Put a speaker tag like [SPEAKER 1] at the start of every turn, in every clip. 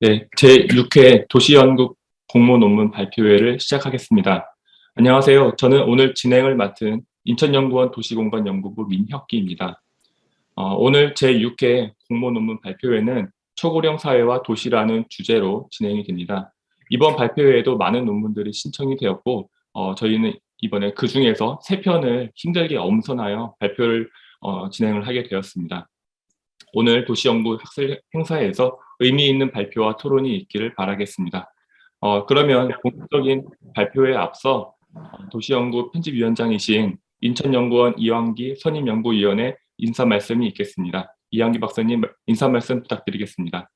[SPEAKER 1] 네, 제6회 도시연구 공모 논문 발표회를 시작하겠습니다. 안녕하세요. 저는 오늘 진행을 맡은 인천연구원 도시공간연구부 민혁기입니다. 오늘 제6회 공모 논문 발표회는 초고령 사회와 도시라는 주제로 진행이 됩니다. 이번 발표회에도 많은 논문들이 신청이 되었고 저희는 이번에 그 중에서 3편을 힘들게 엄선하여 발표를 진행을 하게 되었습니다. 오늘 도시연구 학술 행사에서 의미 있는 발표와 토론이 있기를 바라겠습니다. 그러면 본격적인 발표에 앞서 도시연구 편집위원장이신 인천연구원 이왕기 선임연구위원의 인사 말씀이 있겠습니다. 이왕기 박사님 인사 말씀 부탁드리겠습니다.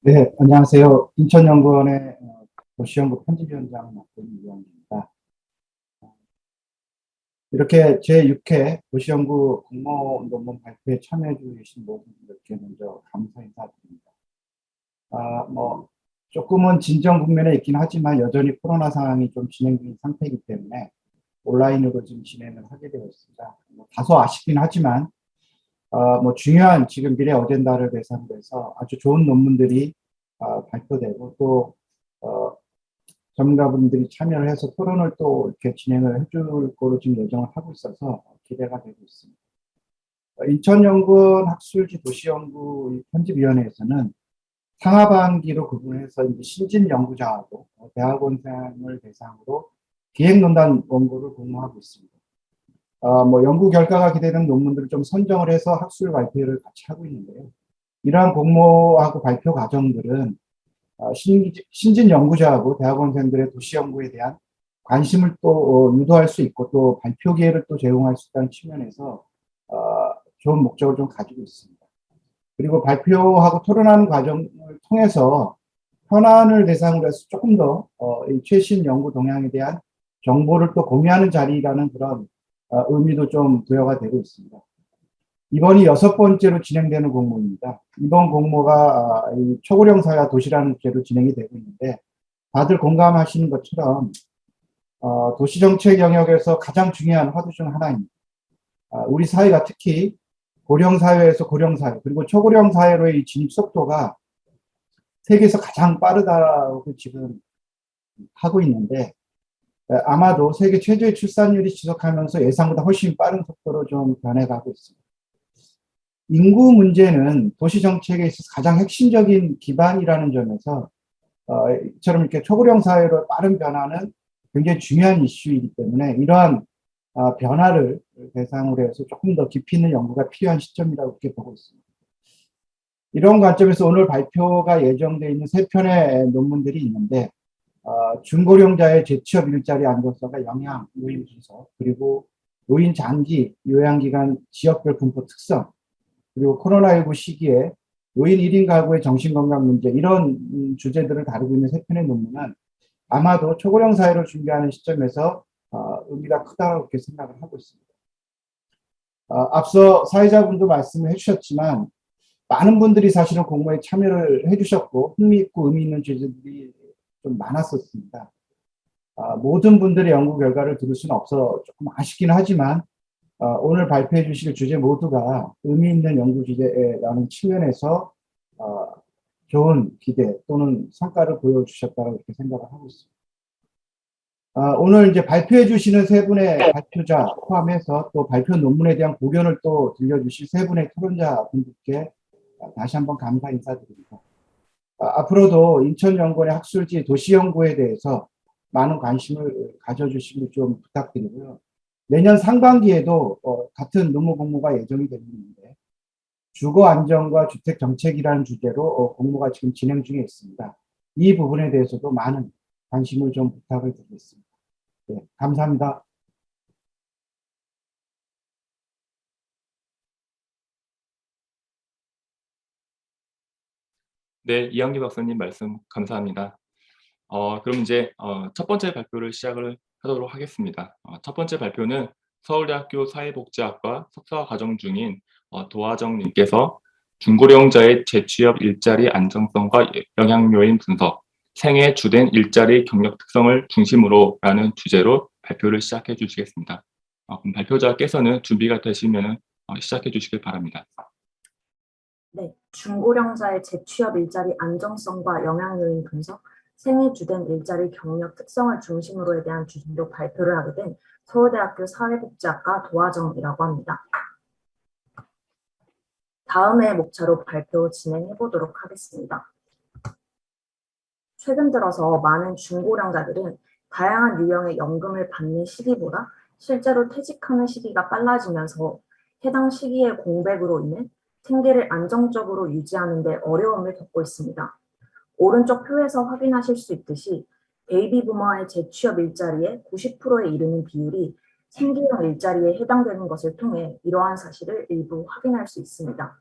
[SPEAKER 2] 네, 안녕하세요. 인천연구원의 도시연구 편집위원장을 맡은 이왕기입니다. 이렇게 제6회 도시연구 공모 논문 발표에 참여해 주신 모든 분들께 먼저 감사 인사드립니다. 조금은 진정 국면에 있긴 하지만 여전히 코로나 상황이 좀 진행 중인 상태이기 때문에 온라인으로 지금 진행을 하게 되었습니다. 다소 아쉽긴 하지만 중요한 지금 미래 어젠다를 대상으로 해서 아주 좋은 논문들이 발표되고 또 전문가분들이 참여를 해서 토론을 또 이렇게 진행을 해줄 거로 지금 예정을 하고 있어서 기대가 되고 있습니다. 인천연구원 학술지 도시연구 편집위원회에서는 상하반기로 구분해서 이제 신진 연구자하고 대학원생을 대상으로 기획논단 원고를 공모하고 있습니다. 연구 결과가 기대되는 논문들을 좀 선정을 해서 학술 발표를 같이 하고 있는데요. 이러한 공모하고 발표 과정들은 신진 연구자하고 대학원생들의 도시 연구에 대한 관심을 또 유도할 수 있고 또 발표 기회를 또 제공할 수 있다는 측면에서 좋은 목적을 좀 가지고 있습니다. 그리고 발표하고 토론하는 과정을 통해서 현안을 대상으로 해서 조금 더 최신 연구 동향에 대한 정보를 또 공유하는 자리라는 그런 의미도 좀 부여가 되고 있습니다. 이번이 6번째로 진행되는 공모입니다. 이번 공모가 초고령 사회와 도시라는 주제로 진행이 되고 있는데 다들 공감하시는 것처럼 도시정책 영역에서 가장 중요한 화두 중 하나입니다. 우리 사회가 특히 고령 사회에서 고령 사회 그리고 초고령 사회로의 이 진입 속도가 세계에서 가장 빠르다고 지금 하고 있는데 아마도 세계 최저의 출산율이 지속하면서 예상보다 훨씬 빠른 속도로 좀 변해가고 있습니다. 인구 문제는 도시 정책에 있어서 가장 핵심적인 기반이라는 점에서 이처럼 이렇게 초고령 사회로 빠른 변화는 굉장히 중요한 이슈이기 때문에 이러한 변화를 대상으로 해서 조금 더 깊이 있는 연구가 필요한 시점이라고 이렇게 보고 있습니다. 이런 관점에서 오늘 발표가 예정되어 있는 3편의 논문들이 있는데 중고령자의 재취업 일자리 안정성과 영향, 노인 분석, 그리고 노인 장기 요양기간 지역별 분포 특성, 그리고 코로나19 시기에 노인 1인 가구의 정신건강 문제 이런 주제들을 다루고 있는 3편의 논문은 아마도 초고령 사회를 준비하는 시점에서 의미가 크다고 이렇게 생각을 하고 있습니다. 앞서 사회자분도 말씀을 해주셨지만 많은 분들이 사실은 공모에 참여를 해주셨고 흥미있고 의미 있는 주제들이 좀 많았었습니다. 모든 분들의 연구 결과를 들을 수는 없어 조금 아쉽긴 하지만 오늘 발표해 주실 주제 모두가 의미 있는 연구 주제라는 측면에서 좋은 기대 또는 성과를 보여주셨다고 이렇게 생각을 하고 있습니다. 오늘 이제 발표해 주시는 3분의 발표자 포함해서 또 발표 논문에 대한 고견을 또 들려주실 3분의 토론자 분들께 다시 한번 감사 인사드립니다. 앞으로도 인천연구원의 학술지 도시연구에 대해서 많은 관심을 가져주시길 좀 부탁드리고요. 내년 상반기에도 같은 논문 공모가 예정이 되고 있는데 주거 안정과 주택 정책이라는 주제로 공모가 지금 진행 중에 있습니다. 이 부분에 대해서도 많은 관심을 좀 부탁을 드리겠습니다. 네, 감사합니다.
[SPEAKER 1] 네, 이왕기 박사님 말씀 감사합니다. 그럼 이제 첫 번째 발표를 시작을 하도록 하겠습니다. 첫 번째 발표는 서울대학교 사회복지학과 석사 과정 중인 도하정님께서 중고령자의 재취업 일자리 안정성과 영향 요인 분석, 생애 주된 일자리 경력 특성을 중심으로 라는 주제로 발표를 시작해 주시겠습니다. 그럼 발표자께서는 준비가 되시면 시작해 주시길 바랍니다.
[SPEAKER 3] 네, 중고령자의 재취업 일자리 안정성과 영향 요인 분석, 생애 주된 일자리 경력 특성을 중심으로에 대한 주제로 발표를 하게 된 서울대학교 사회복지학과 도하정이라고 합니다. 다음의 목차로 발표 진행해 보도록 하겠습니다. 최근 들어서 많은 중고령자들은 다양한 유형의 연금을 받는 시기보다 실제로 퇴직하는 시기가 빨라지면서 해당 시기의 공백으로 인해 생계를 안정적으로 유지하는 데 어려움을 겪고 있습니다. 오른쪽 표에서 확인하실 수 있듯이 베이비 부머의 재취업 일자리의 90%에 이르는 비율이 생계형 일자리에 해당되는 것을 통해 이러한 사실을 일부 확인할 수 있습니다.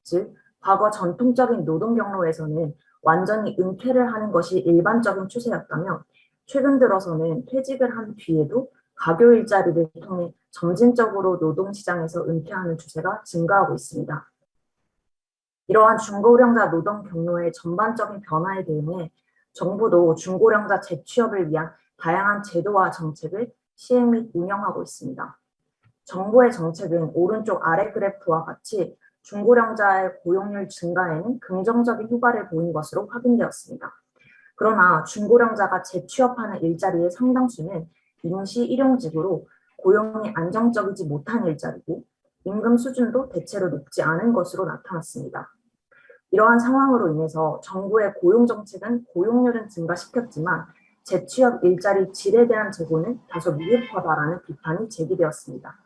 [SPEAKER 3] 즉, 과거 전통적인 노동 경로에서는 완전히 은퇴를 하는 것이 일반적인 추세였다면 최근 들어서는 퇴직을 한 뒤에도 가교 일자리를 통해 점진적으로 노동시장에서 은퇴하는 추세가 증가하고 있습니다. 이러한 중고령자 노동 경로의 전반적인 변화에 대응해 정부도 중고령자 재취업을 위한 다양한 제도와 정책을 시행 및 운영하고 있습니다. 정부의 정책은 오른쪽 아래 그래프와 같이 중고령자의 고용률 증가에는 긍정적인 효과를 보인 것으로 확인되었습니다. 그러나 중고령자가 재취업하는 일자리의 상당수는 임시 일용직으로 고용이 안정적이지 못한 일자리고 임금 수준도 대체로 높지 않은 것으로 나타났습니다. 이러한 상황으로 인해서 정부의 고용정책은 고용률은 증가시켰지만 재취업 일자리 질에 대한 재고는 다소 미흡하다라는 비판이 제기되었습니다.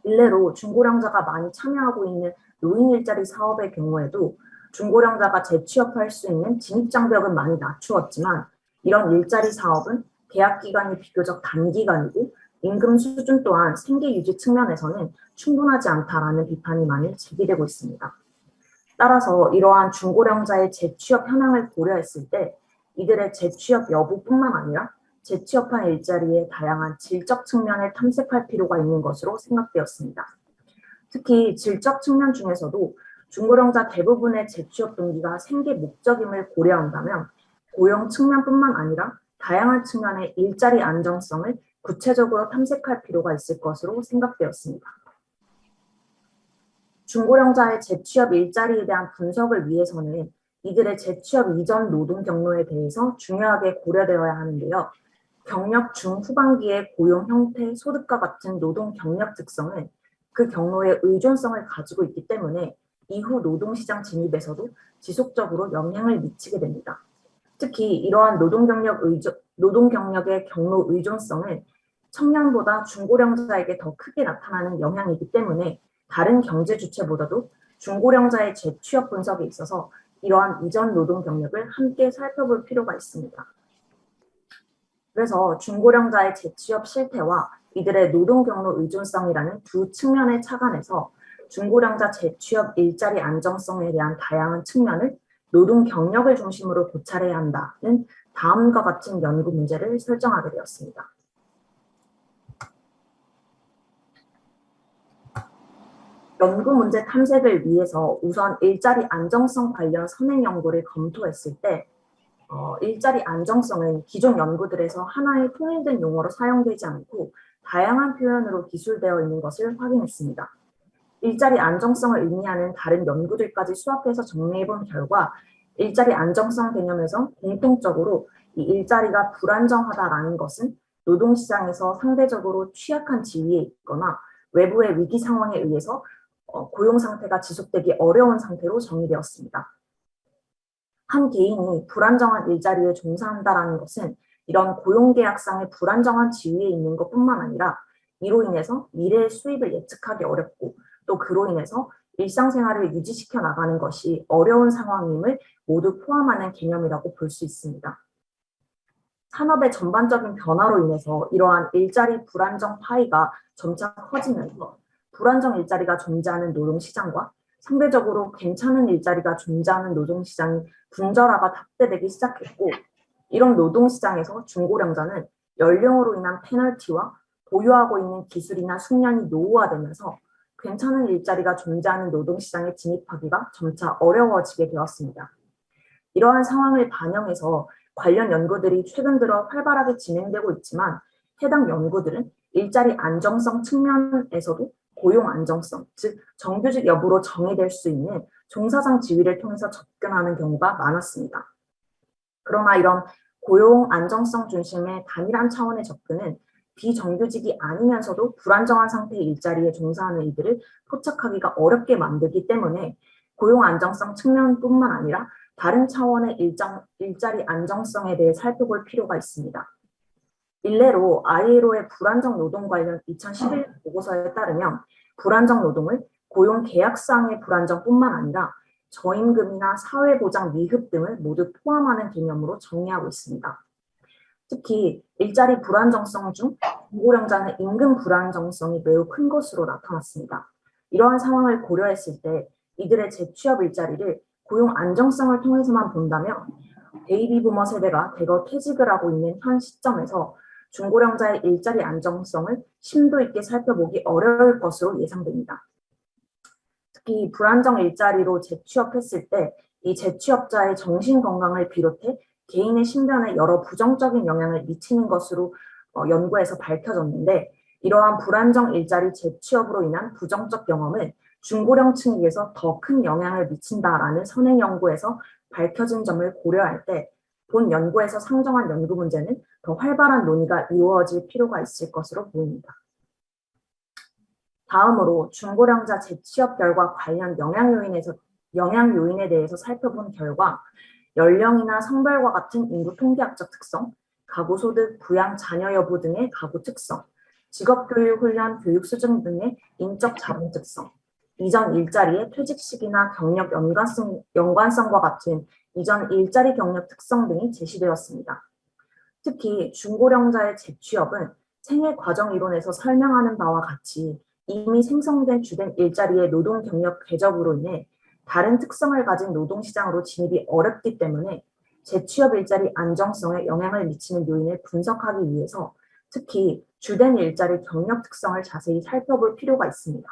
[SPEAKER 3] 일례로 중고령자가 많이 참여하고 있는 노인 일자리 사업의 경우에도 중고령자가 재취업할 수 있는 진입장벽은 많이 낮추었지만 이런 일자리 사업은 계약 기간이 비교적 단기간이고 임금 수준 또한 생계 유지 측면에서는 충분하지 않다라는 비판이 많이 제기되고 있습니다. 따라서 이러한 중고령자의 재취업 현황을 고려했을 때 이들의 재취업 여부뿐만 아니라 재취업한 일자리의 다양한 질적 측면을 탐색할 필요가 있는 것으로 생각되었습니다. 특히 질적 측면 중에서도 중고령자 대부분의 재취업 동기가 생계 목적임을 고려한다면 고용 측면뿐만 아니라 다양한 측면의 일자리 안정성을 구체적으로 탐색할 필요가 있을 것으로 생각되었습니다. 중고령자의 재취업 일자리에 대한 분석을 위해서는 이들의 재취업 이전 노동 경로에 대해서 중요하게 고려되어야 하는데요. 경력 중후반기의 고용 형태, 소득과 같은 노동 경력 특성은 그 경로의 의존성을 가지고 있기 때문에 이후 노동시장 진입에서도 지속적으로 영향을 미치게 됩니다. 특히 이러한 노동 경력의 경로 의존성은 청년보다 중고령자에게 더 크게 나타나는 영향이기 때문에 다른 경제 주체보다도 중고령자의 재취업 분석에 있어서 이러한 이전 노동 경력을 함께 살펴볼 필요가 있습니다. 그래서 중고령자의 재취업 실태와 이들의 노동 경로 의존성이라는 두 측면을 착안해서 중고령자 재취업 일자리 안정성에 대한 다양한 측면을 노동 경력을 중심으로 고찰해야 한다는 다음과 같은 연구 문제를 설정하게 되었습니다. 연구 문제 탐색을 위해서 우선 일자리 안정성 관련 선행 연구를 검토했을 때 일자리 안정성은 기존 연구들에서 하나의 통일된 용어로 사용되지 않고 다양한 표현으로 기술되어 있는 것을 확인했습니다. 일자리 안정성을 의미하는 다른 연구들까지 수합해서 정리해본 결과 일자리 안정성 개념에서 공통적으로 이 일자리가 불안정하다라는 것은 노동시장에서 상대적으로 취약한 지위에 있거나 외부의 위기 상황에 의해서 고용 상태가 지속되기 어려운 상태로 정의되었습니다. 한 개인이 불안정한 일자리에 종사한다라는 것은 이런 고용계약상의 불안정한 지위에 있는 것뿐만 아니라 이로 인해서 미래의 수입을 예측하기 어렵고 또 그로 인해서 일상생활을 유지시켜 나가는 것이 어려운 상황임을 모두 포함하는 개념이라고 볼 수 있습니다. 산업의 전반적인 변화로 인해서 이러한 일자리 불안정 파이가 점차 커지면서 불안정 일자리가 존재하는 노동시장과 상대적으로 괜찮은 일자리가 존재하는 노동시장이 분절화가 닥대되기 시작했고 이런 노동시장에서 중고령자는 연령으로 인한 페널티와 보유하고 있는 기술이나 숙련이 노후화되면서 괜찮은 일자리가 존재하는 노동시장에 진입하기가 점차 어려워지게 되었습니다. 이러한 상황을 반영해서 관련 연구들이 최근 들어 활발하게 진행되고 있지만 해당 연구들은 일자리 안정성 측면에서도 고용 안정성, 즉 정규직 여부로 정의될 수 있는 종사상 지위를 통해서 접근하는 경우가 많았습니다. 그러나 이런 고용 안정성 중심의 단일한 차원의 접근은 비정규직이 아니면서도 불안정한 상태의 일자리에 종사하는 이들을 포착하기가 어렵게 만들기 때문에 고용 안정성 측면뿐만 아니라 다른 차원의 일자리 안정성에 대해 살펴볼 필요가 있습니다. 일례로 ILO의 불안정 노동 관련 2011 보고서에 따르면 불안정 노동을 고용 계약상의 불안정뿐만 아니라 저임금이나 사회보장 미흡 등을 모두 포함하는 개념으로 정의하고 있습니다. 특히 일자리 불안정성 중 중고령자는 임금 불안정성이 매우 큰 것으로 나타났습니다. 이러한 상황을 고려했을 때 이들의 재취업 일자리를 고용 안정성을 통해서만 본다면 베이비 부머 세대가 대거 퇴직을 하고 있는 현 시점에서 중고령자의 일자리 안정성을 심도 있게 살펴보기 어려울 것으로 예상됩니다. 특히 불안정 일자리로 재취업했을 때 이 재취업자의 정신 건강을 비롯해 개인의 신변에 여러 부정적인 영향을 미치는 것으로 연구에서 밝혀졌는데 이러한 불안정 일자리 재취업으로 인한 부정적 경험은 중고령층에게서 더 큰 영향을 미친다라는 선행 연구에서 밝혀진 점을 고려할 때 본 연구에서 상정한 연구 문제는 더 활발한 논의가 이루어질 필요가 있을 것으로 보입니다. 다음으로 중고령자 재취업 결과 관련 영향 요인에 대해서 살펴본 결과 연령이나 성별과 같은 인구 통계학적 특성, 가구 소득, 부양 자녀 여부 등의 가구 특성, 직업교육 훈련 교육 수준 등의 인적 자본 특성, 이전 일자리의 퇴직 시기나 경력 연관성과 같은 이전 일자리 경력 특성 등이 제시되었습니다. 특히 중고령자의 재취업은 생애 과정 이론에서 설명하는 바와 같이 이미 생성된 주된 일자리의 노동 경력 궤적으로 인해 다른 특성을 가진 노동시장으로 진입이 어렵기 때문에 재취업 일자리 안정성에 영향을 미치는 요인을 분석하기 위해서 특히 주된 일자리 경력 특성을 자세히 살펴볼 필요가 있습니다.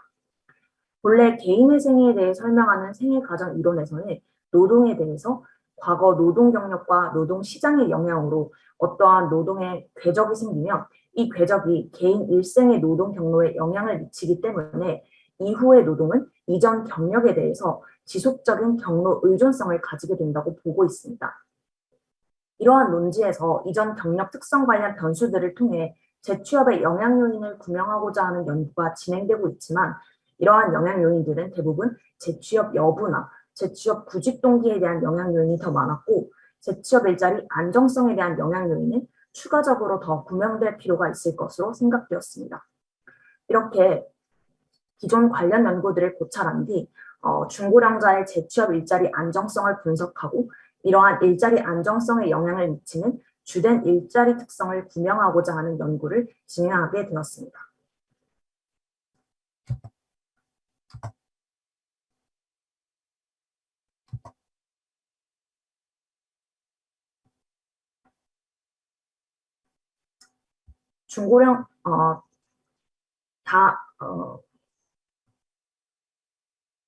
[SPEAKER 3] 본래 개인의 생애에 대해 설명하는 생애 과정 이론에서는 노동에 대해서 과거 노동 경력과 노동 시장의 영향으로 어떠한 노동의 궤적이 생기면 이 궤적이 개인 일생의 노동 경로에 영향을 미치기 때문에 이후의 노동은 이전 경력에 대해서 지속적인 경로 의존성을 가지게 된다고 보고 있습니다. 이러한 논지에서 이전 경력 특성 관련 변수들을 통해 재취업의 영향 요인을 규명하고자 하는 연구가 진행되고 있지만 이러한 영향 요인들은 대부분 재취업 여부나 재취업 구직 동기에 대한 영향 요인이 더 많았고 재취업 일자리 안정성에 대한 영향 요인은 추가적으로 더 규명될 필요가 있을 것으로 생각되었습니다. 이렇게 기존 관련 연구들을 고찰한 뒤 중고령자의 재취업 일자리 안정성을 분석하고 이러한 일자리 안정성에 영향을 미치는 주된 일자리 특성을 규명하고자 하는 연구를 진행하게 되었습니다. 중고령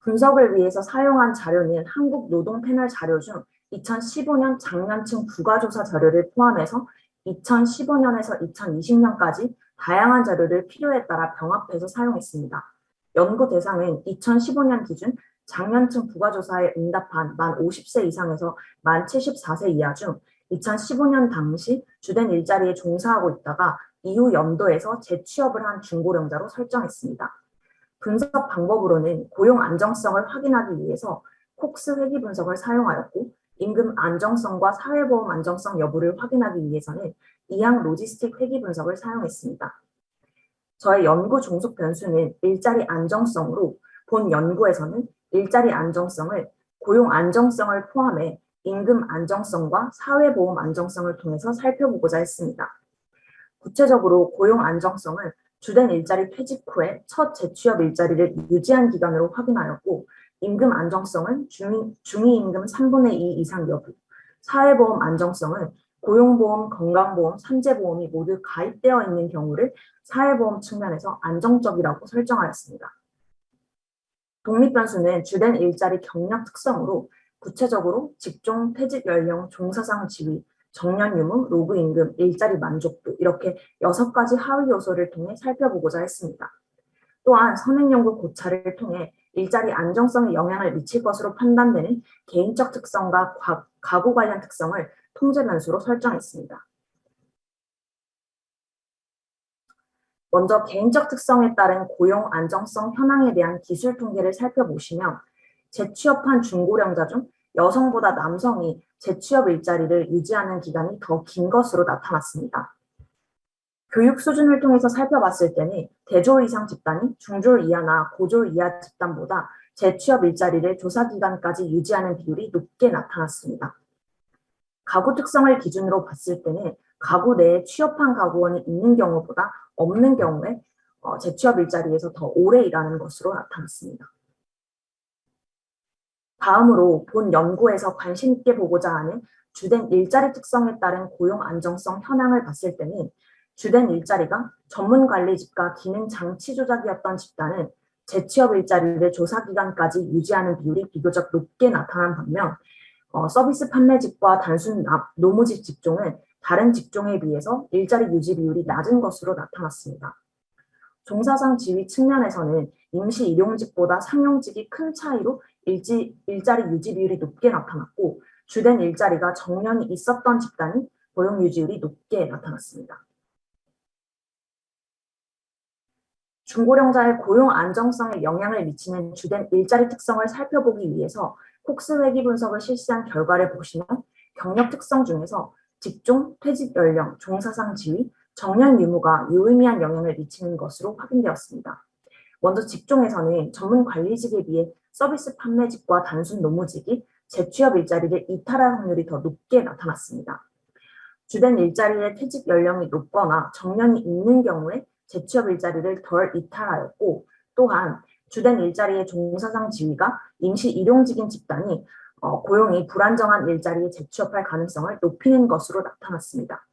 [SPEAKER 3] 분석을 위해서 사용한 자료는 한국 노동 패널 자료 중 2015년 장년층 부가조사 자료를 포함해서 2015년에서 2020년까지 다양한 자료를 필요에 따라 병합해서 사용했습니다. 연구 대상은 2015년 기준 장년층 부가조사에 응답한 만 50세 이상에서 만 74세 이하 중 2015년 당시 주된 일자리에 종사하고 있다가 이후 연도에서 재취업을 한 중고령자로 설정했습니다. 분석 방법으로는 고용 안정성을 확인하기 위해서 콕스 회귀 분석을 사용하였고 임금 안정성과 사회보험 안정성 여부를 확인하기 위해서는 이항 로지스틱 회귀 분석을 사용했습니다. 저의 연구 종속 변수는 일자리 안정성으로 본 연구에서는 일자리 안정성을 고용 안정성을 포함해 임금 안정성과 사회보험 안정성을 통해서 살펴보고자 했습니다. 구체적으로 고용 안정성을 주된 일자리 퇴직 후에 첫 재취업 일자리를 유지한 기간으로 확인하였고 임금 안정성은 중위임금 3분의 2 이상 여부, 사회보험 안정성은 고용보험, 건강보험, 산재보험이 모두 가입되어 있는 경우를 사회보험 측면에서 안정적이라고 설정하였습니다. 독립변수는 주된 일자리 경력 특성으로 구체적으로 직종, 퇴직 연령, 종사상 지위, 정년 유무, 로그 임금, 일자리 만족도 이렇게 6가지 하위 요소를 통해 살펴보고자 했습니다. 또한 선행연구 고찰을 통해 일자리 안정성에 영향을 미칠 것으로 판단되는 개인적 특성과 가구 관련 특성을 통제 변수로 설정했습니다. 먼저 개인적 특성에 따른 고용 안정성 현황에 대한 기술 통계를 살펴보시면 재취업한 중고령자 중 여성보다 남성이 재취업 일자리를 유지하는 기간이 더 긴 것으로 나타났습니다. 교육 수준을 통해서 살펴봤을 때는 대졸 이상 집단이 중졸 이하나 고졸 이하 집단보다 재취업 일자리를 조사 기간까지 유지하는 비율이 높게 나타났습니다. 가구 특성을 기준으로 봤을 때는 가구 내에 취업한 가구원이 있는 경우보다 없는 경우에 재취업 일자리에서 더 오래 일하는 것으로 나타났습니다. 다음으로 본 연구에서 관심 있게 보고자 하는 주된 일자리 특성에 따른 고용 안정성 현황을 봤을 때는 주된 일자리가 전문 관리직과 기능 장치 조작이었던 집단은 재취업 일자리를 조사 기간까지 유지하는 비율이 비교적 높게 나타난 반면 서비스 판매직과 단순 노무직 직종은 다른 직종에 비해서 일자리 유지 비율이 낮은 것으로 나타났습니다. 종사상 지위 측면에서는 임시 일용직보다 상용직이 큰 차이로 일자리 유지 비율이 높게 나타났고 주된 일자리가 정년이 있었던 집단이 고용 유지율이 높게 나타났습니다. 중고령자의 고용 안정성에 영향을 미치는 주된 일자리 특성을 살펴보기 위해서 콕스 회귀 분석을 실시한 결과를 보시면 경력 특성 중에서 직종, 퇴직 연령, 종사상 지위, 정년 유무가 유의미한 영향을 미치는 것으로 확인되었습니다. 먼저 직종에서는 전문 관리직에 비해 서비스 판매직과 단순 노무직이 재취업 일자리를 이탈할 확률이 더 높게 나타났습니다. 주된 일자리의 퇴직 연령이 높거나 정년이 있는 경우에 재취업 일자리를 덜 이탈하였고 또한 주된 일자리의 종사상 지위가 임시 일용직인 집단이 고용이 불안정한 일자리에 재취업할 가능성을 높이는 것으로 나타났습니다.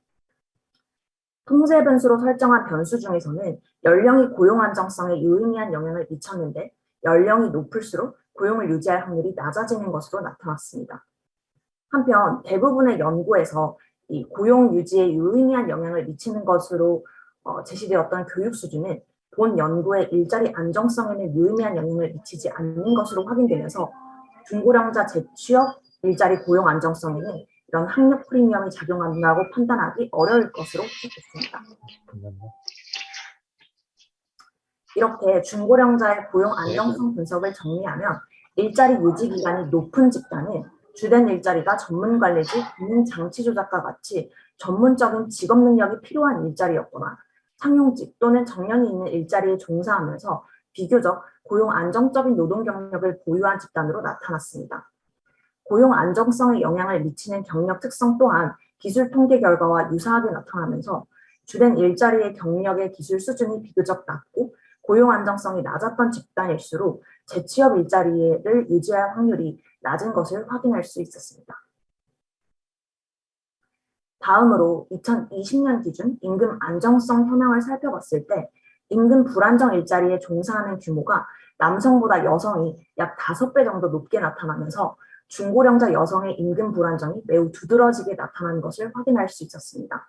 [SPEAKER 3] 통제 변수로 설정한 변수 중에서는 연령이 고용 안정성에 유의미한 영향을 미쳤는데 연령이 높을수록 고용을 유지할 확률이 낮아지는 것으로 나타났습니다. 한편 대부분의 연구에서 이 고용 유지에 유의미한 영향을 미치는 것으로 제시되었던 교육 수준은 본 연구의 일자리 안정성에는 유의미한 영향을 미치지 않는 것으로 확인되면서 중고령자 재취업 일자리 고용 안정성에는 이런 학력 프리미엄이 작용한다고 판단하기 어려울 것으로 추측됐습니다. 이렇게 중고령자의 고용 안정성 분석을 정리하면 일자리 유지 기간이 높은 집단은 주된 일자리가 전문 관리직, 기능 장치 조작과 같이 전문적인 직업 능력이 필요한 일자리였거나 상용직 또는 정년이 있는 일자리에 종사하면서 비교적 고용 안정적인 노동 경력을 보유한 집단으로 나타났습니다. 고용 안정성에 영향을 미치는 경력 특성 또한 기술 통계 결과와 유사하게 나타나면서 주된 일자리의 경력의 기술 수준이 비교적 낮고 고용 안정성이 낮았던 집단일수록 재취업 일자리를 유지할 확률이 낮은 것을 확인할 수 있었습니다. 다음으로 2020년 기준 임금 안정성 현황을 살펴봤을 때 임금 불안정 일자리에 종사하는 규모가 남성보다 여성이 약 5배 정도 높게 나타나면서 중고령자 여성의 임금 불안정이 매우 두드러지게 나타나는 것을 확인할 수 있었습니다.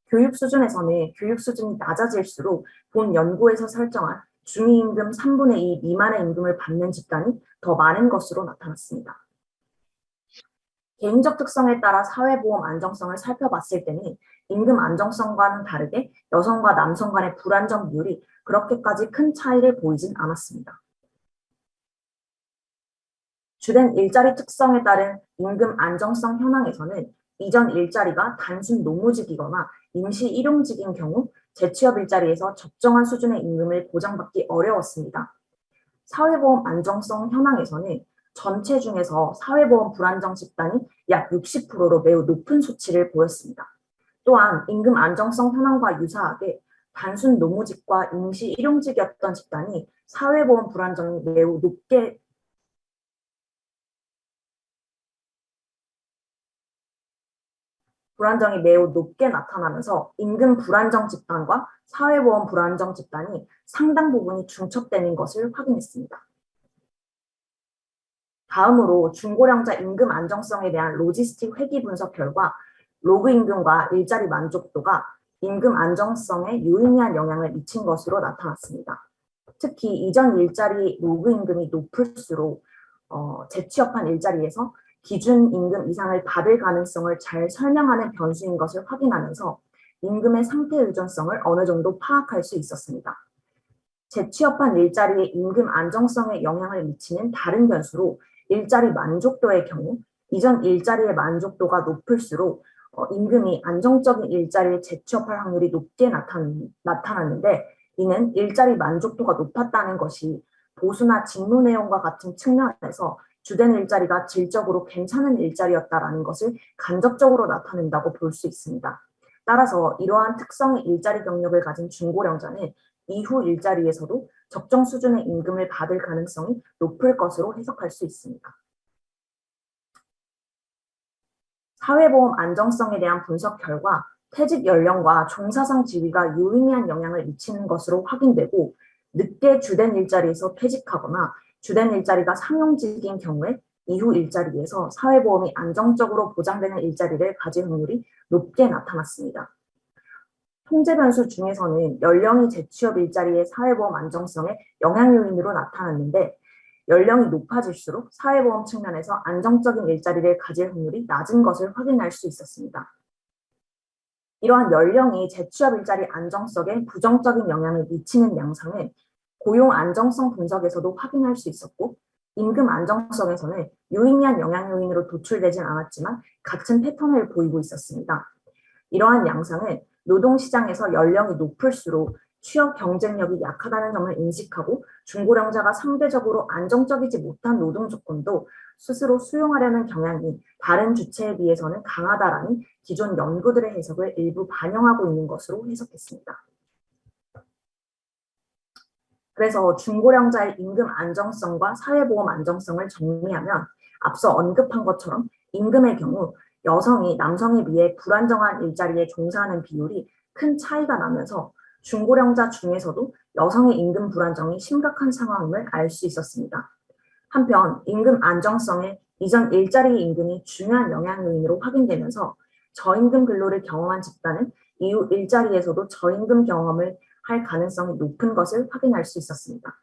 [SPEAKER 3] 교육 수준에서는 교육 수준이 낮아질수록 본 연구에서 설정한 중위임금 3분의 2 미만의 임금을 받는 집단이 더 많은 것으로 나타났습니다. 개인적 특성에 따라 사회보험 안정성을 살펴봤을 때는 임금 안정성과는 다르게 여성과 남성 간의 불안정 비율이 그렇게까지 큰 차이를 보이진 않았습니다. 주된 일자리 특성에 따른 임금 안정성 현황에서는 이전 일자리가 단순 노무직이거나 임시 일용직인 경우 재취업 일자리에서 적정한 수준의 임금을 보장받기 어려웠습니다. 사회보험 안정성 현황에서는 전체 중에서 사회보험 불안정 집단이 약 60%로 매우 높은 수치를 보였습니다. 또한 임금 안정성 현황과 유사하게 단순 노무직과 임시 일용직이었던 집단이 사회보험 불안정이 매우 높게 나타나면서 임금 불안정 집단과 사회보험 불안정 집단이 상당 부분이 중첩되는 것을 확인했습니다. 다음으로 중고령자 임금 안정성에 대한 로지스틱 회귀 분석 결과 로그 임금과 일자리 만족도가 임금 안정성에 유의미한 영향을 미친 것으로 나타났습니다. 특히 이전 일자리 로그 임금이 높을수록 재취업한 일자리에서 기준 임금 이상을 받을 가능성을 잘 설명하는 변수인 것을 확인하면서 임금의 상태 의존성을 어느 정도 파악할 수 있었습니다. 재취업한 일자리의 임금 안정성에 영향을 미치는 다른 변수로 일자리 만족도의 경우 이전 일자리의 만족도가 높을수록 임금이 안정적인 일자리에 재취업할 확률이 높게 나타났는데 이는 일자리 만족도가 높았다는 것이 보수나 직무 내용과 같은 측면에서 주된 일자리가 질적으로 괜찮은 일자리였다라는 것을 간접적으로 나타낸다고 볼 수 있습니다. 따라서 이러한 특성의 일자리 경력을 가진 중고령자는 이후 일자리에서도 적정 수준의 임금을 받을 가능성이 높을 것으로 해석할 수 있습니다. 사회보험 안정성에 대한 분석 결과 퇴직 연령과 종사상 지위가 유의미한 영향을 미치는 것으로 확인되고 늦게 주된 일자리에서 퇴직하거나 주된 일자리가 상용직인 경우에 이후 일자리에서 사회보험이 안정적으로 보장되는 일자리를 가질 확률이 높게 나타났습니다. 통제 변수 중에서는 연령이 재취업 일자리의 사회보험 안정성에 영향 요인으로 나타났는데 연령이 높아질수록 사회보험 측면에서 안정적인 일자리를 가질 확률이 낮은 것을 확인할 수 있었습니다. 이러한 연령이 재취업 일자리 안정성에 부정적인 영향을 미치는 양상은 고용 안정성 분석에서도 확인할 수 있었고 임금 안정성에서는 유의미한 영향 요인으로 도출되진 않았지만 같은 패턴을 보이고 있었습니다. 이러한 양상은 노동시장에서 연령이 높을수록 취업 경쟁력이 약하다는 점을 인식하고 중고령자가 상대적으로 안정적이지 못한 노동 조건도 스스로 수용하려는 경향이 다른 주체에 비해서는 강하다라는 기존 연구들의 해석을 일부 반영하고 있는 것으로 해석했습니다. 그래서 중고령자의 임금 안정성과 사회보험 안정성을 정리하면 앞서 언급한 것처럼 임금의 경우 여성이 남성에 비해 불안정한 일자리에 종사하는 비율이 큰 차이가 나면서 중고령자 중에서도 여성의 임금 불안정이 심각한 상황임을 알 수 있었습니다. 한편 임금 안정성에 이전 일자리 임금이 중요한 영향 요인으로 확인되면서 저임금 근로를 경험한 집단은 이후 일자리에서도 저임금 경험을 할 가능성이 높은 것을 확인할 수 있었습니다.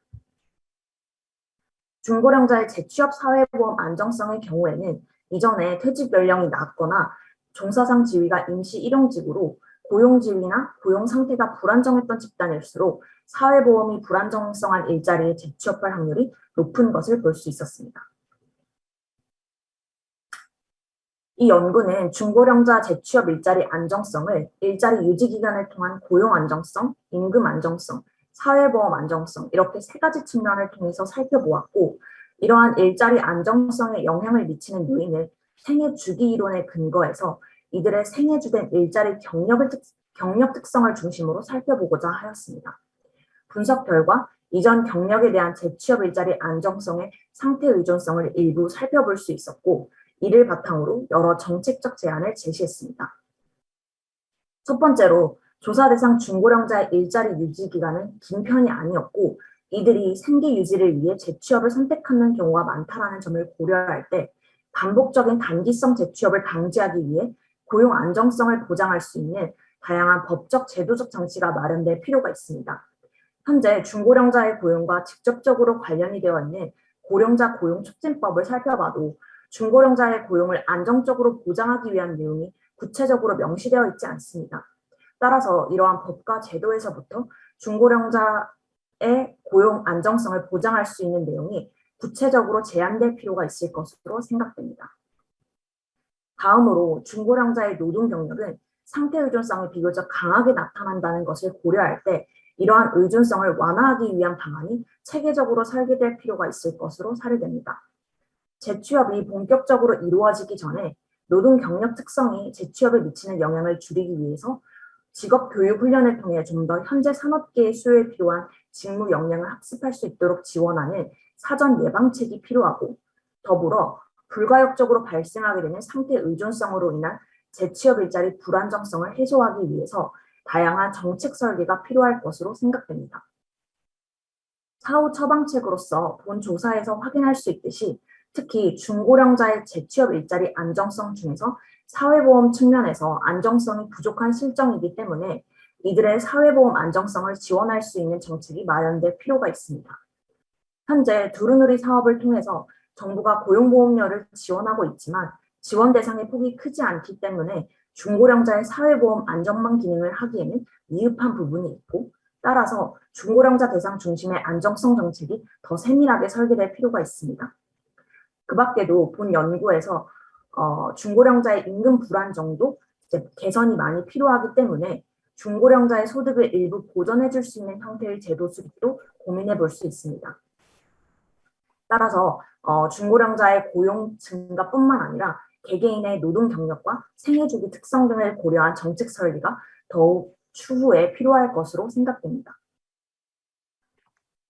[SPEAKER 3] 중고령자의 재취업 사회보험 안정성의 경우에는 이전에 퇴직 연령이 낮거나 종사상 지위가 임시 일용직으로 고용 지위나 고용 상태가 불안정했던 집단일수록 사회보험이 불안정성한 일자리에 재취업할 확률이 높은 것을 볼 수 있었습니다. 이 연구는 중고령자 재취업 일자리 안정성을 일자리 유지 기간을 통한 고용 안정성, 임금 안정성, 사회보험 안정성 이렇게 세 가지 측면을 통해서 살펴보았고 이러한 일자리 안정성에 영향을 미치는 요인을 생애 주기 이론에 근거해서 이들의 생애 주된 일자리 경력 특성을 중심으로 살펴보고자 하였습니다. 분석 결과 이전 경력에 대한 재취업 일자리 안정성의 상태 의존성을 일부 살펴볼 수 있었고 이를 바탕으로 여러 정책적 제안을 제시했습니다. 첫 번째로 조사 대상 중고령자의 일자리 유지 기간은 긴 편이 아니었고 이들이 생계 유지를 위해 재취업을 선택하는 경우가 많다는 점을 고려할 때 반복적인 단기성 재취업을 방지하기 위해 고용 안정성을 보장할 수 있는 다양한 법적 제도적 장치가 마련될 필요가 있습니다. 현재 중고령자의 고용과 직접적으로 관련이 되어 있는 고령자 고용촉진법을 살펴봐도 중고령자의 고용을 안정적으로 보장하기 위한 내용이 구체적으로 명시되어 있지 않습니다. 따라서 이러한 법과 제도에서부터 중고령자의 고용 안정성을 보장할 수 있는 내용이 구체적으로 제한될 필요가 있을 것으로 생각됩니다. 다음으로 중고령자의 노동 경력은 상태 의존성이 비교적 강하게 나타난다는 것을 고려할 때 이러한 의존성을 완화하기 위한 방안이 체계적으로 설계될 필요가 있을 것으로 사례됩니다. 재취업이 본격적으로 이루어지기 전에 노동 경력 특성이 재취업에 미치는 영향을 줄이기 위해서 직업 교육 훈련을 통해 좀 더 현재 산업계의 수요에 필요한 직무 역량을 학습할 수 있도록 지원하는 사전 예방책이 필요하고 더불어 불가역적으로 발생하게 되는 상태 의존성으로 인한 재취업 일자리 불안정성을 해소하기 위해서 다양한 정책 설계가 필요할 것으로 생각됩니다. 사후 처방책으로서 본 조사에서 확인할 수 있듯이 특히 중고령자의 재취업 일자리 안정성 중에서 사회보험 측면에서 안정성이 부족한 실정이기 때문에 이들의 사회보험 안정성을 지원할 수 있는 정책이 마련될 필요가 있습니다. 현재 두루누리 사업을 통해서 정부가 고용보험료를 지원하고 있지만 지원 대상의 폭이 크지 않기 때문에 중고령자의 사회보험 안전망 기능을 하기에는 미흡한 부분이 있고, 따라서 중고령자 대상 중심의 안정성 정책이 더 세밀하게 설계될 필요가 있습니다. 그 밖에도 본 연구에서 중고령자의 임금 불안정도 개선이 많이 필요하기 때문에 중고령자의 소득을 일부 보전해 줄 수 있는 형태의 제도 수립도 고민해 볼 수 있습니다. 따라서 중고령자의 고용 증가뿐만 아니라 개개인의 노동 경력과 생애 주기 특성 등을 고려한 정책 설계가 더욱 추후에 필요할 것으로 생각됩니다.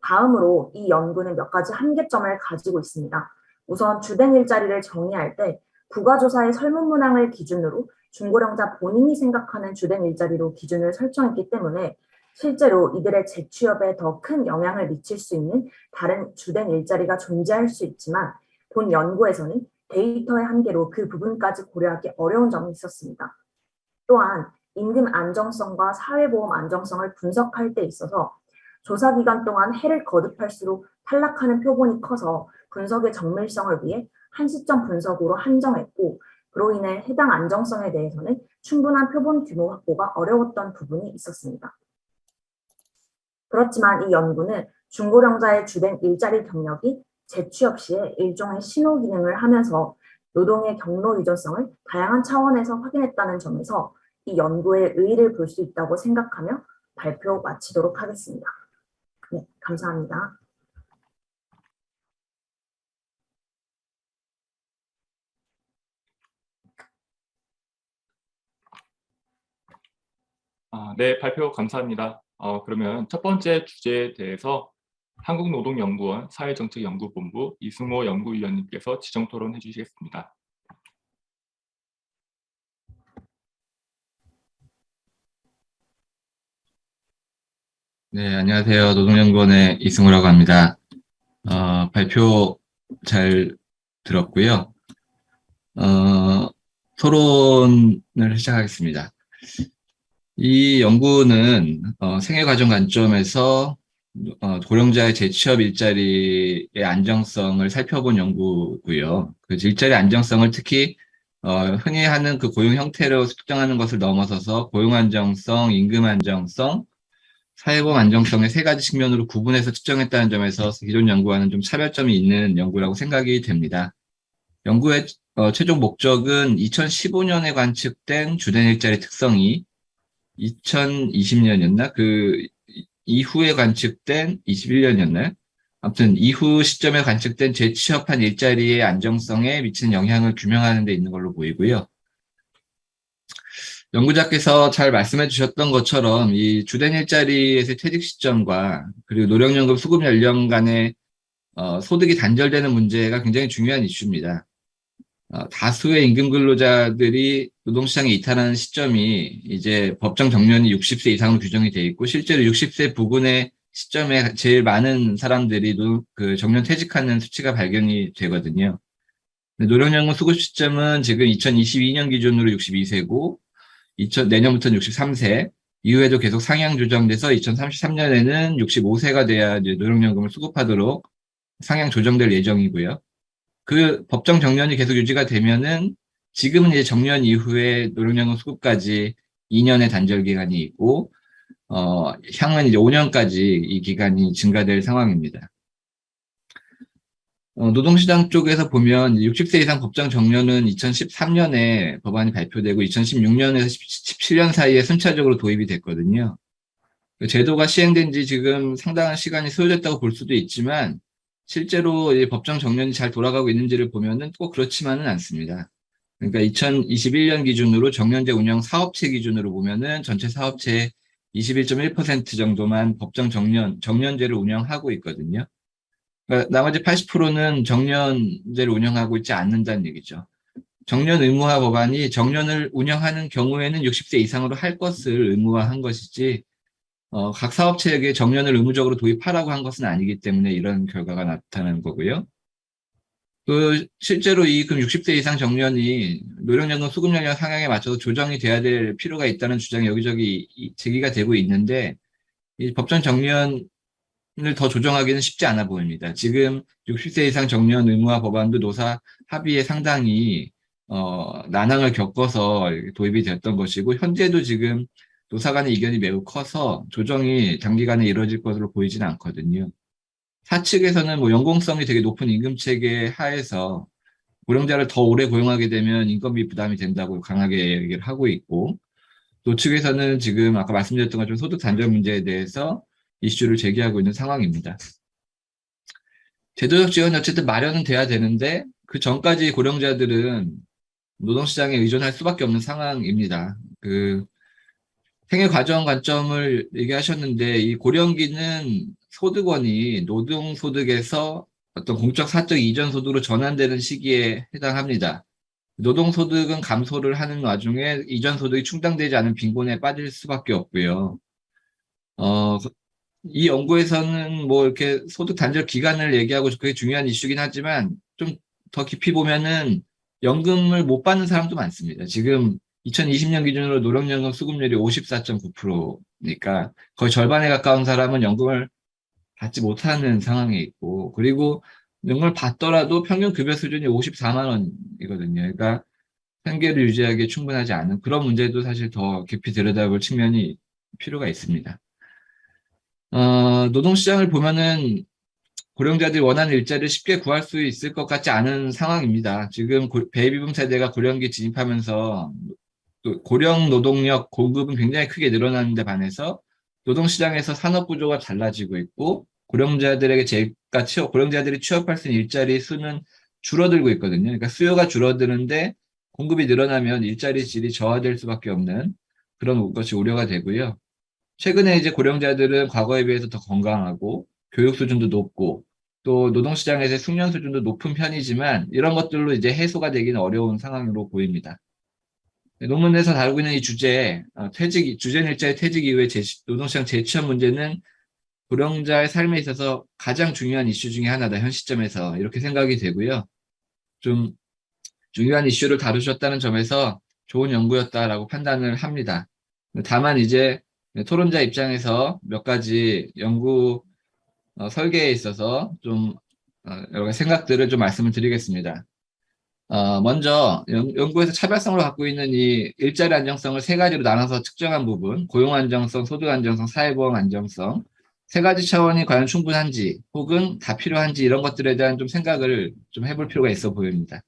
[SPEAKER 3] 다음으로 이 연구는 몇 가지 한계점을 가지고 있습니다. 우선 주된 일자리를 정의할 때 부가조사의 설문문항을 기준으로 중고령자 본인이 생각하는 주된 일자리로 기준을 설정했기 때문에 실제로 이들의 재취업에 더 큰 영향을 미칠 수 있는 다른 주된 일자리가 존재할 수 있지만 본 연구에서는 데이터의 한계로 그 부분까지 고려하기 어려운 점이 있었습니다. 또한 임금 안정성과 사회보험 안정성을 분석할 때 있어서 조사 기간 동안 해를 거듭할수록 탈락하는 표본이 커서 분석의 정밀성을 위해 한 시점 분석으로 한정했고, 그로 인해 해당 안정성에 대해서는 충분한 표본 규모 확보가 어려웠던 부분이 있었습니다. 그렇지만 이 연구는 중고령자의 주된 일자리 경력이 재취업 시에 일종의 신호 기능을 하면서 노동의 경로 유전성을 다양한 차원에서 확인했다는 점에서 이 연구의 의의를 볼 수 있다고 생각하며 발표 마치도록 하겠습니다. 네, 감사합니다.
[SPEAKER 1] 네, 발표 감사합니다. 그러면 첫 번째 주제에 대해서 한국노동연구원 사회정책연구본부 이승호 연구위원님께서 지정 토론해 주시겠습니다.
[SPEAKER 4] 네, 안녕하세요. 노동연구원의 이승우라고 합니다. 발표 잘 들었고요. 토론을 시작하겠습니다. 이 연구는 생애과정 관점에서 고령자의 재취업 일자리의 안정성을 살펴본 연구고요. 그 일자리 안정성을 특히 흔히 하는 그 고용 형태로 측정하는 것을 넘어서서 고용 안정성, 임금 안정성, 사회보험 안정성의 세 가지 측면으로 구분해서 측정했다는 점에서 기존 연구와는 좀 차별점이 있는 연구라고 생각이 됩니다. 연구의 최종 목적은 2015년에 관측된 주된 일자리 특성이 2020년이었나? 그 이후에 관측된 21년이었나요? 아무튼 이후 시점에 관측된 재취업한 일자리의 안정성에 미치는 영향을 규명하는 데 있는 걸로 보이고요. 연구자께서 잘 말씀해 주셨던 것처럼 이 주된 일자리에서의 퇴직 시점과 그리고 노령연금 수급 연령 간의 소득이 단절되는 문제가 굉장히 중요한 이슈입니다. 다수의 임금 근로자들이 노동시장에 이탈하는 시점이 이제 법정 정년이 60세 이상으로 규정이 돼 있고 실제로 60세 부근의 시점에 제일 많은 사람들이 그 정년 퇴직하는 수치가 발견이 되거든요. 노령연금 수급 시점은 지금 2022년 기준으로 62세고 내년부터는 63세, 이후에도 계속 상향 조정돼서 2033년에는 65세가 돼야 이제 노령연금을 수급하도록 상향 조정될 예정이고요. 그 법정 정년이 계속 유지가 되면은 지금은 이제 정년 이후에 노령연금 수급까지 2년의 단절 기간이 있고, 향은 이제 5년까지 이 기간이 증가될 상황입니다. 노동시장 쪽에서 보면 60세 이상 법정 정년은 2013년에 법안이 발표되고 2016년에서 17년 사이에 순차적으로 도입이 됐거든요. 그 제도가 시행된 지 지금 상당한 시간이 소요됐다고 볼 수도 있지만 실제로 이 법정 정년이 잘 돌아가고 있는지를 보면은 꼭 그렇지만은 않습니다. 그러니까 2021년 기준으로 정년제 운영 사업체 기준으로 보면은 전체 사업체의 21.1% 정도만 법정 정년제를 운영하고 있거든요. 그러니까 나머지 80%는 정년제를 운영하고 있지 않는다는 얘기죠. 정년 의무화 법안이 정년을 운영하는 경우에는 60세 이상으로 할 것을 의무화한 것이지 각 사업체에게 정년을 의무적으로 도입하라고 한 것은 아니기 때문에 이런 결과가 나타나는 거고요. 실제로 이 60세 이상 정년이 노령연금 수급연령 상향에 맞춰서 조정이 돼야 될 필요가 있다는 주장이 여기저기 제기가 되고 있는데 이 법정 정년을 더 조정하기는 쉽지 않아 보입니다. 지금 60세 이상 정년 의무화 법안도 노사 합의에 상당히 난항을 겪어서 도입이 됐던 것이고 현재도 지금 노사 간의 이견이 매우 커서 조정이 단기간에 이루어질 것으로 보이지는 않거든요. 사측에서는 뭐 연공성이 되게 높은 임금 체계 하에서 고령자를 더 오래 고용하게 되면 인건비 부담이 된다고 강하게 얘기를 하고 있고 노측에서는 지금 아까 말씀드렸던 것처럼 소득 단절 문제에 대해서 이슈를 제기하고 있는 상황입니다. 제도적 지원이 어쨌든 마련은 돼야 되는데 그 전까지 고령자들은 노동시장에 의존할 수밖에 없는 상황입니다. 생애 과정 관점을 얘기하셨는데 이 고령기는 소득원이 노동소득에서 어떤 공적 사적 이전 소득으로 전환되는 시기에 해당합니다. 노동소득은 감소를 하는 와중에 이전 소득이 충당되지 않은 빈곤에 빠질 수밖에 없고요. 이 연구에서는 뭐 이렇게 소득 단절 기간을 얘기하고 그게 중요한 이슈긴 하지만 좀 더 깊이 보면은 연금을 못 받는 사람도 많습니다. 지금 2020년 기준으로 노령연금 수급률이 54.9%니까 거의 절반에 가까운 사람은 연금을 받지 못하는 상황에 있고 그리고 연금을 받더라도 평균 급여 수준이 54만 원이거든요. 그러니까 생계를 유지하기에 충분하지 않은 그런 문제도 사실 더 깊이 들여다볼 측면이 필요가 있습니다. 노동시장을 보면은 고령자들이 원하는 일자리를 쉽게 구할 수 있을 것 같지 않은 상황입니다. 지금 베이비붐 세대가 고령기 진입하면서 또 고령 노동력 공급은 굉장히 크게 늘어나는 데 반해서 노동시장에서 산업 구조가 달라지고 있고 고령자들이 취업할 수 있는 일자리 수는 줄어들고 있거든요. 그러니까 수요가 줄어드는데 공급이 늘어나면 일자리 질이 저하될 수밖에 없는 그런 것이 우려가 되고요. 최근에 이제 고령자들은 과거에 비해서 더 건강하고 교육 수준도 높고 또 노동시장에서의 숙련 수준도 높은 편이지만 이런 것들로 이제 해소가 되기는 어려운 상황으로 보입니다. 논문에서 다루고 있는 이 주제, 주전 일자리 퇴직 이후의 노동시장 재취업 문제는 고령자의 삶에 있어서 가장 중요한 이슈 중에 하나다, 현 시점에서. 이렇게 생각이 되고요. 좀 중요한 이슈를 다루셨다는 점에서 좋은 연구였다라고 판단을 합니다. 다만 이제 토론자 입장에서 몇 가지 연구 설계에 있어서 좀 여러 가지 생각들을 좀 말씀을 드리겠습니다. 먼저 연구에서 차별성을 갖고 있는 이 일자리 안정성을 세 가지로 나눠서 측정한 부분, 고용 안정성, 소득 안정성, 사회보험 안정성, 세 가지 차원이 과연 충분한지 혹은 다 필요한지 이런 것들에 대한 좀 생각을 좀 해볼 필요가 있어 보입니다.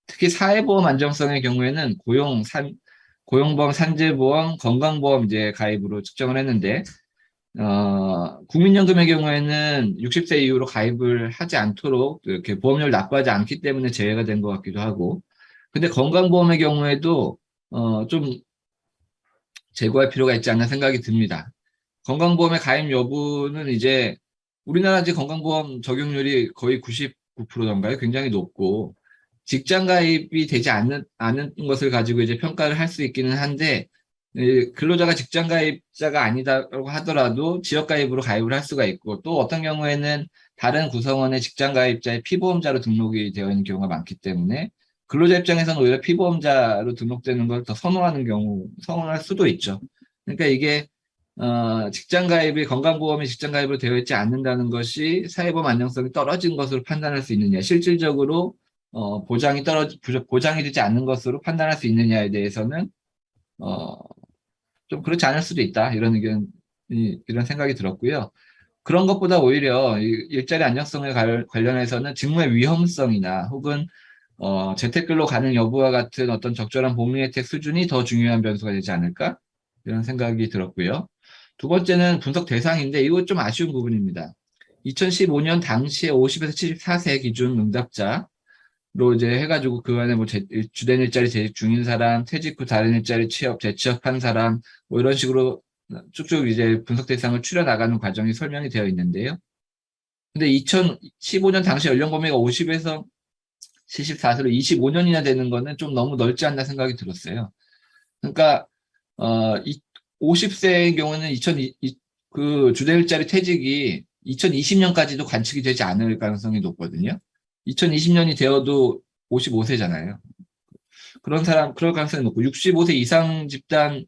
[SPEAKER 4] 특히 사회보험 안정성의 경우에는 고용보험, 산재보험, 건강보험 이제 가입으로 측정을 했는데 국민연금의 경우에는 60세 이후로 가입을 하지 않도록 이렇게 보험료를 납부하지 않기 때문에 제외가 된 것 같기도 하고, 근데 건강보험의 경우에도 좀 제고할 필요가 있지 않나 생각이 듭니다. 건강보험의 가입 여부는 이제 우리나라 이제 건강보험 적용률이 거의 99%던가요? 굉장히 높고 직장 가입이 되지 않는 것을 가지고 이제 평가를 할 수 있기는 한데 근로자가 직장 가입자가 아니다라고 하더라도 지역 가입으로 가입을 할 수가 있고 또 어떤 경우에는 다른 구성원의 직장 가입자의 피보험자로 등록이 되어 있는 경우가 많기 때문에 근로자 입장에서는 오히려 피보험자로 등록되는 걸 더 선호할 수도 있죠. 그러니까 이게 직장 가입이 건강보험이 직장 가입으로 되어 있지 않는다는 것이 사회보험 안정성이 떨어진 것으로 판단할 수 있느냐, 실질적으로 보장이 되지 않는 것으로 판단할 수 있느냐에 대해서는 좀 그렇지 않을 수도 있다. 이런 생각이 들었고요. 그런 것보다 오히려 일자리 안정성에 관련해서는 직무의 위험성이나 혹은 재택근로 가능 여부와 같은 어떤 적절한 복리 혜택 수준이 더 중요한 변수가 되지 않을까? 이런 생각이 들었고요. 두 번째는 분석 대상인데 이거 좀 아쉬운 부분입니다. 2015년 당시에 50에서 74세 기준 응답자로 이제 해가지고 그 안에 뭐 주된 일자리 재직 중인 사람, 퇴직 후 다른 일자리 재취업한 사람, 뭐 이런 식으로 쭉쭉 이제 분석 대상을 추려나가는 과정이 설명이 되어 있는데요. 근데 2015년 당시 연령 범위가 50에서 74세로 25년이나 되는 거는 좀 너무 넓지 않나 생각이 들었어요. 그러니까 50세의 경우는 그 주된 일자리 퇴직이 2020년까지도 관측이 되지 않을 가능성이 높거든요. 2020년이 되어도 55세잖아요. 그럴 가능성이 높고, 65세 이상 집단이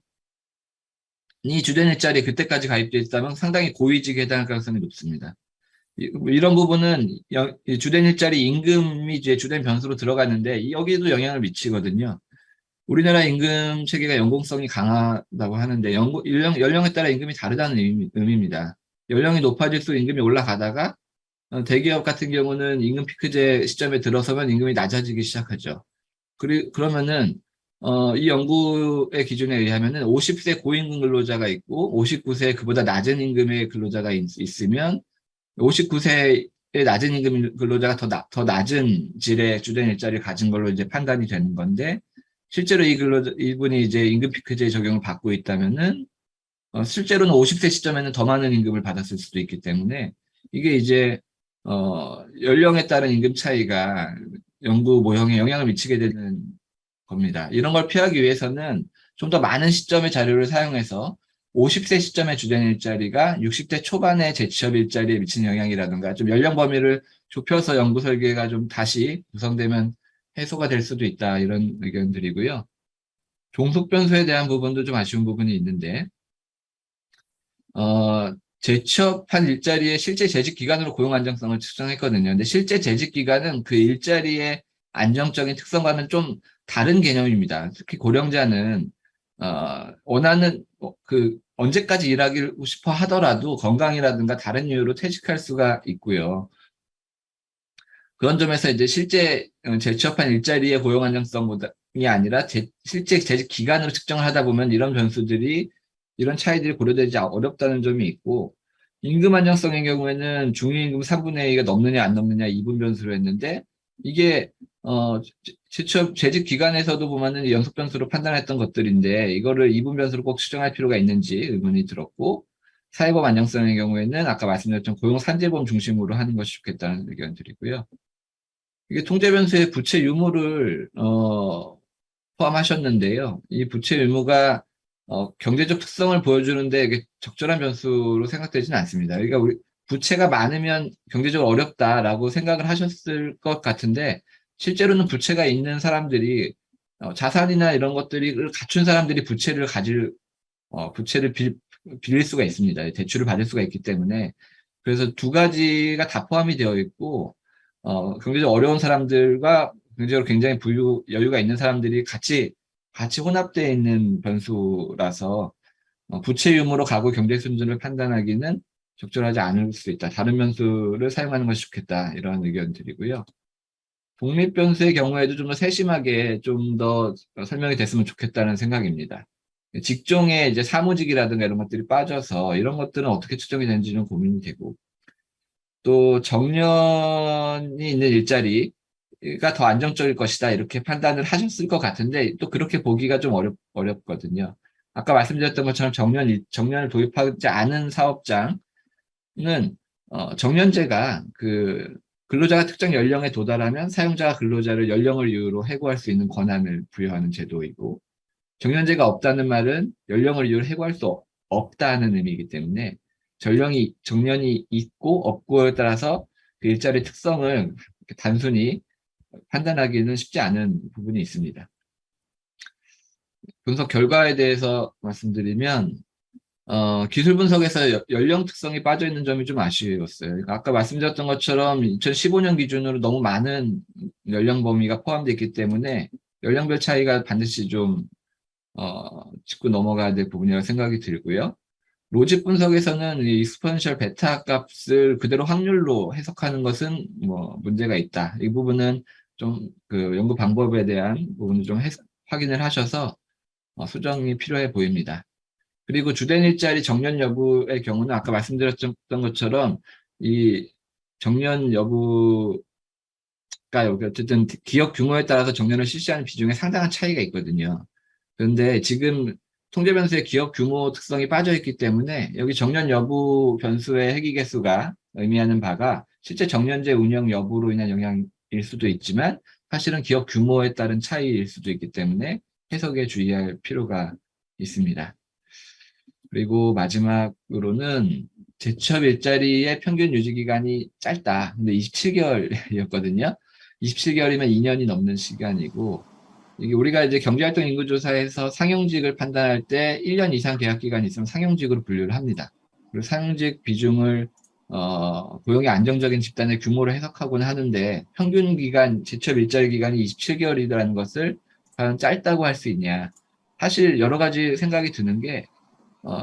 [SPEAKER 4] 주된 일자리에 그때까지 가입돼 있다면 상당히 고위직에 해당할 가능성이 높습니다. 이런 부분은 이 주된 일자리 임금이 이제 주된 변수로 들어가는데 여기에도 영향을 미치거든요. 우리나라 임금 체계가 연공성이 강하다고 하는데 연령에 따라 임금이 다르다는 의미입니다. 연령이 높아질수록 임금이 올라가다가 대기업 같은 경우는 임금 피크제 시점에 들어서면 임금이 낮아지기 시작하죠. 그러면은 이 연구의 기준에 의하면은 50세 고임금 근로자가 있고 59세 그보다 낮은 임금의 근로자가 있으면 59세의 낮은 임금 근로자가 더 낮은 질의 주된 일자리를 가진 걸로 이제 판단이 되는 건데, 실제로 이분이 이제 임금 피크제 적용을 받고 있다면은, 실제로는 50세 시점에는 더 많은 임금을 받았을 수도 있기 때문에, 이게 이제, 연령에 따른 임금 차이가 연구 모형에 영향을 미치게 되는 겁니다. 이런 걸 피하기 위해서는 좀 더 많은 시점의 자료를 사용해서 50세 시점의 주된 일자리가 60대 초반의 재취업 일자리에 미치는 영향이라든가 좀 연령 범위를 좁혀서 연구 설계가 좀 다시 구성되면 해소가 될 수도 있다, 이런 의견들이고요. 종속 변수에 대한 부분도 좀 아쉬운 부분이 있는데, 재취업한 일자리의 실제 재직 기간으로 고용 안정성을 측정했거든요. 근데 실제 재직 기간은 그 일자리의 안정적인 특성과는 좀 다른 개념입니다. 특히 고령자는 원하는 언제까지 일하고 싶어 하더라도 건강이라든가 다른 이유로 퇴직할 수가 있고요. 그런 점에서 이제 실제 재취업한 일자리의 고용 안정성이 아니라 실제 재직 기간으로 측정을 하다 보면 이런 차이들이 고려되지 어렵다는 점이 있고, 임금 안정성의 경우에는 중위임금 3분의 2가 넘느냐 안 넘느냐 이분 변수로 했는데, 이게 재직 기간에서도 보면은 연속 변수로 판단했던 것들인데 이거를 이분 변수로 꼭 추정할 필요가 있는지 의문이 들었고, 사회법 안정성의 경우에는 아까 말씀드렸던 고용 산재보험 중심으로 하는 것이 좋겠다는 의견들이고요. 이게 통제 변수의 부채 유무를 포함하셨는데요. 이 부채 유무가 경제적 특성을 보여주는데 이게 적절한 변수로 생각되지는 않습니다. 그러니까 우리 부채가 많으면 경제적으로 어렵다라고 생각을 하셨을 것 같은데, 실제로는 부채가 있는 사람들이 자산이나 이런 것들을 갖춘 사람들이 부채를 빌릴 수가 있습니다. 대출을 받을 수가 있기 때문에. 그래서 두 가지가 다 포함이 되어 있고, 경제적 어려운 사람들과 경제적으로 굉장히 여유가 있는 사람들이 같이 혼합되어 있는 변수라서 부채 유무로 가구 경제 수준을 판단하기는 적절하지 않을 수 있다. 다른 변수를 사용하는 것이 좋겠다. 이런 의견 드리고요. 독립 변수의 경우에도 좀 더 세심하게 좀 더 설명이 됐으면 좋겠다는 생각입니다. 직종의 이제 사무직이라든가 이런 것들이 빠져서 이런 것들은 어떻게 추정이 되는지 좀 고민이 되고, 또 정년이 있는 일자리가 더 안정적일 것이다, 이렇게 판단을 하셨을 것 같은데 또 그렇게 보기가 좀 어렵거든요. 아까 말씀드렸던 것처럼 정년을 도입하지 않은 사업장은 정년제가 근로자가 특정 연령에 도달하면 사용자가 근로자를 연령을 이유로 해고할 수 있는 권한을 부여하는 제도이고, 정년제가 없다는 말은 연령을 이유로 해고할 수 없다는 의미이기 때문에 정년이 있고 없고에 따라서 그 일자리 특성을 단순히 판단하기는 쉽지 않은 부분이 있습니다. 분석 결과에 대해서 말씀드리면, 기술 분석에서 연령 특성이 빠져 있는 점이 좀 아쉬웠어요. 그러니까 아까 말씀드렸던 것처럼 2015년 기준으로 너무 많은 연령 범위가 포함되어 있기 때문에 연령별 차이가 반드시 좀 짚고 넘어가야 될 부분이라고 생각이 들고요. 로직 분석에서는 이 익스포넨셜 베타 값을 그대로 확률로 해석하는 것은 문제가 있다. 이 부분은 좀 연구 방법에 대한 부분을 좀 확인을 하셔서 수정이 필요해 보입니다. 그리고 주된 일자리 정년 여부의 경우는 아까 말씀드렸던 것처럼 이 정년 여부가 어쨌든 기업 규모에 따라서 정년을 실시하는 비중에 상당한 차이가 있거든요. 그런데 지금 통제 변수의 기업 규모 특성이 빠져 있기 때문에 여기 정년 여부 변수의 회귀 개수가 의미하는 바가 실제 정년제 운영 여부로 인한 영향일 수도 있지만 사실은 기업 규모에 따른 차이일 수도 있기 때문에 해석에 주의할 필요가 있습니다. 그리고 마지막으로는 재취업 일자리의 평균 유지 기간이 짧다. 근데 27개월이었거든요. 27개월이면 2년이 넘는 시간이고, 이게 우리가 이제 경제활동 인구조사에서 상용직을 판단할 때 1년 이상 계약 기간이 있으면 상용직으로 분류를 합니다. 그리고 상용직 비중을 고용이 안정적인 집단의 규모로 해석하곤 하는데 평균 기간, 재취업 일자리 기간이 27개월이라는 것을 과연 짧다고 할 수 있냐. 사실 여러 가지 생각이 드는 게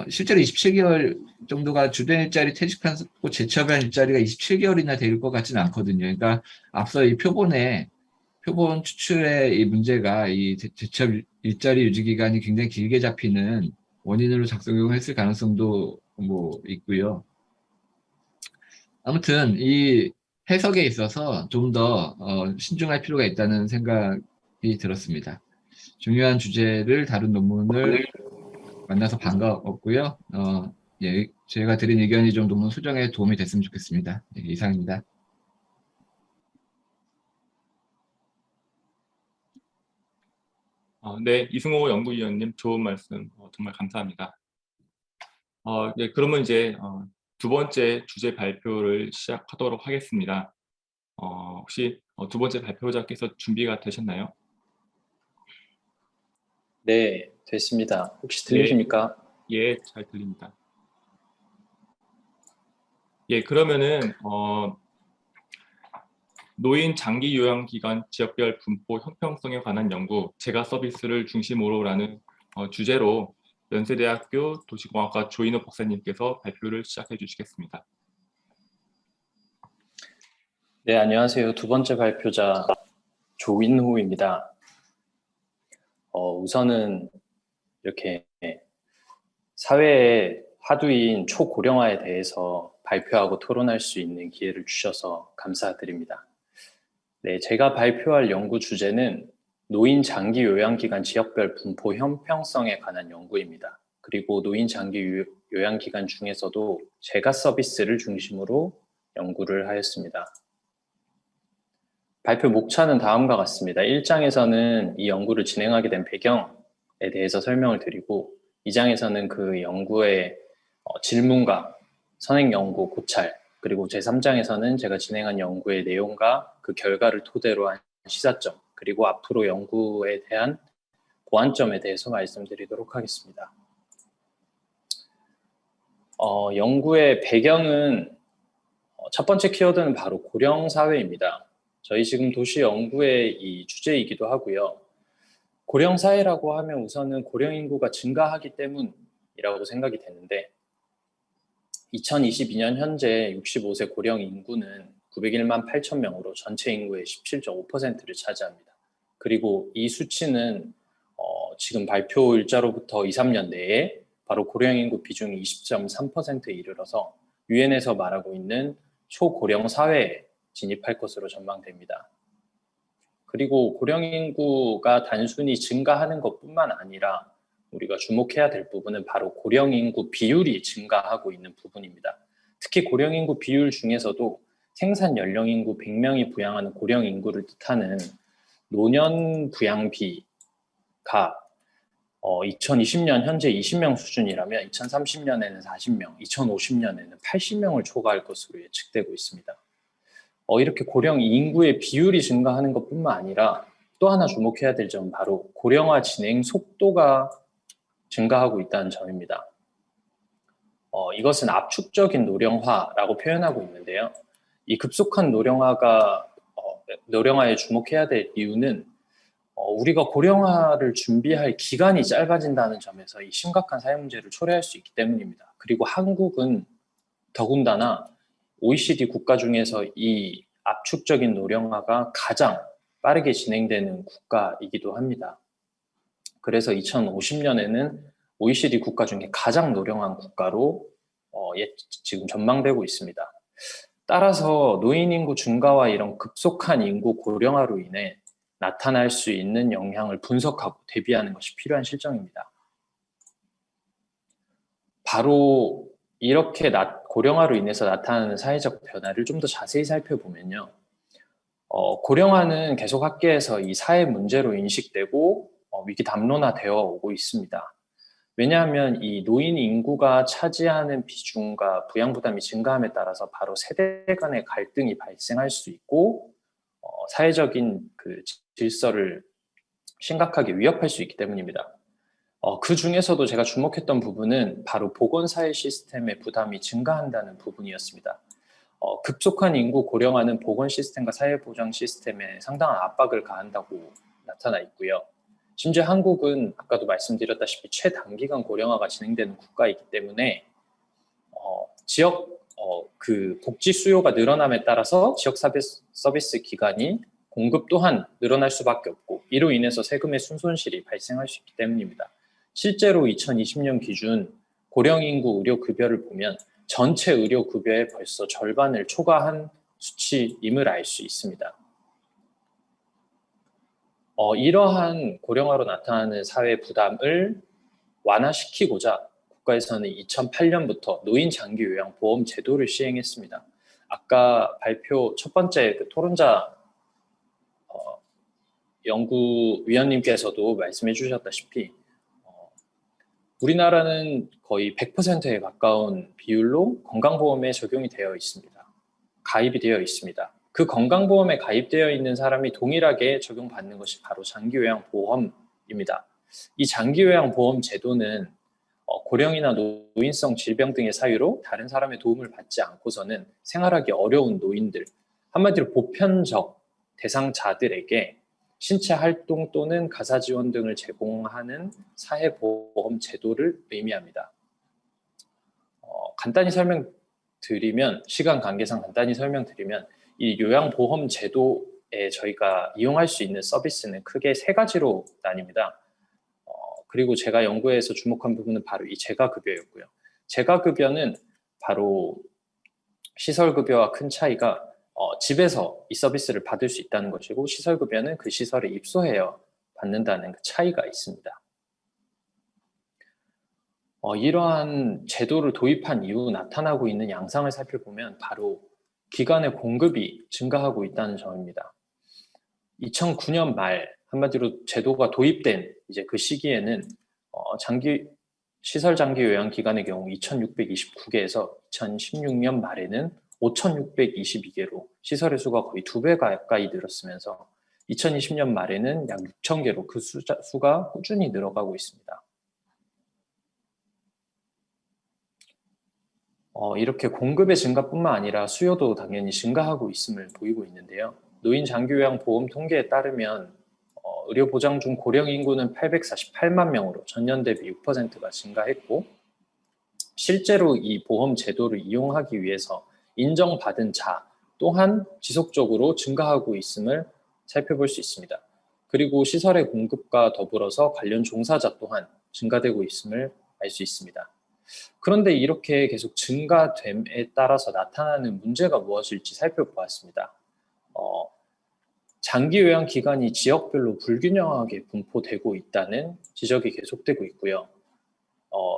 [SPEAKER 4] 실제로 27개월 정도가 주된 일자리 퇴직하고 재취업한 일자리가 27개월이나 될 것 같지는 않거든요. 그러니까 앞서 이 표본 추출의 이 문제가 이 재취업 일자리 유지 기간이 굉장히 길게 잡히는 원인으로 작용했을 가능성도 뭐 있고요. 아무튼 이 해석에 있어서 좀 더 신중할 필요가 있다는 생각이 들었습니다. 중요한 주제를 다룬 논문을 만나서 반가웠고요. 예, 제가 드린 의견이 좀 논문 수정에 도움이 됐으면 좋겠습니다. 예, 이상입니다.
[SPEAKER 1] 네, 이승호 연구위원님 좋은 말씀 정말 감사합니다. 네, 그러면 이제 두 번째 주제 발표를 시작하도록 하겠습니다. 혹시 두 번째 발표자께서 준비가 되셨나요?
[SPEAKER 5] 네, 됐습니다. 혹시
[SPEAKER 1] 네.
[SPEAKER 5] 들리십니까?
[SPEAKER 1] 예, 잘 들립니다. 예, 그러면은 노인 장기 요양 기간 지역별 분포 형평성에 관한 연구, 재가 서비스를 중심으로라는 주제로 연세대학교 도시공학과 조인호 박사님께서 발표를 시작해 주시겠습니다.
[SPEAKER 5] 네, 안녕하세요. 두 번째 발표자 조인호입니다. 우선은 이렇게 사회의 화두인 초고령화에 대해서 발표하고 토론할 수 있는 기회를 주셔서 감사드립니다. 네, 제가 발표할 연구 주제는 노인 장기 요양기간 지역별 분포 형평성에 관한 연구입니다. 그리고 노인 장기 요양기간 중에서도 재가 서비스를 중심으로 연구를 하였습니다. 발표 목차는 다음과 같습니다. 1장에서는 이 연구를 진행하게 된 배경에 대해서 설명을 드리고 2장에서는 그 연구의 질문과 선행 연구 고찰, 그리고 제3장에서는 제가 진행한 연구의 내용과 그 결과를 토대로 한 시사점, 그리고 앞으로 연구에 대한 보완점에 대해서 말씀드리도록 하겠습니다. 연구의 배경은 첫 번째 키워드는 바로 고령 사회입니다. 저희 지금 도시 연구의 이 주제이기도 하고요. 고령 사회라고 하면 우선은 고령 인구가 증가하기 때문이라고 생각이 되는데 2022년 현재 65세 고령 인구는 901만 8천 명으로 전체 인구의 17.5%를 차지합니다. 그리고 이 수치는 지금 발표 일자로부터 2, 3년 내에 바로 고령 인구 비중이 20.3%에 이르러서 유엔에서 말하고 있는 초고령 사회에 진입할 것으로 전망됩니다. 그리고 고령 인구가 단순히 증가하는 것뿐만 아니라 우리가 주목해야 될 부분은 바로 고령 인구 비율이 증가하고 있는 부분입니다. 특히 고령 인구 비율 중에서도 생산 연령 인구 100명이 부양하는 고령 인구를 뜻하는 노년 부양비가 2020년 현재 20명 수준이라면 2030년에는 40명, 2050년에는 80명을 초과할 것으로 예측되고 있습니다. 이렇게 고령 인구의 비율이 증가하는 것뿐만 아니라 또 하나 주목해야 될 점은 바로 고령화 진행 속도가 증가하고 있다는 점입니다. 이것은 압축적인 노령화라고 표현하고 있는데요. 이 급속한 노령화에 주목해야 될 이유는 우리가 고령화를 준비할 기간이 짧아진다는 점에서 이 심각한 사회 문제를 초래할 수 있기 때문입니다. 그리고 한국은 더군다나 OECD 국가 중에서 이 압축적인 노령화가 가장 빠르게 진행되는 국가이기도 합니다. 그래서 2050년에는 OECD 국가 중에 가장 노령한 국가로 지금 전망되고 있습니다. 따라서 노인 인구 증가와 이런 급속한 인구 고령화로 인해 나타날 수 있는 영향을 분석하고 대비하는 것이 필요한 실정입니다. 바로 이렇게 고령화로 인해서 나타나는 사회적 변화를 좀 더 자세히 살펴보면요. 고령화는 계속 학계에서 이 사회 문제로 인식되고 위기 담론화되어 오고 있습니다. 왜냐하면 이 노인 인구가 차지하는 비중과 부양 부담이 증가함에 따라서 바로 세대 간의 갈등이 발생할 수 있고 사회적인 그 질서를 심각하게 위협할 수 있기 때문입니다. 그 중에서도 제가 주목했던 부분은 바로 보건사회 시스템의 부담이 증가한다는 부분이었습니다. 급속한 인구 고령화는 보건 시스템과 사회보장 시스템에 상당한 압박을 가한다고 나타나 있고요. 심지어 한국은 아까도 말씀드렸다시피 최단기간 고령화가 진행되는 국가이기 때문에 지역 그 복지 수요가 늘어남에 따라서 지역 서비스 기관이 공급 또한 늘어날 수밖에 없고, 이로 인해서 세금의 순손실이 발생할 수 있기 때문입니다. 실제로 2020년 기준 고령 인구 의료 급여를 보면 전체 의료 급여의 벌써 절반을 초과한 수치임을 알 수 있습니다. 이러한 고령화로 나타나는 사회 부담을 완화시키고자 국가에서는 2008년부터 노인 장기 요양 보험 제도를 시행했습니다. 아까 발표 첫 번째 그 토론자 연구위원님께서도 말씀해 주셨다시피 우리나라는 거의 100%에 가까운 비율로 건강보험에 적용이 되어 있습니다. 가입이 되어 있습니다. 그 건강보험에 가입되어 있는 사람이 동일하게 적용받는 것이 바로 장기요양보험입니다. 이 장기요양보험 제도는 고령이나 노인성 질병 등의 사유로 다른 사람의 도움을 받지 않고서는 생활하기 어려운 노인들, 한마디로 보편적 대상자들에게 신체 활동 또는 가사 지원 등을 제공하는 사회보험 제도를 의미합니다. 간단히 설명드리면, 시간 관계상 간단히 설명드리면, 이 요양보험 제도에 저희가 이용할 수 있는 서비스는 크게 세 가지로 나뉩니다. 그리고 제가 연구에서 주목한 부분은 바로 이 재가급여였고요. 재가급여는 바로 시설급여와 큰 차이가 집에서 이 서비스를 받을 수 있다는 것이고, 시설급여는 그 시설에 입소해야 받는다는 그 차이가 있습니다. 이러한 제도를 도입한 이후 나타나고 있는 양상을 살펴보면 바로 기관의 공급이 증가하고 있다는 점입니다. 2009년 말, 한마디로 제도가 도입된 이제 그 시기에는 시설 장기 요양 기관의 경우 2,629개에서 2016년 말에는 5,622개로 시설의 수가 거의 2배 가까이 늘었으면서 2020년 말에는 약 6,000개로 그 수가 꾸준히 늘어가고 있습니다. 이렇게 공급의 증가뿐만 아니라 수요도 당연히 증가하고 있음을 보이고 있는데요. 노인 장기요양보험 통계에 따르면 의료보장 중 고령 인구는 848만 명으로 전년 대비 6%가 증가했고, 실제로 이 보험 제도를 이용하기 위해서 인정받은 자 또한 지속적으로 증가하고 있음을 살펴볼 수 있습니다. 그리고 시설의 공급과 더불어서 관련 종사자 또한 증가되고 있음을 알 수 있습니다. 그런데 이렇게 계속 증가됨에 따라서 나타나는 문제가 무엇일지 살펴보았습니다. 장기 요양 기간이 지역별로 불균형하게 분포되고 있다는 지적이 계속되고 있고요.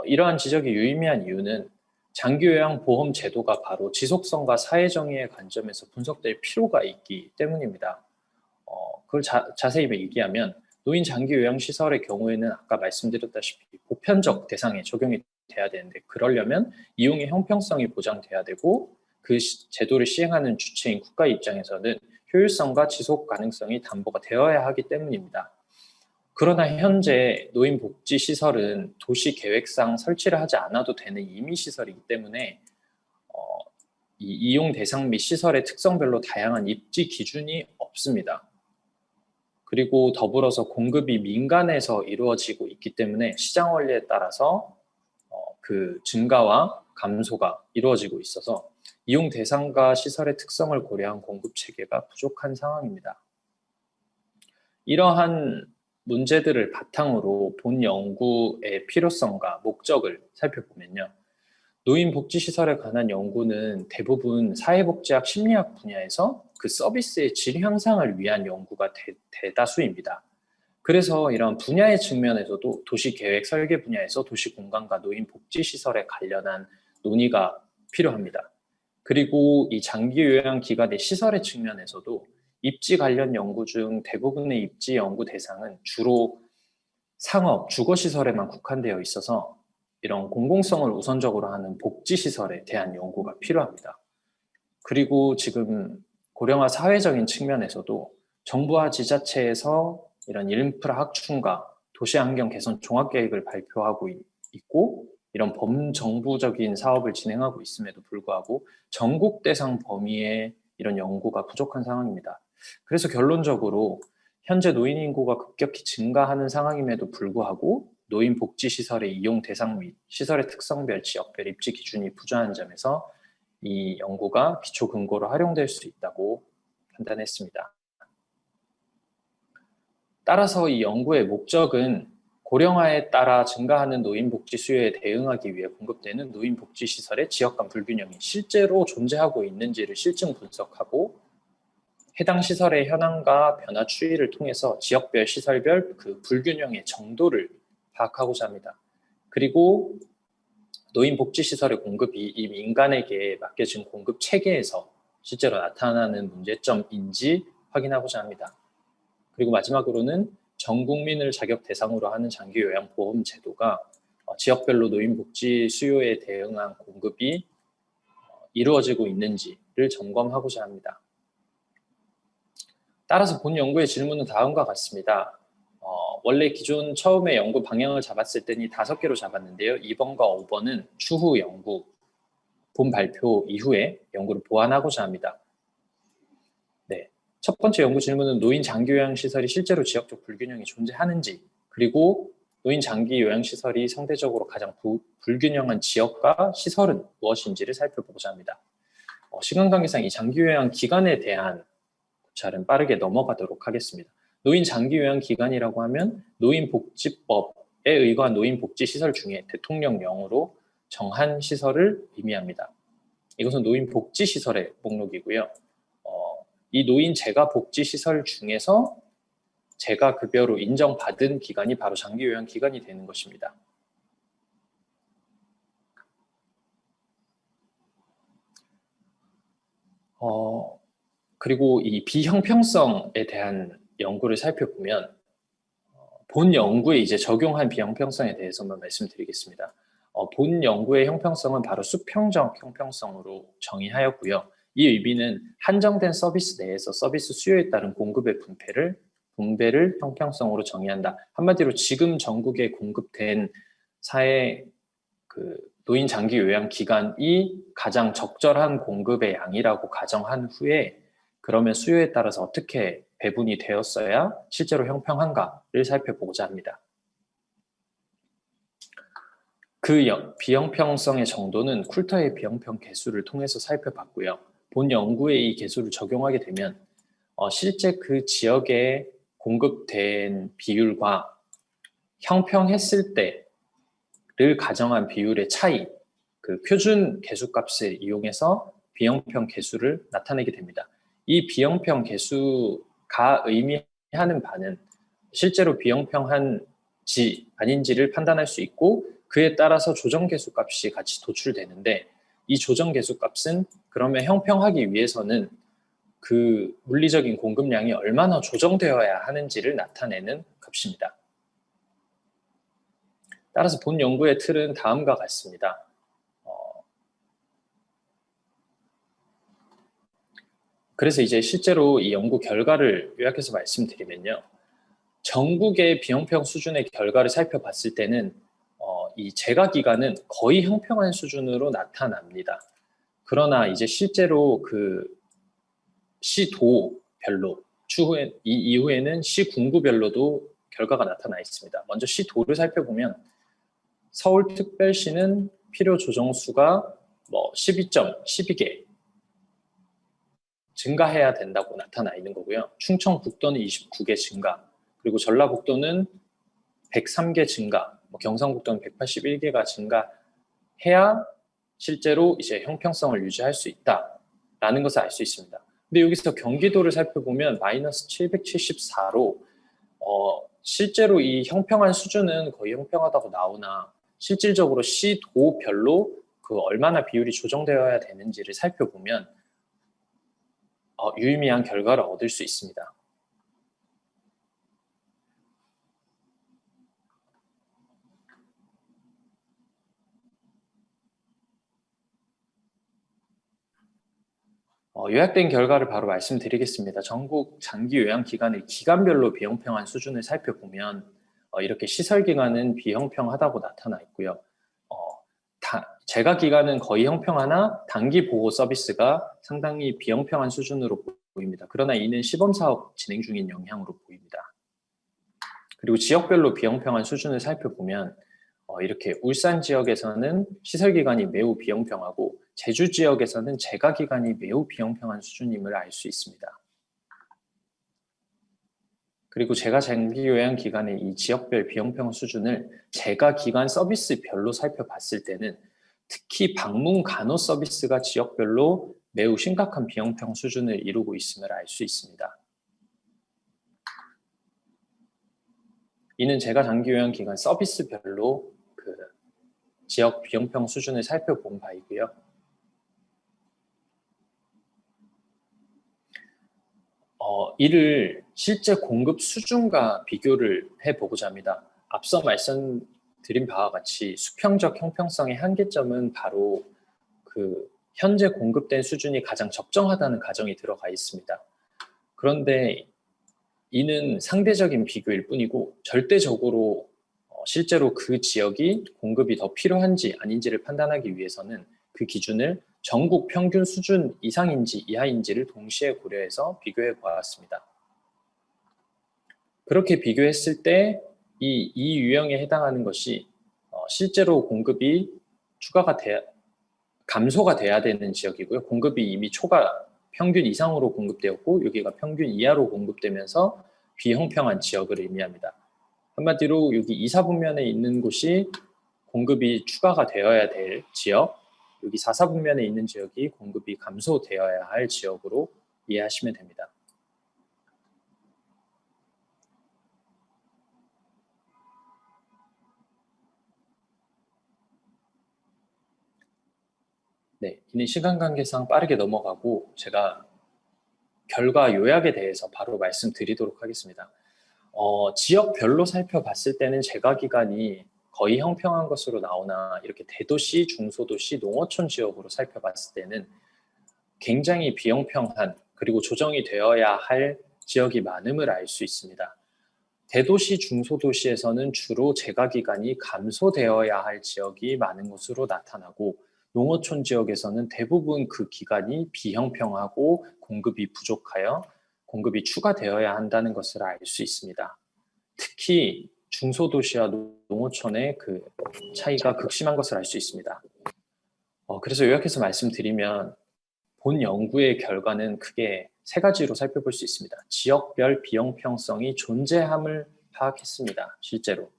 [SPEAKER 5] 이러한 지적이 유의미한 이유는 장기 요양 보험 제도가 바로 지속성과 사회 정의의 관점에서 분석될 필요가 있기 때문입니다. 그걸 자세히 얘기하면 노인 장기 요양 시설의 경우에는 아까 말씀드렸다시피 보편적 대상에 적용이 돼야 되는데, 그러려면 이용의 형평성이 보장돼야 되고 그 제도를 시행하는 주체인 국가 입장에서는 효율성과 지속 가능성이 담보가 되어야 하기 때문입니다. 그러나 현재 노인복지시설은 도시계획상 설치를 하지 않아도 되는 임의시설이기 때문에 이 이용 대상 및 시설의 특성별로 다양한 입지 기준이 없습니다. 그리고 더불어서 공급이 민간에서 이루어지고 있기 때문에 시장 원리에 따라서 그 증가와 감소가 이루어지고 있어서 이용 대상과 시설의 특성을 고려한 공급 체계가 부족한 상황입니다. 이러한 문제들을 바탕으로 본 연구의 필요성과 목적을 살펴보면요. 노인복지시설에 관한 연구는 대부분 사회복지학, 심리학 분야에서 그 서비스의 질 향상을 위한 연구가 대다수입니다. 그래서 이런 분야의 측면에서도 도시계획 설계 분야에서 도시공간과 노인복지시설에 관련한 논의가 필요합니다. 그리고 이 장기요양기관의 시설의 측면에서도 입지 관련 연구 중 대부분의 입지 연구 대상은 주로 상업, 주거시설에만 국한되어 있어서 이런 공공성을 우선적으로 하는 복지시설에 대한 연구가 필요합니다. 그리고 지금 고령화 사회적인 측면에서도 정부와 지자체에서 이런 인프라 확충과 도시환경 개선 종합계획을 발표하고 있고 이런 범정부적인 사업을 진행하고 있음에도 불구하고 전국 대상 범위의 이런 연구가 부족한 상황입니다. 그래서 결론적으로 현재 노인 인구가 급격히 증가하는 상황임에도 불구하고 노인 복지시설의 이용 대상 및 시설의 특성별, 지역별 입지 기준이 부족한 점에서 이 연구가 기초 근거로 활용될 수 있다고 판단했습니다. 따라서 이 연구의 목적은 고령화에 따라 증가하는 노인복지 수요에 대응하기 위해 공급되는 노인복지시설의 지역 간 불균형이 실제로 존재하고 있는지를 실증 분석하고 해당 시설의 현황과 변화 추이를 통해서 지역별, 시설별 그 불균형의 정도를 파악하고자 합니다. 그리고 노인복지시설의 공급이 이 민간에게 맡겨진 공급 체계에서 실제로 나타나는 문제점인지 확인하고자 합니다. 그리고 마지막으로는 전 국민을 자격 대상으로 하는 장기요양보험 제도가 지역별로 노인복지 수요에 대응한 공급이 이루어지고 있는지를 점검하고자 합니다. 따라서 본 연구의 질문은 다음과 같습니다. 원래 기존 처음에 연구 방향을 잡았을 때는 5개로 잡았는데요. 2번과 5번은 추후 연구, 본 발표 이후에 연구를 보완하고자 합니다. 네. 첫 번째 연구 질문은 노인 장기요양시설이 실제로 지역적 불균형이 존재하는지, 그리고 노인 장기요양시설이 상대적으로 가장 불균형한 지역과 시설은 무엇인지를 살펴보고자 합니다. 시간 관계상 이 장기요양 기간에 대한 고찰은 빠르게 넘어가도록 하겠습니다. 노인 장기요양 기간이라고 하면 노인복지법에 의거한 노인복지시설 중에 대통령령으로 정한 시설을 의미합니다. 이것은 노인복지시설의 목록이고요. 이 노인 재가복지시설 중에서 재가급여로 인정받은 기간이 바로 장기요양 기간이 되는 것입니다. 그리고 이 비형평성에 대한 연구를 살펴보면 본 연구에 이제 적용한 비형평성에 대해서만 말씀드리겠습니다. 본 연구의 형평성은 바로 수평적 형평성으로 정의하였고요. 이 의미는 한정된 서비스 내에서 서비스 수요에 따른 공급의 분배를 형평성으로 정의한다. 한마디로 지금 전국에 공급된 사회 노인 장기 요양 기간이 가장 적절한 공급의 양이라고 가정한 후에 그러면 수요에 따라서 어떻게 배분이 되었어야 실제로 형평한가를 살펴보고자 합니다. 그 비형평성의 정도는 쿨터의 비형평 계수를 통해서 살펴봤고요. 본 연구에 이 계수를 적용하게 되면 실제 그 지역에 공급된 비율과 형평했을 때를 가정한 비율의 차이, 그 표준 계수값을 이용해서 비형평 계수를 나타내게 됩니다. 이 비형평 계수가 의미하는 바는 실제로 비형평한지 아닌지를 판단할 수 있고 그에 따라서 조정계수값이 같이 도출되는데 이 조정계수값은 그러면 형평하기 위해서는 그 물리적인 공급량이 얼마나 조정되어야 하는지를 나타내는 값입니다. 따라서 본 연구의 틀은 다음과 같습니다. 그래서 이제 실제로 이 연구 결과를 요약해서 말씀드리면요. 전국의 비형평 수준의 결과를 살펴봤을 때는 이 재가 기간은 거의 형평한 수준으로 나타납니다. 그러나 이제 실제로 그 시도별로 이후에는 시군구별로도 결과가 나타나 있습니다. 먼저 시도를 살펴보면 서울특별시는 필요 조정수가 12개 증가해야 된다고 나타나 있는 거고요. 충청북도는 29개 증가, 그리고 전라북도는 103개 증가, 경상북도는 181개가 증가해야 실제로 이제 형평성을 유지할 수 있다라는 것을 알 수 있습니다. 근데 여기서 경기도를 살펴보면 마이너스 774로 실제로 이 형평한 수준은 거의 형평하다고 나오나 실질적으로 시도별로 그 얼마나 비율이 조정되어야 되는지를 살펴보면 유의미한 결과를 얻을 수 있습니다. 요약된 결과를 바로 말씀드리겠습니다. 전국 장기 요양기관의 기간별로 비형평한 수준을 살펴보면 이렇게 시설기간은 비형평하다고 나타나 있고요. 재가기간은 거의 형평하나 단기 보호 서비스가 상당히 비형평한 수준으로 보입니다. 그러나 이는 시범사업 진행 중인 영향으로 보입니다. 그리고 지역별로 비형평한 수준을 살펴보면 이렇게 울산 지역에서는 시설기간이 매우 비형평하고 제주 지역에서는 재가기간이 매우 비형평한 수준임을 알 수 있습니다. 그리고 제가 장기요양기관의 이 지역별 비형평 수준을 재가기간 서비스별로 살펴봤을 때는 특히 방문 간호 서비스가 지역별로 매우 심각한 비형평 수준을 이루고 있음을 알 수 있습니다. 이는 제가 장기요양기관 서비스별로 그 지역 비형평 수준을 살펴본 바이고요. 이를 실제 공급 수준과 비교를 해보고자 합니다. 앞서 말씀드린 바와 같이 수평적 형평성의 한계점은 바로 그 현재 공급된 수준이 가장 적정하다는 가정이 들어가 있습니다. 그런데 이는 상대적인 비교일 뿐이고 절대적으로 실제로 그 지역이 공급이 더 필요한지 아닌지를 판단하기 위해서는 그 기준을 전국 평균 수준 이상인지 이하인지를 동시에 고려해서 비교해 보았습니다. 그렇게 비교했을 때 이 유형에 해당하는 것이 실제로 공급이 감소가 돼야 되는 지역이고요. 공급이 이미 초과 평균 이상으로 공급되었고 여기가 평균 이하로 공급되면서 비형평한 지역을 의미합니다. 한마디로 여기 2, 4분면에 있는 곳이 공급이 추가가 되어야 될 지역, 여기 4, 4분면에 있는 지역이 공급이 감소되어야 할 지역으로 이해하시면 됩니다. 네, 이는 시간 관계상 빠르게 넘어가고 제가 결과 요약에 대해서 바로 말씀드리도록 하겠습니다. 지역별로 살펴봤을 때는 재가기간이 거의 형평한 것으로 나오나 이렇게 대도시, 중소도시, 농어촌 지역으로 살펴봤을 때는 굉장히 비형평한 그리고 조정이 되어야 할 지역이 많음을 알 수 있습니다. 대도시, 중소도시에서는 주로 재가기간이 감소되어야 할 지역이 많은 것으로 나타나고 농어촌 지역에서는 대부분 그 기간이 비형평하고 공급이 부족하여 공급이 추가되어야 한다는 것을 알 수 있습니다. 특히 중소도시와 농어촌의 그 차이가 극심한 것을 알 수 있습니다. 그래서 요약해서 말씀드리면 본 연구의 결과는 크게 세 가지로 살펴볼 수 있습니다. 지역별 비형평성이 존재함을 파악했습니다. 실제로.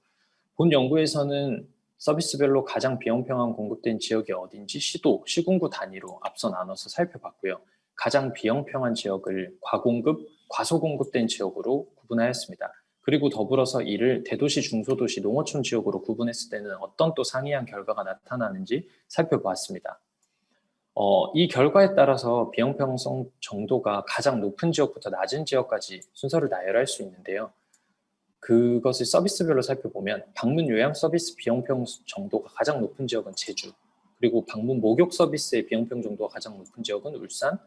[SPEAKER 5] 본 연구에서는 서비스별로 가장 비형평한 공급된 지역이 어딘지 시도, 시군구 단위로 앞서 나눠서 살펴봤고요. 가장 비형평한 지역을 과공급, 과소공급된 지역으로 구분하였습니다. 그리고 더불어서 이를 대도시, 중소도시, 농어촌 지역으로 구분했을 때는 어떤 또 상이한 결과가 나타나는지 살펴보았습니다. 이 결과에 따라서 비형평성 정도가 가장 높은 지역부터 낮은 지역까지 순서를 나열할 수 있는데요. 그것을 서비스별로 살펴보면 방문 요양 서비스 비형평 정도가 가장 높은 지역은 제주, 그리고 방문 목욕 서비스의 비형평 정도가 가장 높은 지역은 울산,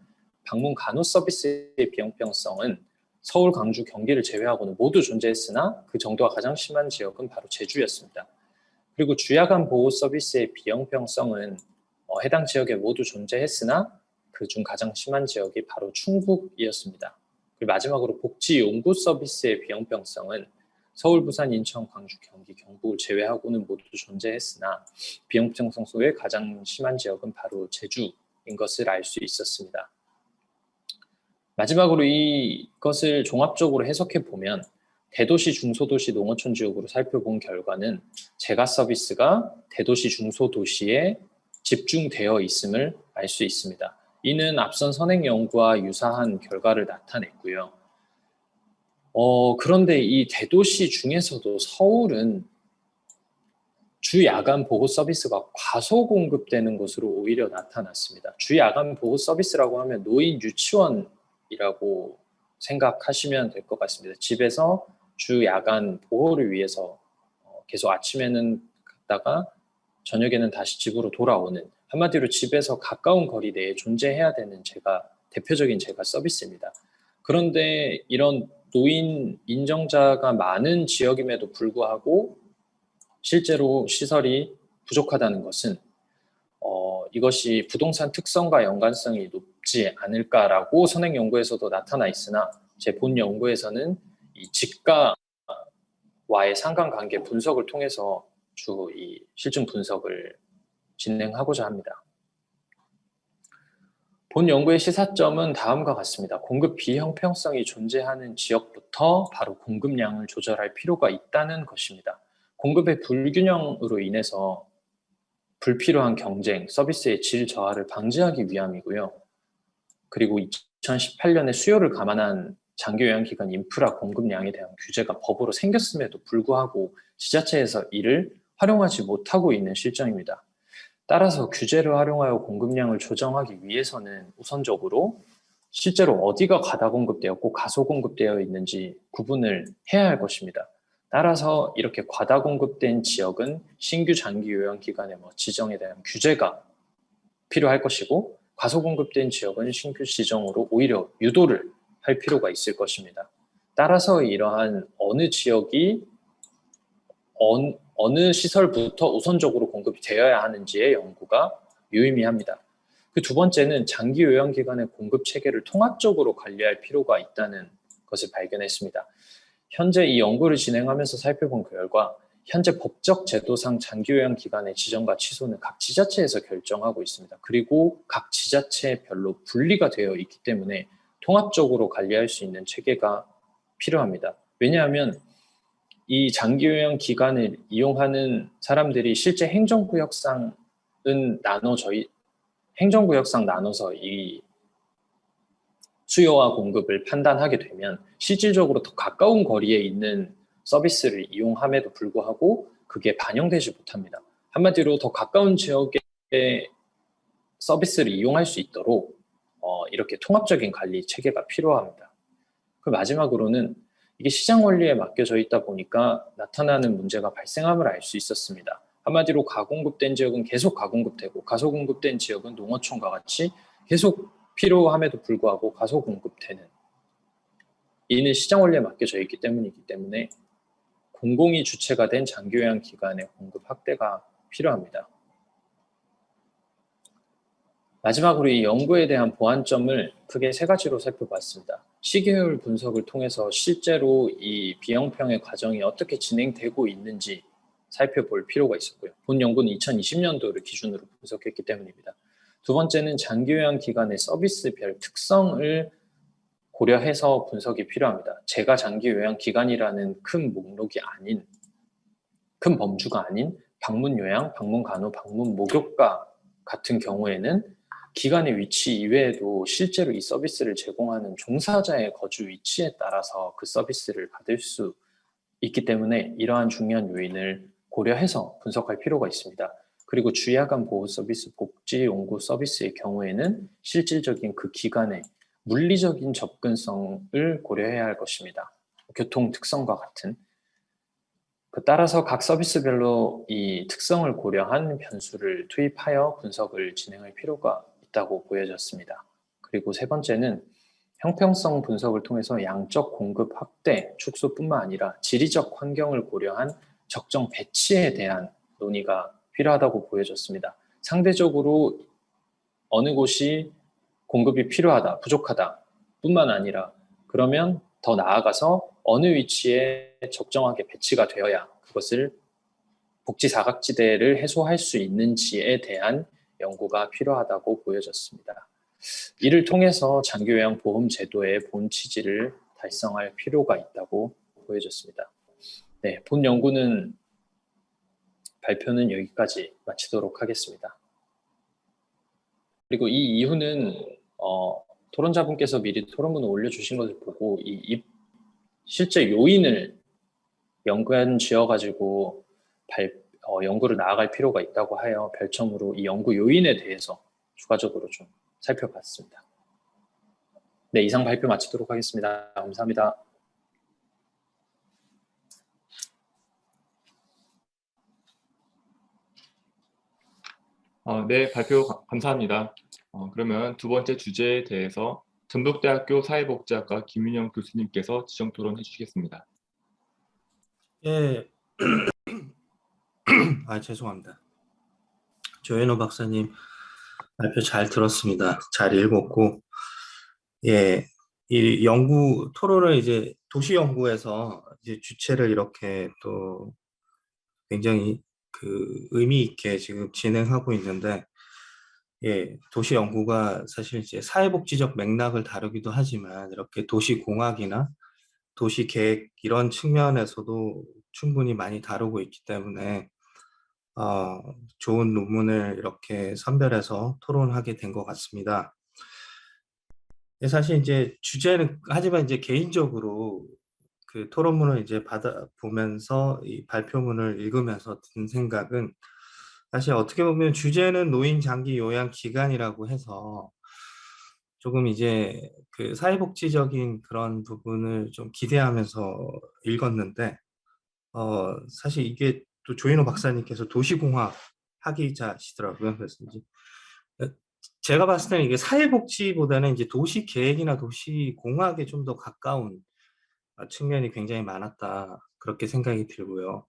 [SPEAKER 5] 방문 간호 서비스의 비형평성은 서울, 광주, 경기를 제외하고는 모두 존재했으나 그 정도가 가장 심한 지역은 바로 제주였습니다. 그리고 주야간 보호 서비스의 비형평성은 해당 지역에 모두 존재했으나 그중 가장 심한 지역이 바로 충북이었습니다. 그리고 마지막으로 복지 연구 서비스의 비형평성은 서울, 부산, 인천, 광주, 경기, 경북을 제외하고는 모두 존재했으나 비형평성 속에 가장 심한 지역은 바로 제주인 것을 알 수 있었습니다. 마지막으로 이것을 종합적으로 해석해 보면 대도시, 중소도시, 농어촌 지역으로 살펴본 결과는 재가 서비스가 대도시, 중소도시에 집중되어 있음을 알 수 있습니다. 이는 앞선 선행 연구와 유사한 결과를 나타냈고요. 그런데 이 대도시 중에서도 서울은 주 야간 보호 서비스가 과소 공급되는 것으로 오히려 나타났습니다. 주 야간 보호 서비스라고 하면 노인 유치원이라고 생각하시면 될 것 같습니다. 집에서 주 야간 보호를 위해서 계속 아침에는 갔다가 저녁에는 다시 집으로 돌아오는, 한마디로 집에서 가까운 거리 내에 존재해야 되는 제가 대표적인 제가 서비스입니다. 그런데 이런 노인 인정자가 많은 지역임에도 불구하고 실제로 시설이 부족하다는 것은 이것이 부동산 특성과 연관성이 높지 않을까라고 선행 연구에서도 나타나 있으나 제 본 연구에서는 이 집가와의 상관관계 분석을 통해서 주 이 실증 분석을 진행하고자 합니다. 본 연구의 시사점은 다음과 같습니다. 공급 비형평성이 존재하는 지역부터 바로 공급량을 조절할 필요가 있다는 것입니다. 공급의 불균형으로 인해서 불필요한 경쟁, 서비스의 질 저하를 방지하기 위함이고요. 그리고 2018년에 수요를 감안한 장기 요양기관 인프라 공급량에 대한 규제가 법으로 생겼음에도 불구하고 지자체에서 이를 활용하지 못하고 있는 실정입니다. 따라서 규제를 활용하여 공급량을 조정하기 위해서는 우선적으로 실제로 어디가 과다 공급되었고 가소 공급되어 있는지 구분을 해야 할 것입니다. 따라서 이렇게 과다 공급된 지역은 신규 장기 요양기관의 지정에 대한 규제가 필요할 것이고 과소 공급된 지역은 신규 지정으로 오히려 유도를 할 필요가 있을 것입니다. 따라서 이러한 어느 지역이 어느 시설부터 우선적으로 공급이 되어야 하는지의 연구가 유의미합니다. 그 두 번째는 장기 요양기관의 공급 체계를 통합적으로 관리할 필요가 있다는 것을 발견했습니다. 현재 이 연구를 진행하면서 살펴본 결과 현재 법적 제도상 장기 요양기관의 지정과 취소는 각 지자체에서 결정하고 있습니다. 그리고 각 지자체별로 분리가 되어 있기 때문에 통합적으로 관리할 수 있는 체계가 필요합니다. 왜냐하면 이 장기 요양 기관을 이용하는 사람들이 실제 행정구역상 나눠서 이 수요와 공급을 판단하게 되면 실질적으로 더 가까운 거리에 있는 서비스를 이용함에도 불구하고 그게 반영되지 못합니다. 한마디로 더 가까운 지역의 서비스를 이용할 수 있도록 이렇게 통합적인 관리 체계가 필요합니다. 그 마지막으로는 이게 시장 원리에 맡겨져 있다 보니까 나타나는 문제가 발생함을 알 수 있었습니다. 한마디로 가공급된 지역은 계속 가공급되고 가소공급된 지역은 농어촌과 같이 계속 필요함에도 불구하고 가소공급되는 이는 시장 원리에 맡겨져 있기 때문이기 때문에 공공이 주체가 된 장기요양 기관의 공급 확대가 필요합니다. 마지막으로 이 연구에 대한 보완점을 크게 세 가지로 살펴봤습니다. 시기효율 분석을 통해서 실제로 이 비형평의 과정이 어떻게 진행되고 있는지 살펴볼 필요가 있었고요. 본 연구는 2020년도를 기준으로 분석했기 때문입니다. 두 번째는 장기요양 기관의 서비스별 특성을 고려해서 분석이 필요합니다. 제가 장기요양 기관이라는 큰 범주가 아닌 방문 요양, 방문 간호, 방문 목욕과 같은 경우에는 기관의 위치 이외에도 실제로 이 서비스를 제공하는 종사자의 거주 위치에 따라서 그 서비스를 받을 수 있기 때문에 이러한 중요한 요인을 고려해서 분석할 필요가 있습니다. 그리고 주야간 보호 서비스, 복지 연구 서비스의 경우에는 실질적인 그 기관의 물리적인 접근성을 고려해야 할 것입니다. 교통 특성과 같은. 따라서 각 서비스별로 이 특성을 고려한 변수를 투입하여 분석을 진행할 필요가 있다고 보여졌습니다. 그리고 세 번째는 형평성 분석을 통해서 양적 공급 확대, 축소뿐만 아니라 지리적 환경을 고려한 적정 배치에 대한 논의가 필요하다고 보여졌습니다. 상대적으로 어느 곳이 공급이 필요하다, 부족하다 뿐만 아니라 그러면 더 나아가서 어느 위치에 적정하게 배치가 되어야 그것을 복지 사각지대를 해소할 수 있는지에 대한 연구가 필요하다고 보여졌습니다. 이를 통해서 장기요양보험 제도의 본 취지를 달성할 필요가 있다고 보여졌습니다. 네, 본 연구는 발표는 여기까지 마치도록 하겠습니다. 그리고 이 이후는 토론자분께서 미리 토론문을 올려주신 것을 보고 실제 요인을 연관 지어가지고 연구를 나아갈 필요가 있다고 하여 별첨으로 이 연구 요인에 대해서 추가적으로 좀 살펴봤습니다. 네, 이상 발표 마치도록 하겠습니다. 감사합니다.
[SPEAKER 1] 네, 발표 감사합니다. 그러면 두 번째 주제에 대해서 전북대학교 사회복지학과 김윤영 교수님께서 지정 토론해 주시겠습니다.
[SPEAKER 6] 예, 죄송합니다. 조현호 박사님 발표 잘 들었습니다. 잘 읽었고, 예, 이 연구 토론을 이제 도시연구에서 이제 주체를 이렇게 또 굉장히 그 의미 있게 지금 진행하고 있는데, 예, 도시연구가 사실 이제 사회복지적 맥락을 다루기도 하지만 이렇게 도시공학이나 도시계획 이런 측면에서도 충분히 많이 다루고 있기 때문에 어, 좋은 논문을 이렇게 선별해서 토론하게 된 것 같습니다. 사실 이제 주제는, 하지만 이제 개인적으로 그 토론문을 이제 받아보면서 이 발표문을 읽으면서 든 생각은, 사실 어떻게 보면 주제는 노인 장기 요양 기간이라고 해서 조금 이제 그 사회복지적인 그런 부분을 좀 기대하면서 읽었는데, 사실 이게 또 조인호 박사님께서 도시공학 학위자시더라고요. 그래서 이제 제가 봤을 때는 이게 사회복지보다는 이제 도시계획이나 도시공학에 좀 더 가까운 측면이 굉장히 많았다. 그렇게 생각이 들고요.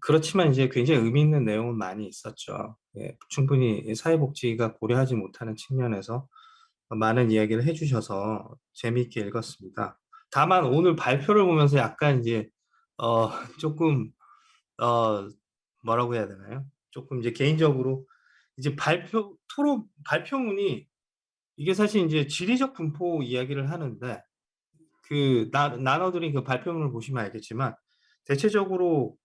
[SPEAKER 6] 그렇지만 이제 굉장히 의미 있는 내용은 많이 있었죠. 예, 충분히 사회복지가 고려하지 못하는 측면에서 많은 이야기를 해주셔서 재미있게 읽었습니다. 다만 오늘 발표를 보면서 약간 이제 어, 조금 어, 뭐라고 해야 되나요? 조금 이제 개인적으로 이제 발표문이 이게 사실 이제 지리적 분포 이야기를 하는데, 그 나눠드린 그 발표문을 보시면 알겠지만 대체적으로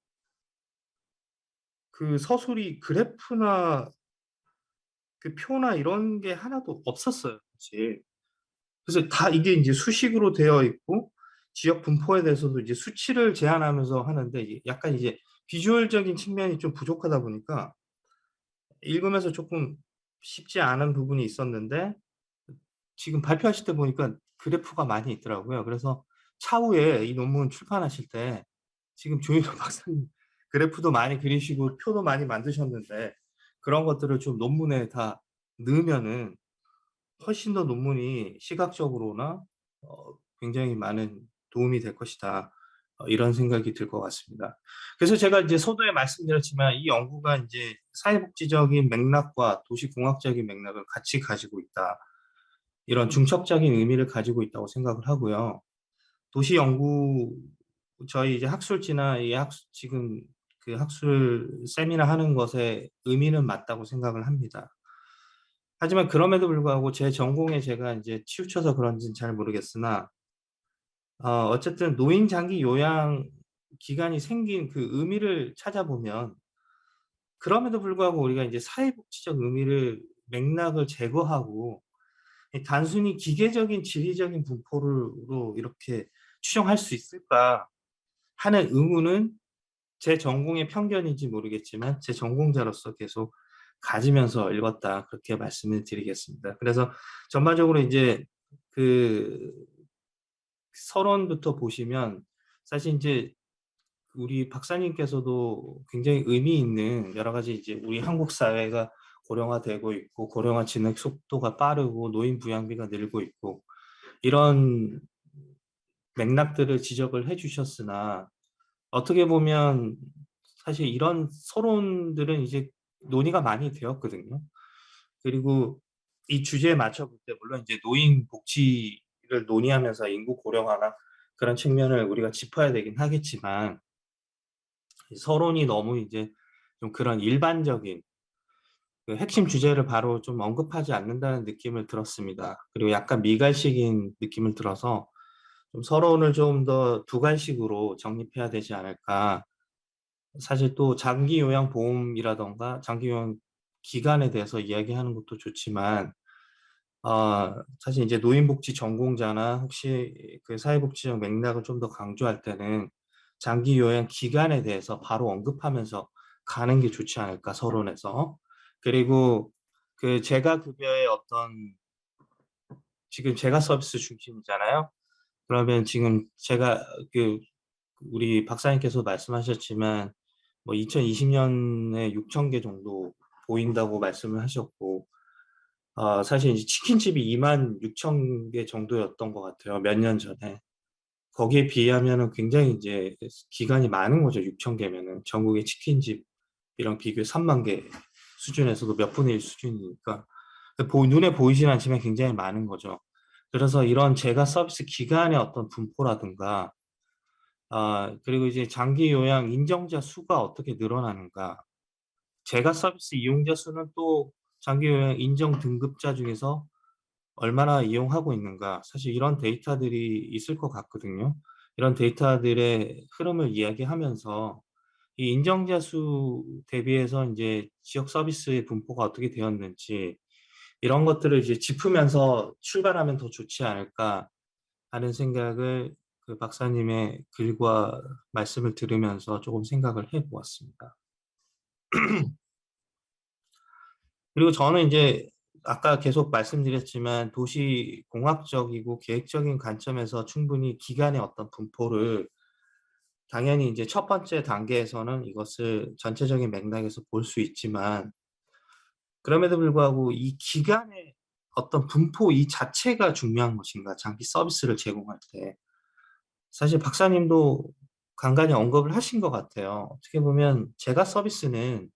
[SPEAKER 6] 그 서술이 그래프나 그 표나 이런 게 하나도 없었어요, 사실. 그래서 다 이게 이제 수식으로 되어 있고 지역 분포에 대해서도 이제 수치를 제한하면서 하는데, 약간 이제 비주얼적인 측면이 좀 부족하다 보니까 읽으면서 조금 쉽지 않은 부분이 있었는데, 지금 발표하실 때 보니까 그래프가 많이 있더라고요. 그래서 차후에 이 논문 출판하실 때 지금 조인호 박사님 그래프도 많이 그리시고 표도 많이 만드셨는데, 그런 것들을 좀 논문에 다 넣으면은 훨씬 더 논문이 시각적으로나 굉장히 많은 도움이 될 것이다. 이런 생각이 들 것 같습니다. 그래서 제가 이제 서두에 말씀드렸지만 이 연구가 이제 사회복지적인 맥락과 도시공학적인 맥락을 같이 가지고 있다. 이런 중첩적인 의미를 가지고 있다고 생각을 하고요. 도시 연구, 저희 이제 학술지나 지금 그 학술 세미나 하는 것에 의미는 맞다고 생각을 합니다. 하지만 그럼에도 불구하고 제 전공에 제가 이제 치우쳐서 그런지는 잘 모르겠으나, 어쨌든 노인 장기 요양 기간이 생긴 그 의미를 찾아보면, 그럼에도 불구하고 우리가 이제 사회복지적 의미를 맥락을 제거하고 단순히 기계적인 지리적인 분포로 이렇게 추정할 수 있을까 하는 의문은 제 전공의 편견인지 모르겠지만 제 전공자로서 계속 가지면서 읽었다, 그렇게 말씀을 드리겠습니다. 그래서 전반적으로 이제 그 서론부터 보시면 사실 이제 우리 박사님께서도 굉장히 의미 있는 여러 가지, 이제 우리 한국 사회가 고령화되고 있고 고령화 진행 속도가 빠르고 노인 부양비가 늘고 있고 이런 맥락들을 지적을 해주셨으나, 어떻게 보면 사실 이런 서론들은 이제 논의가 많이 되었거든요. 그리고 이 주제에 맞춰 볼 때 물론 이제 노인 복지를 논의하면서 인구 고령화나 그런 측면을 우리가 짚어야 되긴 하겠지만, 서론이 너무 이제 좀 그런 일반적인 그 핵심 주제를 바로 좀 언급하지 않는다는 느낌을 들었습니다. 그리고 약간 미갈식인 느낌을 들어서 좀 서론을 좀 더 두갈식으로 정립해야 되지 않을까. 사실 또 장기 요양 보험이라던가 장기 요양 기간에 대해서 이야기하는 것도 좋지만, 사실 이제 노인복지 전공자나 혹시 그 사회복지적 맥락을 좀 더 강조할 때는 장기 요양 기간에 대해서 바로 언급하면서 가는 게 좋지 않을까, 서론에서. 그리고 그 재가 급여의 어떤, 지금 재가 서비스 중심이잖아요. 그러면 지금 제가 그 우리 박사님께서 말씀하셨지만 뭐 2020년에 6천 개 정도 보인다고 말씀을 하셨고, 사실 이제 치킨집이 26,000개 정도였던 것 같아요. 몇 년 전에. 거기에 비하면은 굉장히 이제 기간이 많은 거죠. 6,000개면은. 전국의 치킨집이랑 비교해 3만 개 수준에서도 몇 분의 1 수준이니까. 눈에 보이진 않지만 굉장히 많은 거죠. 그래서 이런 제가 서비스 기간의 어떤 분포라든가, 그리고 이제 장기 요양 인정자 수가 어떻게 늘어나는가. 제가 서비스 이용자 수는 또 장기 요양 인정 등급자 중에서 얼마나 이용하고 있는가. 사실 이런 데이터들이 있을 것 같거든요. 이런 데이터들의 흐름을 이야기하면서 이 인정자 수 대비해서 이제 지역 서비스의 분포가 어떻게 되었는지 이런 것들을 이제 짚으면서 출발하면 더 좋지 않을까 하는 생각을 그 박사님의 글과 말씀을 들으면서 조금 생각을 해보았습니다. 그리고 저는 이제 아까 계속 말씀드렸지만 도시 공학적이고 계획적인 관점에서 충분히 기간의 어떤 분포를 당연히 이제 첫 번째 단계에서는 이것을 전체적인 맥락에서 볼 수 있지만 그럼에도 불구하고 이 기간의 어떤 분포 이 자체가 중요한 것인가 장기 서비스를 제공할 때 사실 박사님도 간간히 언급을 하신 것 같아요. 어떻게 보면 제가 서비스는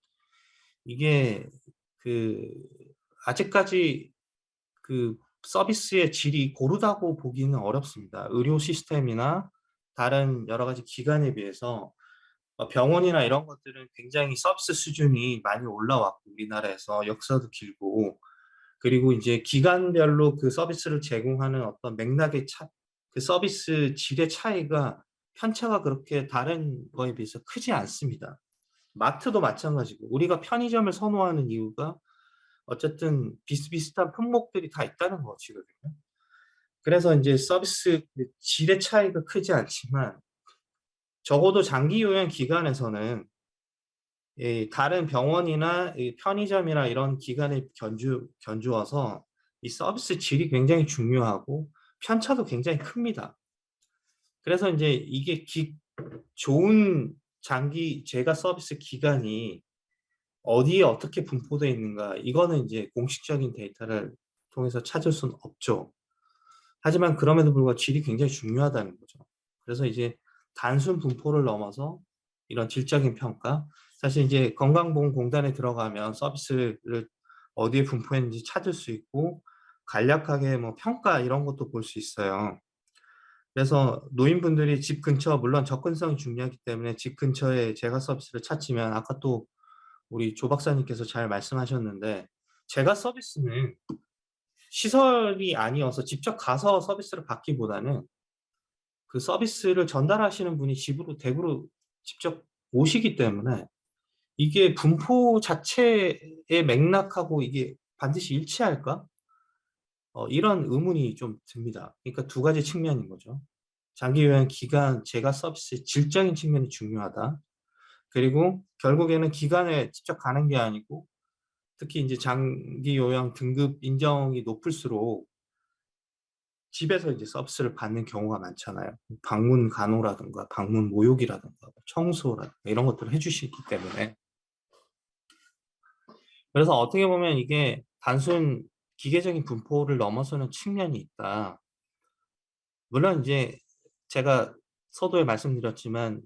[SPEAKER 6] 이게 그 아직까지 그 서비스의 질이 고르다고 보기는 어렵습니다. 의료 시스템이나 다른 여러 가지 기관에 비해서 병원이나 이런 것들은 굉장히 서비스 수준이 많이 올라왔고 우리나라에서 역사도 길고 그리고 이제 기관별로 그 서비스를 제공하는 어떤 맥락의 그 서비스 질의 차이가 편차가 그렇게 다른 거에 비해서 크지 않습니다. 마트도 마찬가지고 우리가 편의점을 선호하는 이유가 어쨌든 비슷비슷한 품목들이 다 있다는 것이거든요. 그래서 이제 서비스 그 질의 차이가 크지 않지만 적어도 장기 요양 기관에서는 이 다른 병원이나 이 편의점이나 이런 기관에 견주어서 이 서비스 질이 굉장히 중요하고 편차도 굉장히 큽니다. 그래서 이제 이게 좋은 장기 제가 서비스 기간이 어디에 어떻게 분포되어 있는가 이거는 이제 공식적인 데이터를 통해서 찾을 수는 없죠. 하지만 그럼에도 불구하고 질이 굉장히 중요하다는 거죠. 그래서 이제 단순 분포를 넘어서 이런 질적인 평가, 사실 이제 건강보험공단에 들어가면 서비스를 어디에 분포했는지 찾을 수 있고 간략하게 뭐 평가 이런 것도 볼 수 있어요. 그래서 노인분들이 집 근처 물론 접근성이 중요하기 때문에 집 근처에 제가 서비스를 찾지만 아까 또 우리 조 박사님께서 잘 말씀하셨는데 제가 서비스는 시설이 아니어서 직접 가서 서비스를 받기보다는 그 서비스를 전달하시는 분이 집으로 댁으로 직접 오시기 때문에 이게 분포 자체의 맥락하고 이게 반드시 일치할까? 이런 의문이 좀 듭니다. 그러니까 두 가지 측면인 거죠. 장기 요양 기간 제가 서비스 질적인 측면이 중요하다. 그리고 결국에는 기관에 직접 가는 게 아니고 특히 이제 장기 요양 등급 인정이 높을수록 집에서 이제 서비스를 받는 경우가 많잖아요. 방문 간호라든가 방문 모욕이라든가 청소라든가 이런 것들을 해주시기 때문에 그래서 어떻게 보면 이게 단순 기계적인 분포를 넘어서는 측면이 있다. 물론 이제 제가 서두에 말씀드렸지만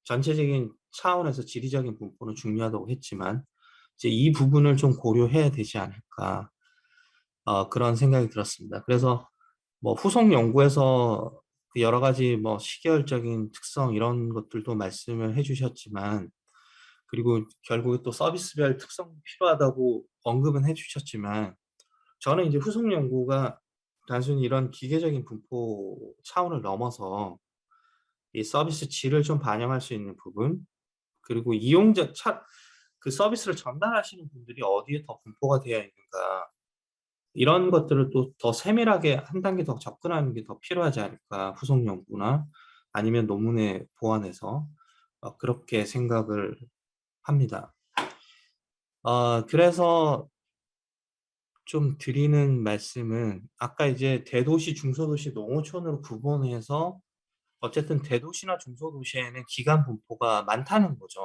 [SPEAKER 6] 전체적인 차원에서 지리적인 분포는 중요하다고 했지만 이제 이 부분을 좀 고려해야 되지 않을까 그런 생각이 들었습니다. 그래서 뭐 후속 연구에서 그 여러 가지 뭐 시계열적인 특성 이런 것들도 말씀을 해주셨지만 그리고 결국에 또 서비스별 특성도 필요하다고 언급은 해주셨지만 저는 이제 후속 연구가 단순히 이런 기계적인 분포 차원을 넘어서 이 서비스 질을 좀 반영할 수 있는 부분 그리고 그 서비스를 전달하시는 분들이 어디에 더 분포가 되어 있는가 이런 것들을 또 더 세밀하게 한 단계 더 접근하는 게 더 필요하지 않을까 후속 연구나 아니면 논문에 보완해서 그렇게 생각을 합니다. 그래서 좀 드리는 말씀은 아까 이제 대도시, 중소도시, 농어촌으로 구분해서 어쨌든 대도시나 중소도시에는 기간 분포가 많다는 거죠.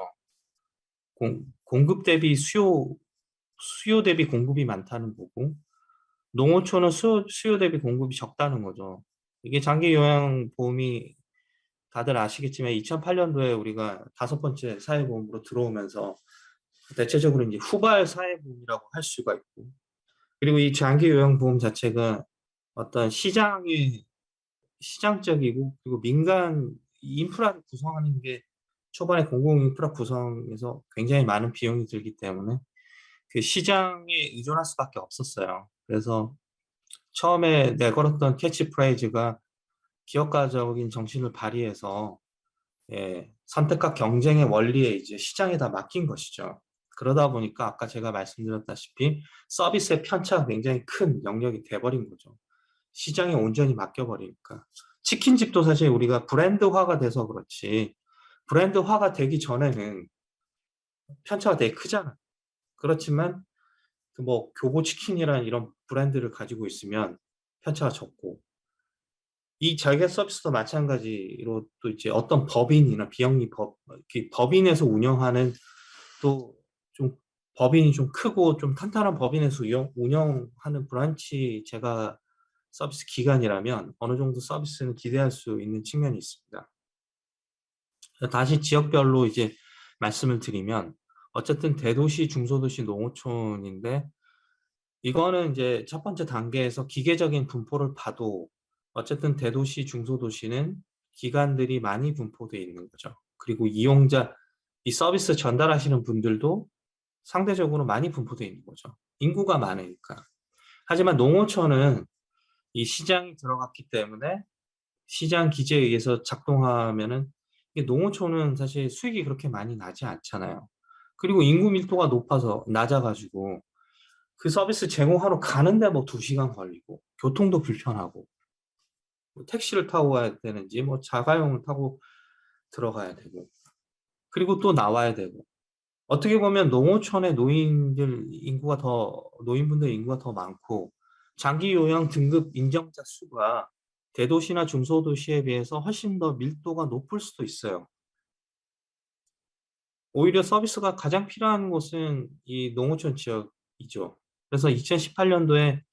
[SPEAKER 6] 공급 대비 수요 대비 공급이 많다는 거고 농어촌은 수요 대비 공급이 적다는 거죠. 이게 장기 요양보험이 다들 아시겠지만 2008년도에 우리가 5번째 사회보험으로 들어오면서 대체적으로 이제 후발 사회보험이라고 할 수가 있고, 그리고 이 장기 요양보험 자체가 어떤 시장적이고, 그리고 민간 인프라를 구성하는 게 초반에 공공 인프라 구성에서 굉장히 많은 비용이 들기 때문에 그 시장에 의존할 수밖에 없었어요. 그래서 처음에 내걸었던 캐치프레이즈가 기업가적인 정신을 발휘해서 선택과 경쟁의 원리에 이제 시장에다 맡긴 것이죠. 그러다 보니까 아까 제가 말씀드렸다시피 서비스의 편차가 굉장히 큰 영역이 돼버린 거죠. 시장에 온전히 맡겨버리니까. 치킨집도 사실 우리가 브랜드화가 돼서 그렇지, 브랜드화가 되기 전에는 편차가 되게 크잖아요. 그렇지만 그 뭐 교보치킨이라는 이런 브랜드를 가지고 있으면 편차가 적고, 이 자기가 서비스도 마찬가지로 또 이제 어떤 법인이나 비영리 법인에서 운영하는, 또 좀 법인이 좀 크고 좀 탄탄한 법인에서 운영하는 브란치 제가 서비스 기관이라면 어느 정도 서비스는 기대할 수 있는 측면이 있습니다. 다시 지역별로 이제 말씀을 드리면, 어쨌든 대도시, 중소도시, 농어촌인데, 이거는 이제 첫 번째 단계에서 기계적인 분포를 봐도 어쨌든 대도시, 중소도시는 기관들이 많이 분포되어 있는 거죠. 그리고 이용자, 이 서비스 전달하시는 분들도 상대적으로 많이 분포되어 있는 거죠. 인구가 많으니까. 하지만 농어촌은 이 시장이 들어갔기 때문에 시장 기제에 의해서 작동하면은, 이게 농어촌은 사실 수익이 그렇게 많이 나지 않잖아요. 그리고 인구 밀도가 낮아가지고 그 서비스 제공하러 가는데 뭐 2시간 걸리고, 교통도 불편하고, 뭐 택시를 타고 가야 되는지 뭐 자가용을 타고 들어가야 되고, 그리고 또 나와야 되고. 어떻게 보면 농어촌의 노인분들 인구가 더 많고, 장기 요양 등급 인정자 수가 대도시나 중소도시에 비해서 훨씬 더 밀도가 높을 수도 있어요. 오히려 서비스가 가장 필요한 곳은 이 농어촌 지역이죠. 그래서 2018년도에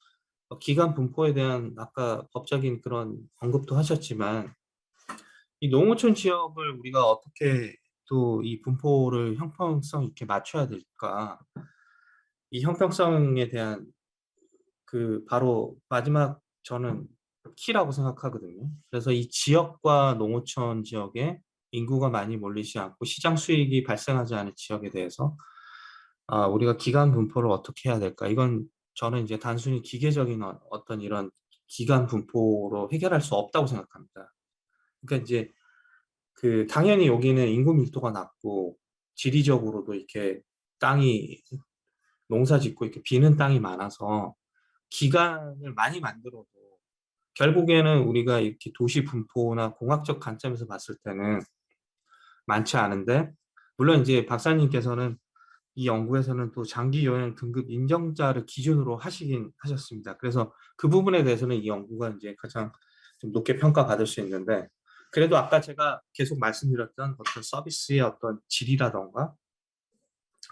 [SPEAKER 6] 기간 분포에 대한 아까 법적인 그런 언급도 하셨지만, 이 농어촌 지역을 우리가 어떻게 또 이 분포를 형평성 있게 맞춰야 될까? 이 형평성에 대한 그 바로 마지막 저는 키라고 생각하거든요. 그래서 이 지역과 농어촌 지역에 인구가 많이 몰리지 않고 시장 수익이 발생하지 않은 지역에 대해서 우리가 기간 분포를 어떻게 해야 될까? 이건 저는 이제 단순히 기계적인 어떤 이런 기간 분포로 해결할 수 없다고 생각합니다. 그러니까 이제 그 당연히 여기는 인구 밀도가 낮고 지리적으로도 이렇게 땅이 농사 짓고 이렇게 비는 땅이 많아서 기간을 많이 만들어도 결국에는 우리가 이렇게 도시 분포나 공학적 관점에서 봤을 때는 많지 않은데, 물론 이제 박사님께서는 이 연구에서는 또 장기 요양 등급 인정자를 기준으로 하셨습니다. 그래서 그 부분에 대해서는 이 연구가 이제 가장 좀 높게 평가받을 수 있는데, 그래도 아까 제가 계속 말씀드렸던 어떤 서비스의 어떤 질이라던가,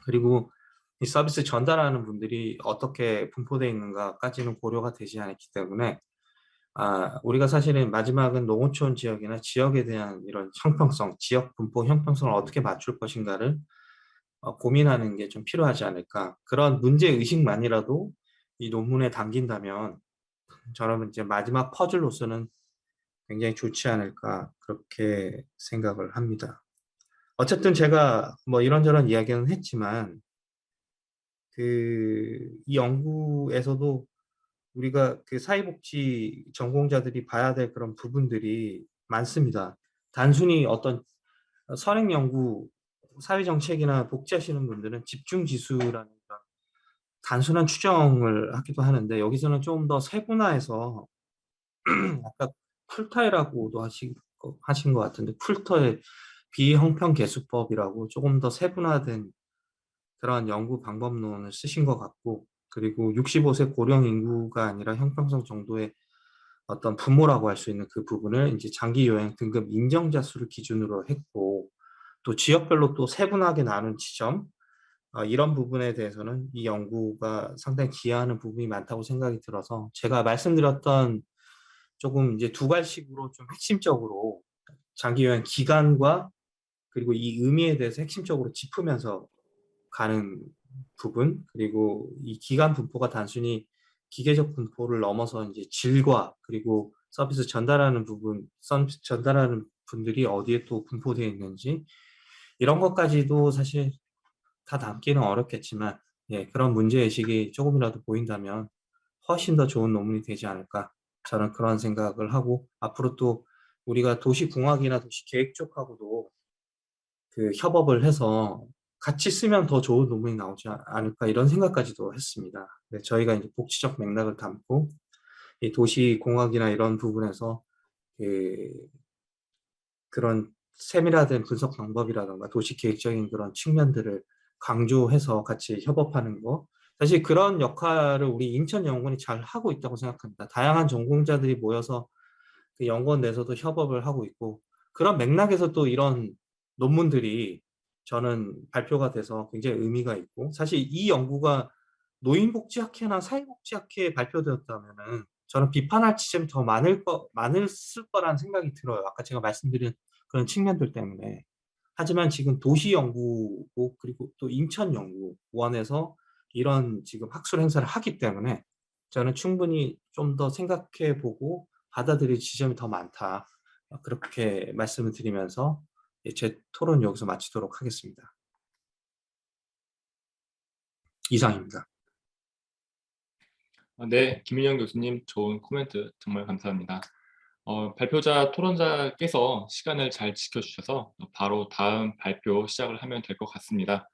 [SPEAKER 6] 그리고 이 서비스 전달하는 분들이 어떻게 분포되어 있는가까지는 고려가 되지 않았기 때문에, 우리가 사실은 마지막은 농어촌 지역이나 지역에 대한 이런 형평성, 지역 분포 형평성을 어떻게 맞출 것인가를 고민하는 게 좀 필요하지 않을까. 그런 문제 의식만이라도 이 논문에 담긴다면 저는 이제 마지막 퍼즐로서는 굉장히 좋지 않을까, 그렇게 생각을 합니다. 어쨌든 제가 뭐 이런저런 이야기는 했지만, 이 연구에서도 우리가 그 사회복지 전공자들이 봐야 될 그런 부분들이 많습니다. 단순히 어떤 선행 연구, 사회정책이나 복지하시는 분들은 집중지수라는 그런 단순한 추정을 하기도 하는데, 여기서는 좀 더 세분화해서 아까 쿨타이라고도 하신 것 같은데, 쿨터의 비형평계수법이라고 조금 더 세분화된 그런 연구 방법론을 쓰신 것 같고, 그리고 65세 고령 인구가 아니라 형평성 정도의 어떤 부모라고 할 수 있는 그 부분을 이제 장기 요양 등급 인정자 수를 기준으로 했고, 또 지역별로 또 세분하게 나눈 지점, 이런 부분에 대해서는 이 연구가 상당히 기여하는 부분이 많다고 생각이 들어서 제가 말씀드렸던 조금 이제 두 갈식으로 좀 핵심적으로 장기 요양 기간과 그리고 이 의미에 대해서 핵심적으로 짚으면서 가는 부분, 그리고 이 기간 분포가 단순히 기계적 분포를 넘어서 이제 질과 그리고 서비스 전달하는 부분, 서비스 전달하는 분들이 어디에 또 분포되어 있는지 이런 것까지도 사실 다 담기는 어렵겠지만, 예, 그런 문제의식이 조금이라도 보인다면 훨씬 더 좋은 논문이 되지 않을까. 저는 그런 생각을 하고, 앞으로 또 우리가 도시공학이나 도시계획 쪽하고도 그 협업을 해서 같이 쓰면 더 좋은 논문이 나오지 않을까 이런 생각까지도 했습니다. 네, 저희가 이제 복지적 맥락을 담고 이 도시공학이나 이런 부분에서 그 그런 세밀화된 분석 방법이라든가 도시 계획적인 그런 측면들을 강조해서 같이 협업하는 거. 사실 그런 역할을 우리 인천연구원이 잘 하고 있다고 생각합니다. 다양한 전공자들이 모여서 그 연구원 내에서도 협업을 하고 있고, 그런 맥락에서 또 이런 논문들이 저는 발표가 돼서 굉장히 의미가 있고, 사실 이 연구가 노인복지학회나 사회복지학회에 발표되었다면은 저는 비판할 지점이 더 많을 거라는 생각이 들어요. 아까 제가 말씀드린 그런 측면들 때문에. 하지만 지금 도시연구고 그리고 또 인천연구원에서 이런 지금 학술 행사를 하기 때문에 저는 충분히 좀 더 생각해 보고 받아들일 지점이 더 많다. 그렇게 말씀을 드리면서 제 토론 여기서 마치도록 하겠습니다. 이상입니다.
[SPEAKER 1] 네, 김인영 교수님 좋은 코멘트 정말 감사합니다. 발표자 토론자께서 시간을 잘 지켜주셔서 바로 다음 발표 시작을 하면 될 것 같습니다.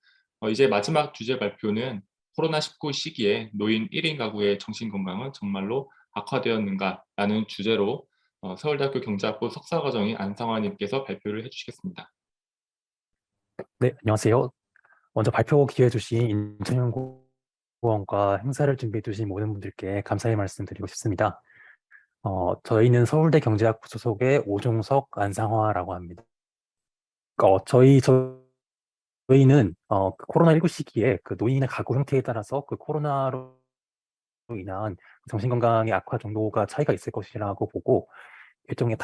[SPEAKER 1] 이제 마지막 주제 발표는 코로나19 시기에 노인 1인 가구의 정신건강은 정말로 악화되었는가라는 주제로 서울대학교 경제학부 석사과정인 안상화님께서 발표를 해주시겠습니다.
[SPEAKER 7] 네, 안녕하세요. 먼저 발표 기회 주신 인천연구원과 행사를 준비해 주신 모든 분들께 감사의 말씀드리고 싶습니다. 저희는 서울대 경제학부 소속의 오종석 안상화라고 합니다. 저희는 그 코로나19 시기에 그 노인의 가구 형태에 따라서 그 코로나로 인한 정신건강의 악화 정도가 차이가 있을 것이라고 보고 일종의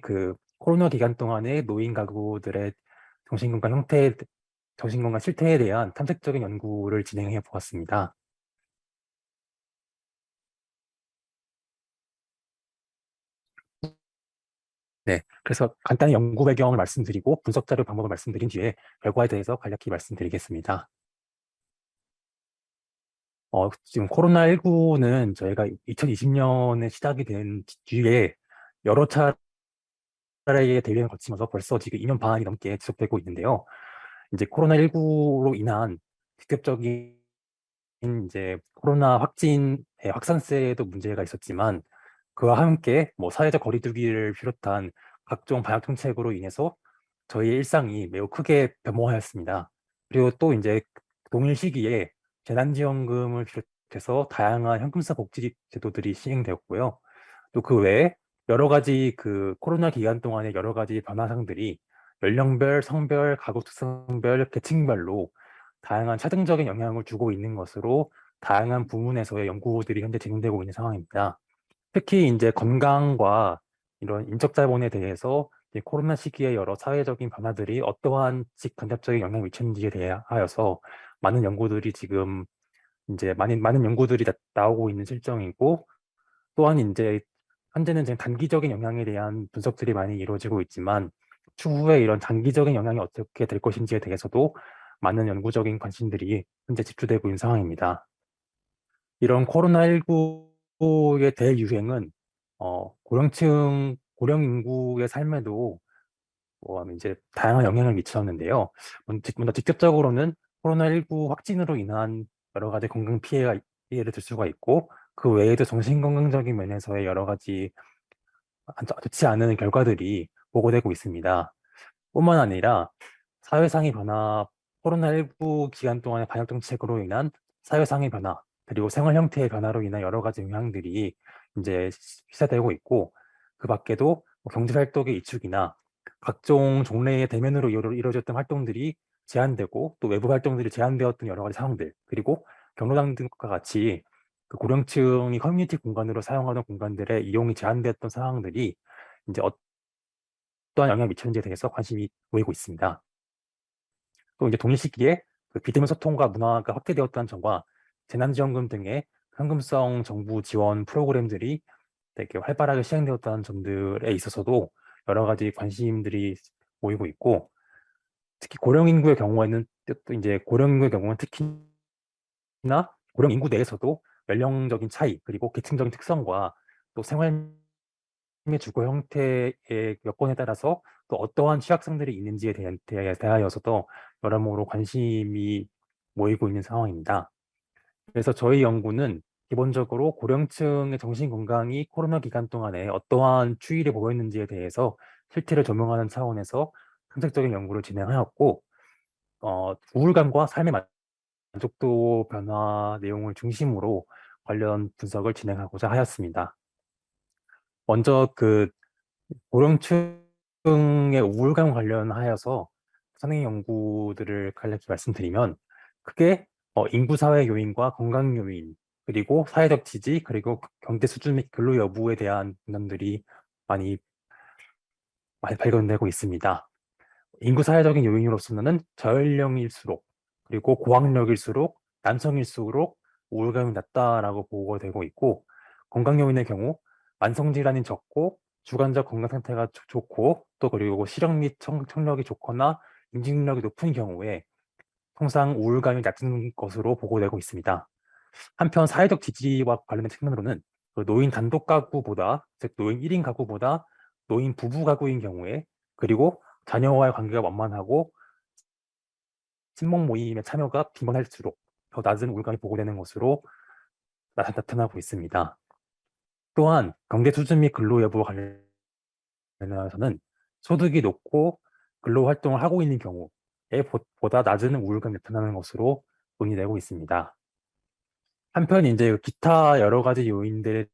[SPEAKER 7] 그 코로나 기간 동안의 노인 가구들의 정신건강 실태에 대한 탐색적인 연구를 진행해 보았습니다. 네, 그래서 간단히 연구 배경을 말씀드리고 분석 자료 방법을 말씀드린 뒤에 결과에 대해서 간략히 말씀드리겠습니다. 지금 코로나19는 저희가 2020년에 시작이 된 뒤에 여러 차례의 대유행을 거치면서 벌써 지금 2년 반이 넘게 지속되고 있는데요. 이제 코로나19로 인한 직접적인 이제 코로나 확산세에도 문제가 있었지만 그와 함께 뭐 사회적 거리두기를 비롯한 각종 방역 정책으로 인해서 저희의 일상이 매우 크게 변모하였습니다. 그리고 또 이제 동일 시기에 재난지원금을 비롯해서 다양한 현금성 복지 제도들이 시행되었고요. 또 그 외에 여러 가지 그 코로나 기간 동안의 여러 가지 변화상들이 연령별, 성별, 가구 특성별, 계층별로 다양한 차등적인 영향을 주고 있는 것으로 다양한 부문에서의 연구들이 현재 진행되고 있는 상황입니다. 특히 이제 건강과 이런 인적 자본에 대해서 이 코로나 시기에 여러 사회적인 변화들이 어떠한 직간접적인 영향을 미쳤는지에 대하여서 많은 연구들이 지금 이제 많은 연구들이 나오고 있는 실정이고, 또한 이제 현재는 지금 단기적인 영향에 대한 분석들이 많이 이루어지고 있지만 추후에 이런 장기적인 영향이 어떻게 될 것인지에 대해서도 많은 연구적인 관심들이 현재 집중되고 있는 상황입니다. 이런 코로나19의 대유행은 고령 인구의 삶에도 이제 다양한 영향을 미쳤는데요. 먼저 직접적으로는 코로나19 확진으로 인한 여러 가지 건강 피해를 들 수가 있고, 그 외에도 정신건강적인 면에서의 여러 가지 좋지 않은 결과들이 보고되고 있습니다. 뿐만 아니라 사회상의 변화, 코로나19 기간 동안의 방역 정책으로 인한 사회상의 변화, 그리고 생활 형태의 변화로 인한 여러 가지 영향들이 이제 시사되고 있고, 그 밖에도 경제활동의 이축이나 각종 종래의 대면으로 이루어졌던 활동들이 제한되고 또 외부 활동들이 제한되었던 여러 가지 상황들, 그리고 경로당 등과 같이 그 고령층이 커뮤니티 공간으로 사용하는 공간들의 이용이 제한되었던 상황들이 이제 어떠한 영향을 미치는지에 대해서 관심이 보이고 있습니다. 또 이제 동일 시기에 그 비대면 소통과 문화가 확대되었다는 점과 재난지원금 등의 현금성 정부 지원 프로그램들이 되게 활발하게 시행되었다는 점들에 있어서도 여러 가지 관심들이 모이고 있고, 특히 고령 인구의 경우에는 또 이제 고령 인구의 경우는 특히나 고령 인구 내에서도 연령적인 차이, 그리고 계층적인 특성과 또 생활 의 주거 형태의 여건에 따라서 또 어떠한 취약성들이 있는지에 대하여서도 여러모로 관심이 모이고 있는 상황입니다. 그래서 저희 연구는 기본적으로 고령층의 정신 건강이 코로나 기간 동안에 어떠한 추이를 보였는지에 대해서 실태를 조명하는 차원에서 상세적인 연구를 진행하였고, 우울감과 삶의 만족도 변화 내용을 중심으로 관련 분석을 진행하고자 하였습니다. 먼저 그 고령층의 우울감 관련하여서 선행 연구들을 간략히 말씀드리면, 크게 인구 사회 요인과 건강 요인, 그리고 사회적 지지, 그리고 경제 수준 및 근로 여부에 대한 분담들이 많이 발견되고 있습니다. 인구 사회적인 요인으로서는 저연령일수록, 그리고 고학력일수록, 남성일수록 우울감이 낮다라고 보고되고 있고, 건강 요인의 경우 만성질환이 적고 주관적 건강 상태가 좋고, 또 그리고 시력 및 청력이 좋거나 인지 능력이 높은 경우에 통상 우울감이 낮은 것으로 보고되고 있습니다. 한편 사회적 지지와 관련된 측면으로는 그 노인 단독 가구보다, 즉 노인 1인 가구보다 노인 부부 가구인 경우에, 그리고 자녀와의 관계가 원만하고 친목 모임에 참여가 빈번할수록 더 낮은 우울감이 보고되는 것으로 나타나고 있습니다. 또한 경제 수준 및 근로 여부 관련해서는 소득이 높고 근로 활동을 하고 있는 경우에 보다 낮은 우울감이 나타나는 것으로 논의되고 있습니다. 한편 이제 기타 여러 가지 요인들에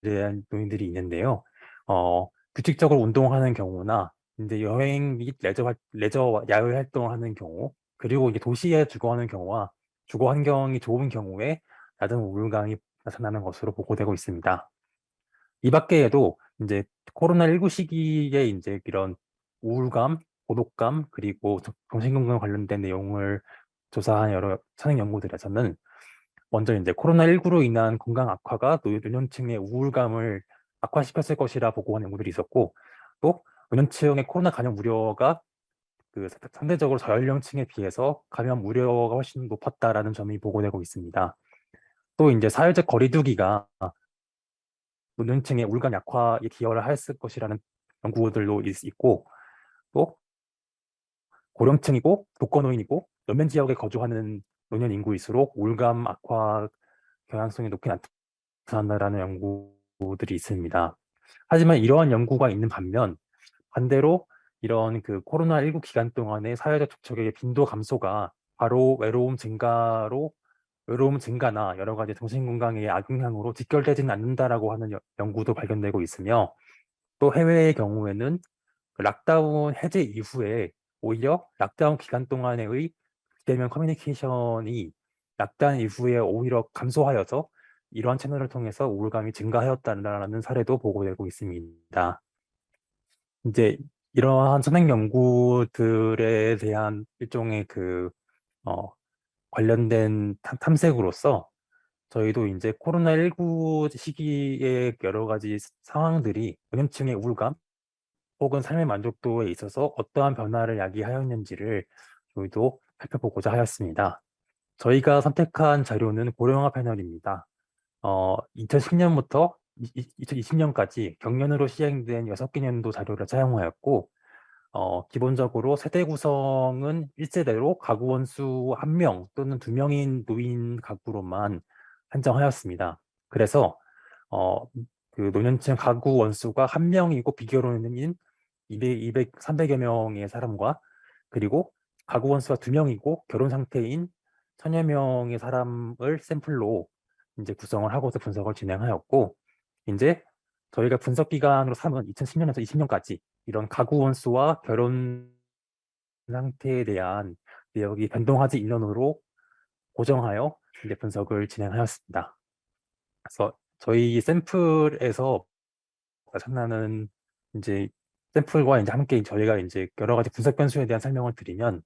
[SPEAKER 7] 대한 요인들이 있는데요. 규칙적으로 운동하는 경우나 이제 여행 및 레저 야외 활동을 하는 경우, 그리고 이제 도시에 주거하는 경우와 주거 환경이 좋은 경우에 낮은 우울감이 나타나는 것으로 보고되고 있습니다. 이 밖에도 이제 코로나19 시기에 이제 이런 우울감, 고독감, 그리고 정신건강 관련된 내용을 조사한 여러 선행 연구들에서는 먼저 이제 코로나19로 인한 건강 악화가 노년층의 우울감을 악화시켰을 것이라 보고한 연구들이 있었고, 또 노년층의 코로나 감염 우려가 그 상대적으로 저연령층에 비해서 감염 우려가 훨씬 높았다라는 점이 보고되고 있습니다. 또 이제 사회적 거리두기가 노년층의 우울감 약화에 기여를 했을 것이라는 연구들도 있고, 또 고령층이고 독거노인이고 노면 지역에 거주하는 노년 인구일수록 우울감 악화 경향성이 높게 나타난다는 연구들이 있습니다. 하지만 이러한 연구가 있는 반면, 반대로 이런 그 코로나19 기간 동안의 사회적 접촉의 빈도 감소가 바로 외로움 증가나 여러 가지 정신건강의 악영향으로 직결되지는 않는다라고 하는 연구도 발견되고 있으며, 또 해외의 경우에는 그 락다운 해제 이후에 오히려 락다운 기간 동안의 비대면 커뮤니케이션이 락다운 이후에 오히려 감소하여서 이러한 채널을 통해서 우울감이 증가하였다는 사례도 보고되고 있습니다. 이제 이러한 선행 연구들에 대한 일종의 관련된 탐색으로서 저희도 이제 코로나19 시기의 여러 가지 상황들이 노년층의 우울감 혹은 삶의 만족도에 있어서 어떠한 변화를 야기하였는지를 저희도 살펴보고자 하였습니다. 저희가 선택한 자료는 고령화 패널입니다. 2010년부터 2020년까지 경년으로 시행된 6개 년도 자료를 사용하였고, 기본적으로 세대 구성은 1세대로 가구 원수 1명 또는 2명인 노인 가구로만 한정하였습니다. 그래서 그 노년층 가구 원수가 1명이고 비결혼인 300여 명의 사람과, 그리고 가구 원수가 2명이고 결혼 상태인 1000여 명의 사람을 샘플로 이제 구성을 하고서 분석을 진행하였고, 이제 저희가 분석 기간으로 삼은 2010년에서 20년까지 이런 가구 원수와 결혼 상태에 대한 내역이 변동하지 1년으로 고정하여 이제 분석을 진행하였습니다. 그래서 저희 샘플에서 나타나는 이제 샘플과 이제 함께 저희가 이제 여러 가지 분석 변수에 대한 설명을 드리면,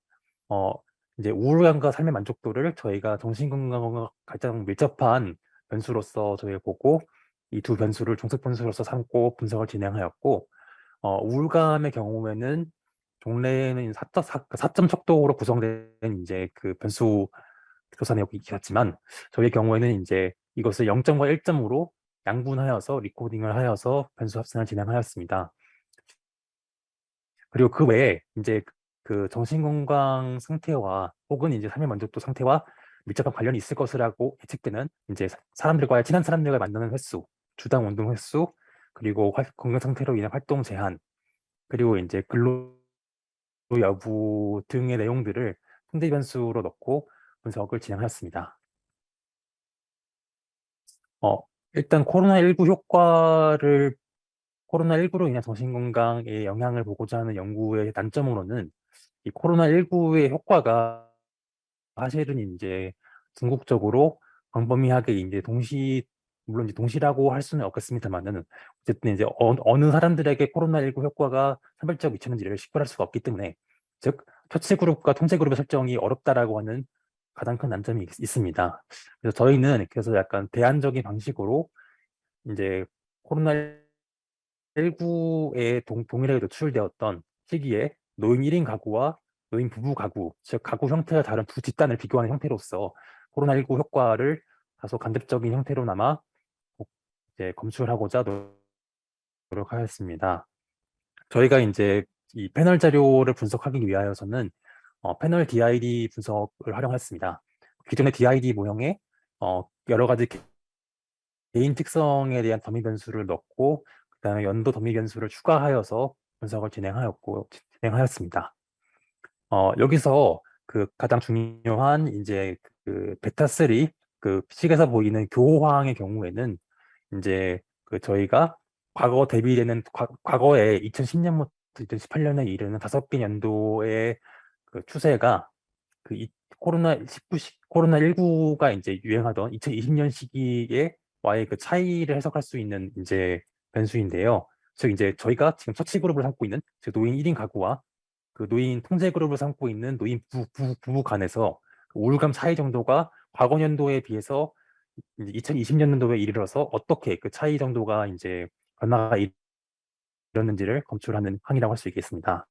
[SPEAKER 7] 어, 이제 우울감과 삶의 만족도를 저희가 정신건강과 가장 밀접한 변수로서 저희가 보고, 이 두 변수를 종속 변수로서 삼고 분석을 진행하였고, 우울감의 경우에는 종래에는 4점 척도로 구성된 이제 그 변수 조사 내역이 있었지만, 저희의 경우에는 이제 이것을 0점과 1점으로 양분하여서 리코딩을 하여서 변수 합산을 진행하였습니다. 그리고 그 외에 이제 그 정신건강 상태와 혹은 이제 삶의 만족도 상태와 밀접한 관련이 있을 것이라고 예측되는 이제 사람들과의 친한 사람들과 만나는 횟수, 주당 운동 횟수, 그리고 건강 상태로 인한 활동 제한, 그리고 이제 근로 여부 등의 내용들을 통계 변수로 넣고 분석을 진행하였습니다. 일단 코로나19로 인한 정신건강에 영향을 보고자 하는 연구의 난점으로는 이 코로나19의 효과가 사실은 이제 궁극적으로 광범위하게 이제 물론 이제 동시라고 할 수는 없겠습니다만은, 어쨌든 이제 어느 사람들에게 코로나19 효과가 산발적으로 미치는지를 식별할 수가 없기 때문에, 즉 처치 그룹과 통제 그룹의 설정이 어렵다라고 하는 가장 큰 난점이 있습니다. 그래서 저희는 그래서 약간 대안적인 방식으로 이제 코로나19에 동일하게 노출되었던 시기에 노인 1인 가구와 노인 부부 가구, 즉 가구 형태가 다른 두 집단을 비교하는 형태로서 코로나19 효과를 다소 간접적인 형태로나마 이제 검출하고자 노력하였습니다. 저희가 이제 이 패널 자료를 분석하기 위하여서는 패널 DID 분석을 활용했습니다. 기존의 DID 모형에 여러 가지 개인 특성에 대한 더미 변수를 넣고 그다음에 연도 더미 변수를 추가하여서 분석을 진행하였습니다. 여기서 그 가장 중요한 이제 그 베타3 그 식에서 보이는 교호황의 경우에는 이제 그 저희가 과거 대비되는 과거에 2010년부터 2018년에 이르는 5개 연도의 그 추세가 그 코로나19가 이제 유행하던 2020년 시기에 와의 그 차이를 해석할 수 있는 이제 변수인데요. 즉 이제 저희가 지금 처치 그룹을 삼고 있는 즉 노인 1인 가구와 그 노인 통제 그룹을 삼고 있는 노인 부부 간에서 그 우울감 차이 정도가 과거 연도에 비해서 2020년도에 이르러서 어떻게 그 차이 정도가 이제 변화가 일었는지를 검출하는 항이라고 할 수 있겠습니다.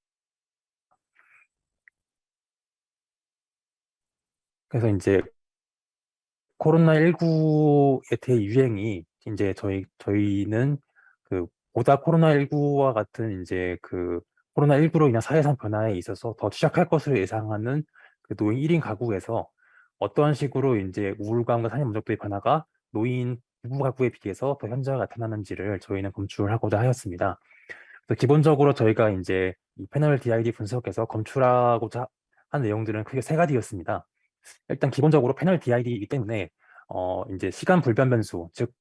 [SPEAKER 7] 그래서 이제 코로나19의 대유행이 이제 저희는 그 보다 코로나19와 같은 이제 그 코로나19로 인한 사회상 변화에 있어서 더 취약할 것으로 예상하는 그 노인 1인 가구에서 어떠한 식으로 이제 우울감과 삶의 만족도의 변화가 노인 부부 가구에 비해서 더 현저하게 나타나는지를 저희는 검출하고자 하였습니다. 그래서 기본적으로 저희가 이제 이 패널 DID 분석에서 검출하고자 한 내용들은 크게 세 가지였습니다. 일단 기본적으로 패널 DID이기 때문에 이제 시간 불변 변수, 즉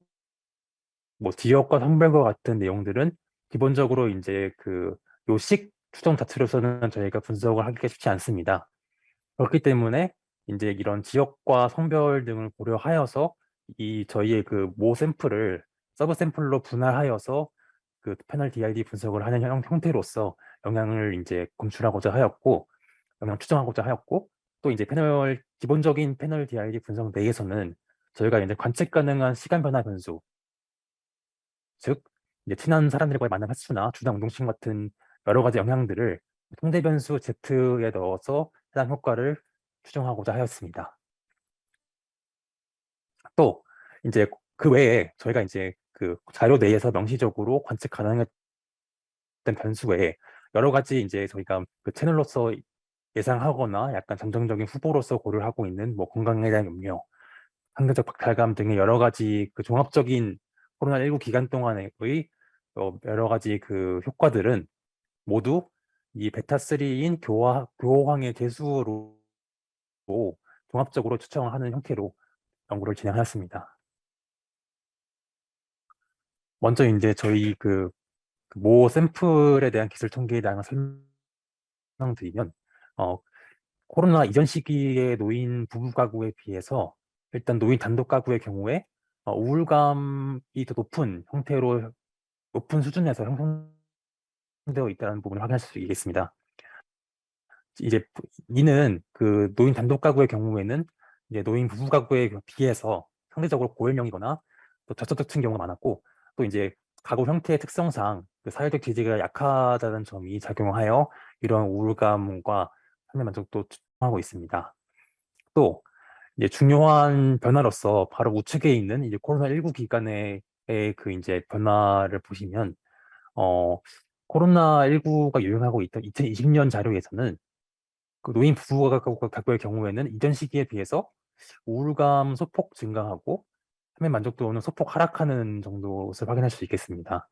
[SPEAKER 7] 뭐 지역과 성별과 같은 내용들은 기본적으로 이제 그 요식 추정 자체로서는 저희가 분석을 하기가 쉽지 않습니다. 그렇기 때문에 이제 이런 지역과 성별 등을 고려하여서 이 저희의 그 모 샘플을 서브 샘플로 분할하여서 그 패널 DID 분석을 하는 형태로서 영향을 이제 검출하고자 하였고, 영향 추정하고자 하였고, 또 이제 기본적인 패널 DID 분석 내에서는 저희가 이제 관측 가능한 시간 변화 변수, 즉 이제 친한 사람들과의 만남 횟수나 주당 운동신 같은 여러 가지 영향들을 통계 변수 Z에 넣어서 해당 효과를 추정하고자 하였습니다. 또 이제 그 외에 저희가 이제 그 자료 내에서 명시적으로 관측 가능했던 변수 외에 여러 가지 이제 저희가 그 채널로서 예상하거나 약간 잠정적인 후보로서 고려하고 있는 뭐 건강에 대한 염려, 상대적 박탈감 등의 여러 가지 그 종합적인 코로나19 기간 동안의 여러 가지 그 효과들은 모두 이 베타3인 교호황의 개수로 종합적으로 추정하는 형태로 연구를 진행하였습니다. 먼저 이제 저희 모 샘플에 대한 기술 통계에 대한 설명드리면, 코로나 이전 시기의 노인 부부 가구에 비해서 일단 노인 단독 가구의 경우에 우울감이 더 높은 수준에서 형성되어 있다는 부분을 확인할 수 있겠습니다. 이제 이는 그 노인 단독 가구의 경우에는 이제 노인 부부 가구에 비해서 상대적으로 고연령이거나 또 저소득층 경우가 많았고, 또 이제 가구 형태의 특성상 그 사회적 지지가 약하다는 점이 작용하여 이런 우울감과 삶의 만족도 하고 있습니다. 또 이제 중요한 변화로서 바로 우측에 있는 이제 코로나19 기간의 그 이제 변화를 보시면 코로나19가 유행하고 있던 2020년 자료에서는 그 노인 부부 가구의 경우에는 이전 시기에 비해서 우울감 소폭 증가하고 삶의 만족도는 소폭 하락하는 정도를 확인할 수 있겠습니다.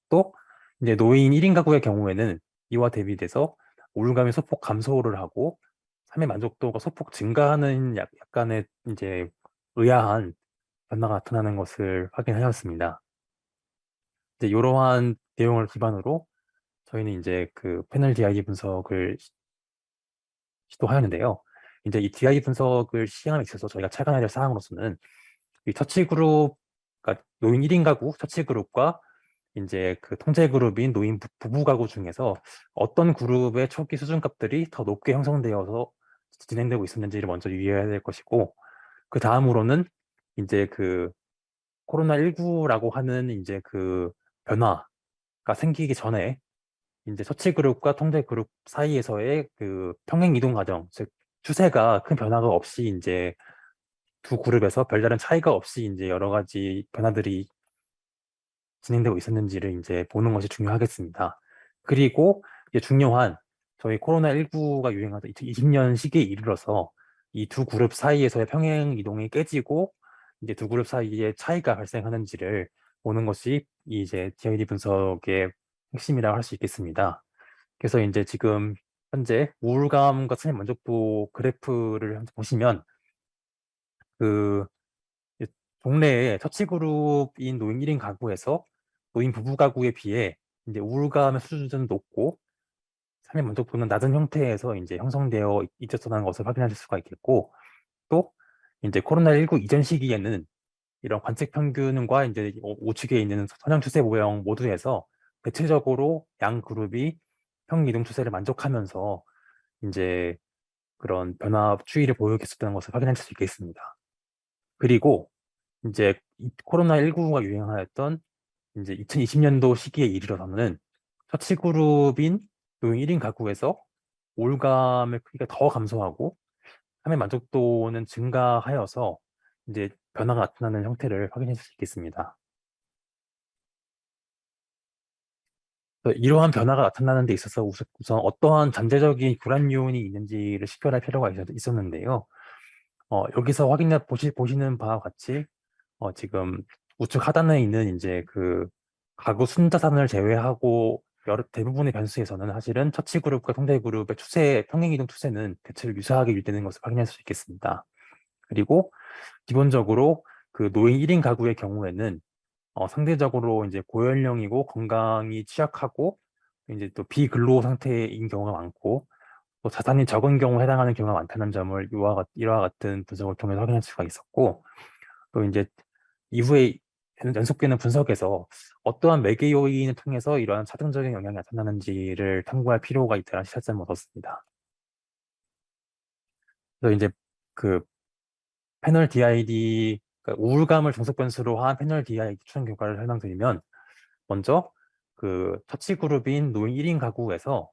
[SPEAKER 7] 또 이제 노인 1인 가구의 경우에는 이와 대비돼서 우울감이 소폭 감소를 하고 삶의 만족도가 소폭 증가하는 약간의 이제 의아한 변화가 나타나는 것을 확인하였습니다. 이제 이러한 내용을 기반으로 저희는 이제 그 패널 DID 분석을 시도하였는데요. 이제 이 DID 분석을 시행함에 있어서 저희가 체감해야 될 사항으로서는 이 처치 그룹, 그러니까 노인 1인 가구 처치 그룹과 이제 그 통제 그룹인 노인 부부 가구 중에서 어떤 그룹의 초기 수준값들이 더 높게 형성되어서 진행되고 있었는지를 먼저 유의해야 될 것이고, 그 다음으로는 이제 그 코로나19라고 하는 이제 그 변화가 생기기 전에 이제 처치 그룹과 통제 그룹 사이에서의 그 평행 이동 과정, 즉 추세가 큰 변화가 없이 이제 두 그룹에서 별다른 차이가 없이 이제 여러 가지 변화들이 진행되고 있었는지를 이제 보는 것이 중요하겠습니다. 그리고 이제 중요한 저희 코로나19가 유행하던 2020년 시기에 이르러서 이 두 그룹 사이에서의 평행 이동이 깨지고 이제 두 그룹 사이에 차이가 발생하는지를 보는 것이 이제 DID 분석의 핵심이라고 할 수 있겠습니다. 그래서 이제 지금 현재 우울감과 삶의 만족도 그래프를 보시면 그 동네의 처치 그룹인 노인 1인 가구에서 노인 부부 가구에 비해 이제 우울감의 수준은 높고 삶의 만족도는 낮은 형태에서 이제 형성되어 있었다는 것을 확인할 수가 있겠고, 또 이제 코로나19 이전 시기에는 이런 관측 평균과 이제 우측에 있는 선형 추세 모형 모두에서 대체적으로 양 그룹이 평 이동 추세를 만족하면서 이제 그런 변화 추이를 보이겠었다는 것을 확인할 수 있겠습니다. 그리고 이제 코로나19가 유행하였던 이제 2020년도 시기에 이르러서는 처치 그룹인 노인 1인 가구에서 우울감의 크기가 더 감소하고 삶의 만족도는 증가하여서 이제 변화가 나타나는 형태를 확인할 수 있겠습니다. 이러한 변화가 나타나는 데 있어서 우선 어떠한 잠재적인 불안 요인이 있는지를 식별할 필요가 있었는데요. 여기서 보시는 바와 같이 지금 우측 하단에 있는 이제 그 가구 순자산을 제외하고 대부분의 변수에서는 사실은 처치 그룹과 통제 그룹의 평행 이동 추세는 대체로 유사하게 유지되는 것을 확인할 수 있겠습니다. 그리고 기본적으로 그 노인 1인 가구의 경우에는 상대적으로 이제 고연령이고 건강이 취약하고 이제 또 비근로 상태인 경우가 많고 또 자산이 적은 경우에 해당하는 경우가 많다는 점을 이와 같은 분석을 통해서 확인할 수가 있었고, 또 이제 이후에 연속되는 분석에서 어떠한 매개 요인을 통해서 이러한 차등적인 영향이 나타나는지를 탐구할 필요가 있다는 시사점을 얻었습니다. 그래서 이제 그 패널 DID, 그러니까 우울감을 정석 변수로 한 패널 DID 추정 결과를 설명드리면, 먼저 그 처치 그룹인 노인 1인 가구에서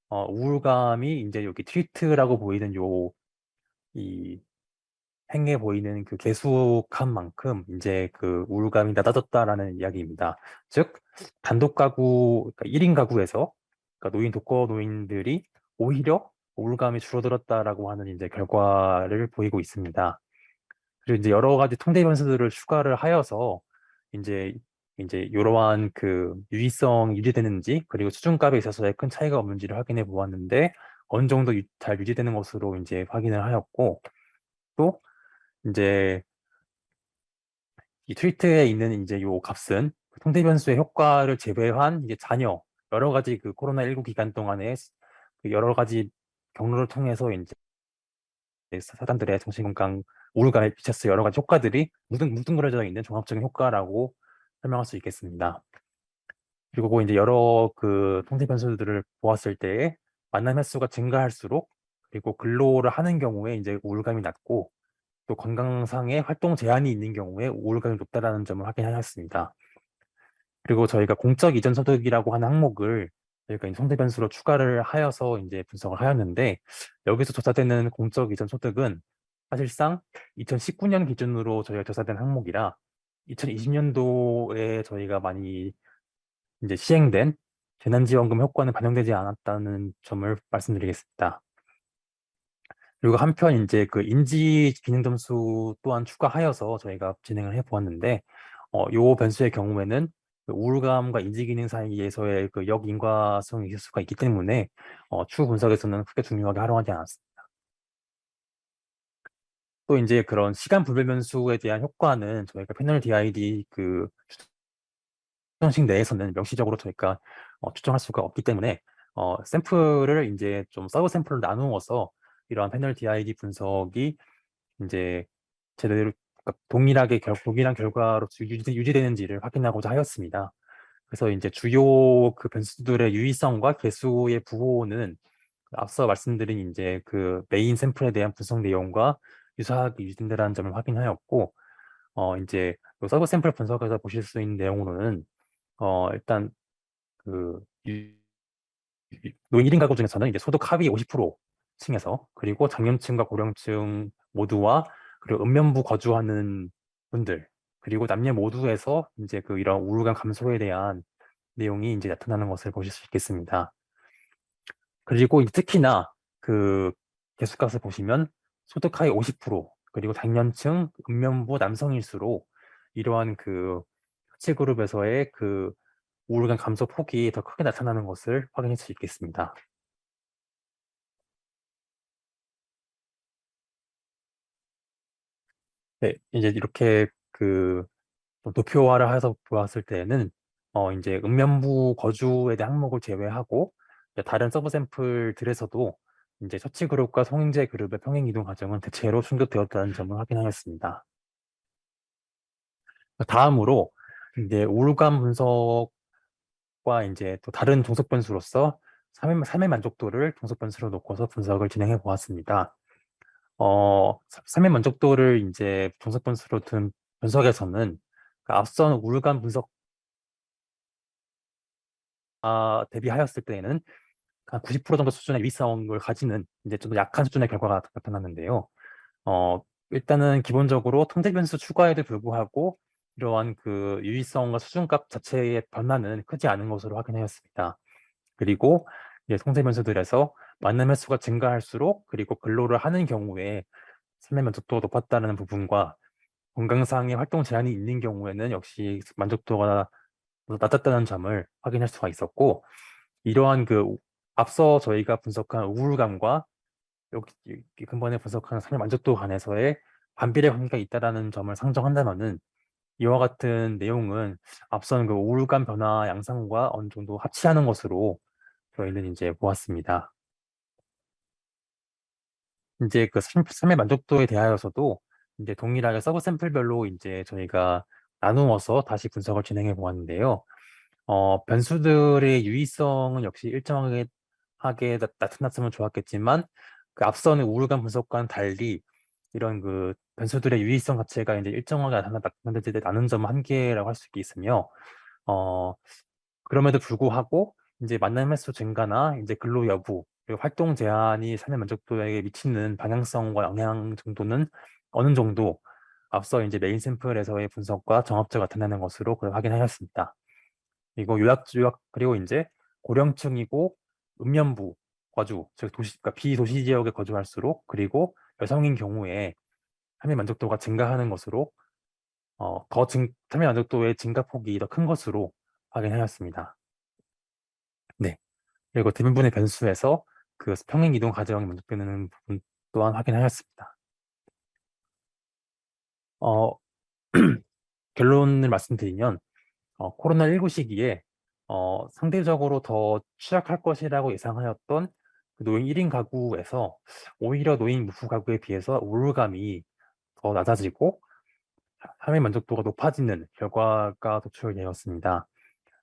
[SPEAKER 7] 우울감이 이제 여기 트위트라고 보이는 이 행해 보이는 그 계속한 만큼 이제 그 우울감이 낮아졌다라는 이야기입니다. 즉 단독 가구, 그러니까 1인 가구에서 그러니까 독거 노인들이 오히려 우울감이 줄어들었다라고 하는 이제 결과를 보이고 있습니다. 그리고 이제 여러 가지 통계 변수들을 추가를 하여서 이제 이러한 그 유의성이 유지되는지, 그리고 수준값에 있어서의 큰 차이가 없는지를 확인해 보았는데 어느 정도 잘 유지되는 것으로 이제 확인을 하였고, 또 이제 이 트위트에 있는 이제 요 값은 그 통계 변수의 효과를 제외한 이제 여러 가지 그 코로나19 기간 동안에 그 여러 가지 경로를 통해서 이제 사람들의 정신건강 우울감에 미쳤을 여러 가지 효과들이 뭉뚱그려져 있는 종합적인 효과라고 설명할 수 있겠습니다. 그리고 이제 여러 그 통계 변수들을 보았을 때 만남 횟수가 증가할수록 그리고 근로를 하는 경우에 이제 우울감이 낮고 또 건강상의 활동 제한이 있는 경우에 우울감이 높다라는 점을 확인하였습니다. 그리고 저희가 공적 이전 소득이라고 하는 항목을 저희가 이제 통계 변수로 추가를 하여서 이제 분석을 하였는데 여기서 조사되는 공적 이전 소득은 사실상 2019년 기준으로 저희가 조사된 항목이라 2020년도에 저희가 많이 이제 시행된 재난지원금 효과는 반영되지 않았다는 점을 말씀드리겠습니다. 그리고 한편 이제 그 인지 기능 점수 또한 추가하여서 저희가 진행을 해 보았는데, 요 변수의 경우에는 그 우울감과 인지 기능 사이에서의 그 역인과성이 있을 수가 있기 때문에 추후 분석에서는 크게 중요하게 활용하지 않았습니다. 또 이제 그런 시간 불변 변수에 대한 효과는 저희가 패널 DID 그 추정식 내에서는 명시적으로 저희가 추정할 수가 없기 때문에 샘플을 이제 좀 서브 샘플로 나누어서 이러한 패널 DID 분석이 이제 제대로 그러니까 동일한 결과로 유지되는지를 확인하고자 하였습니다. 그래서 이제 주요 그 변수들의 유의성과 개수의 부호는 앞서 말씀드린 이제 그 메인 샘플에 대한 분석 내용과 유사하게 유지된다는 점을 확인하였고, 이제 그 서브 샘플 분석에서 보실 수 있는 내용으로는 일단 그 노인 1인 가구 중에서는 이제 소득 하위 50% 층에서 그리고 장년층과 고령층 모두와 그리고 읍면부 거주하는 분들 그리고 남녀 모두에서 이제 그 이런 우울감 감소에 대한 내용이 이제 나타나는 것을 보실 수 있겠습니다. 그리고 이제 특히나 그 개수값을 보시면 소득 하위 50% 그리고 장년층 읍면부 남성일수록 이러한 그 하체 그룹에서의 그 우울감 감소 폭이 더 크게 나타나는 것을 확인할 수 있겠습니다. 네, 이제 이렇게 그 도표화를 해서 보았을 때는 이제 읍면부 거주에 대한 항목을 제외하고 이제 다른 서브 샘플들에서도 이제 처치 그룹과 성인재 그룹의 평행 이동 과정은 대체로 충족되었다는 점을 확인하였습니다. 다음으로 이제 우울감 분석과 이제 또 다른 종속 변수로서 3의 만족도를 종속 변수로 놓고서 분석을 진행해 보았습니다. 3의 만족도를 이제 종속 변수로 둔 분석에서는 그 앞선 우울감 분석 대비하였을 때에는 한 90% 정도 수준의 유의성을 가지는 이제 좀 약한 수준의 결과가 나타났는데요. 일단은 기본적으로 통제 변수 추가에도 불구하고 이러한 그 유의성과 수준값 자체의 변화는 크지 않은 것으로 확인하였습니다. 그리고 이제 통제 변수들에서 만남 횟수가 증가할수록 그리고 근로를 하는 경우에 삶의 만족도가 높았다는 부분과 건강상의 활동 제한이 있는 경우에는 역시 만족도가 낮았다는 점을 확인할 수가 있었고, 이러한 그 앞서 저희가 분석한 우울감과 여기 근본에 분석한 삶의 만족도 간에서의 반비례 관계가 있다라는 점을 상정한다면은 이와 같은 내용은 앞선 그 우울감 변화 양상과 어느 정도 합치하는 것으로 저희는 이제 보았습니다. 이제 그 삶의 만족도에 대하여서도 이제 동일하게 서브 샘플별로 이제 저희가 나누어서 다시 분석을 진행해 보았는데요. 변수들의 유의성은 역시 일정하게 나타났으면 좋았겠지만 그 앞서는 우울감 분석과는 달리 이런 그 변수들의 유의성 자체가 이제 일정하게 나타나지 않은 점은 한계라고 할 수 있겠으며 어, 그럼에도 불구하고 이제 만남 횟수 증가나 이제 근로 여부 그리고 활동 제한이 삶의 만족도에 미치는 방향성과 영향 정도는 어느 정도 앞서 이제 메인 샘플에서의 분석과 정합적으로 나타나는 것으로 그걸 확인하였습니다. 그리고 그리고 이제 고령층이고 읍면부 거주, 즉 그러니까 비도시 지역에 거주할수록 그리고 여성인 경우에 삶의 만족도가 증가하는 것으로 삶의 만족도의 증가폭이 더 큰 것으로 확인하였습니다. 네. 그리고 대부분의 변수에서 그 평행 이동 과정이 만족되는 부분 또한 확인하였습니다. 어, 결론을 말씀드리면 코로나19 시기에 상대적으로 더 취약할 것이라고 예상하였던 그 노인 1인 가구에서 오히려 노인 무후 가구에 비해서 우울감이 더 낮아지고 삶의 만족도가 높아지는 결과가 도출되었습니다.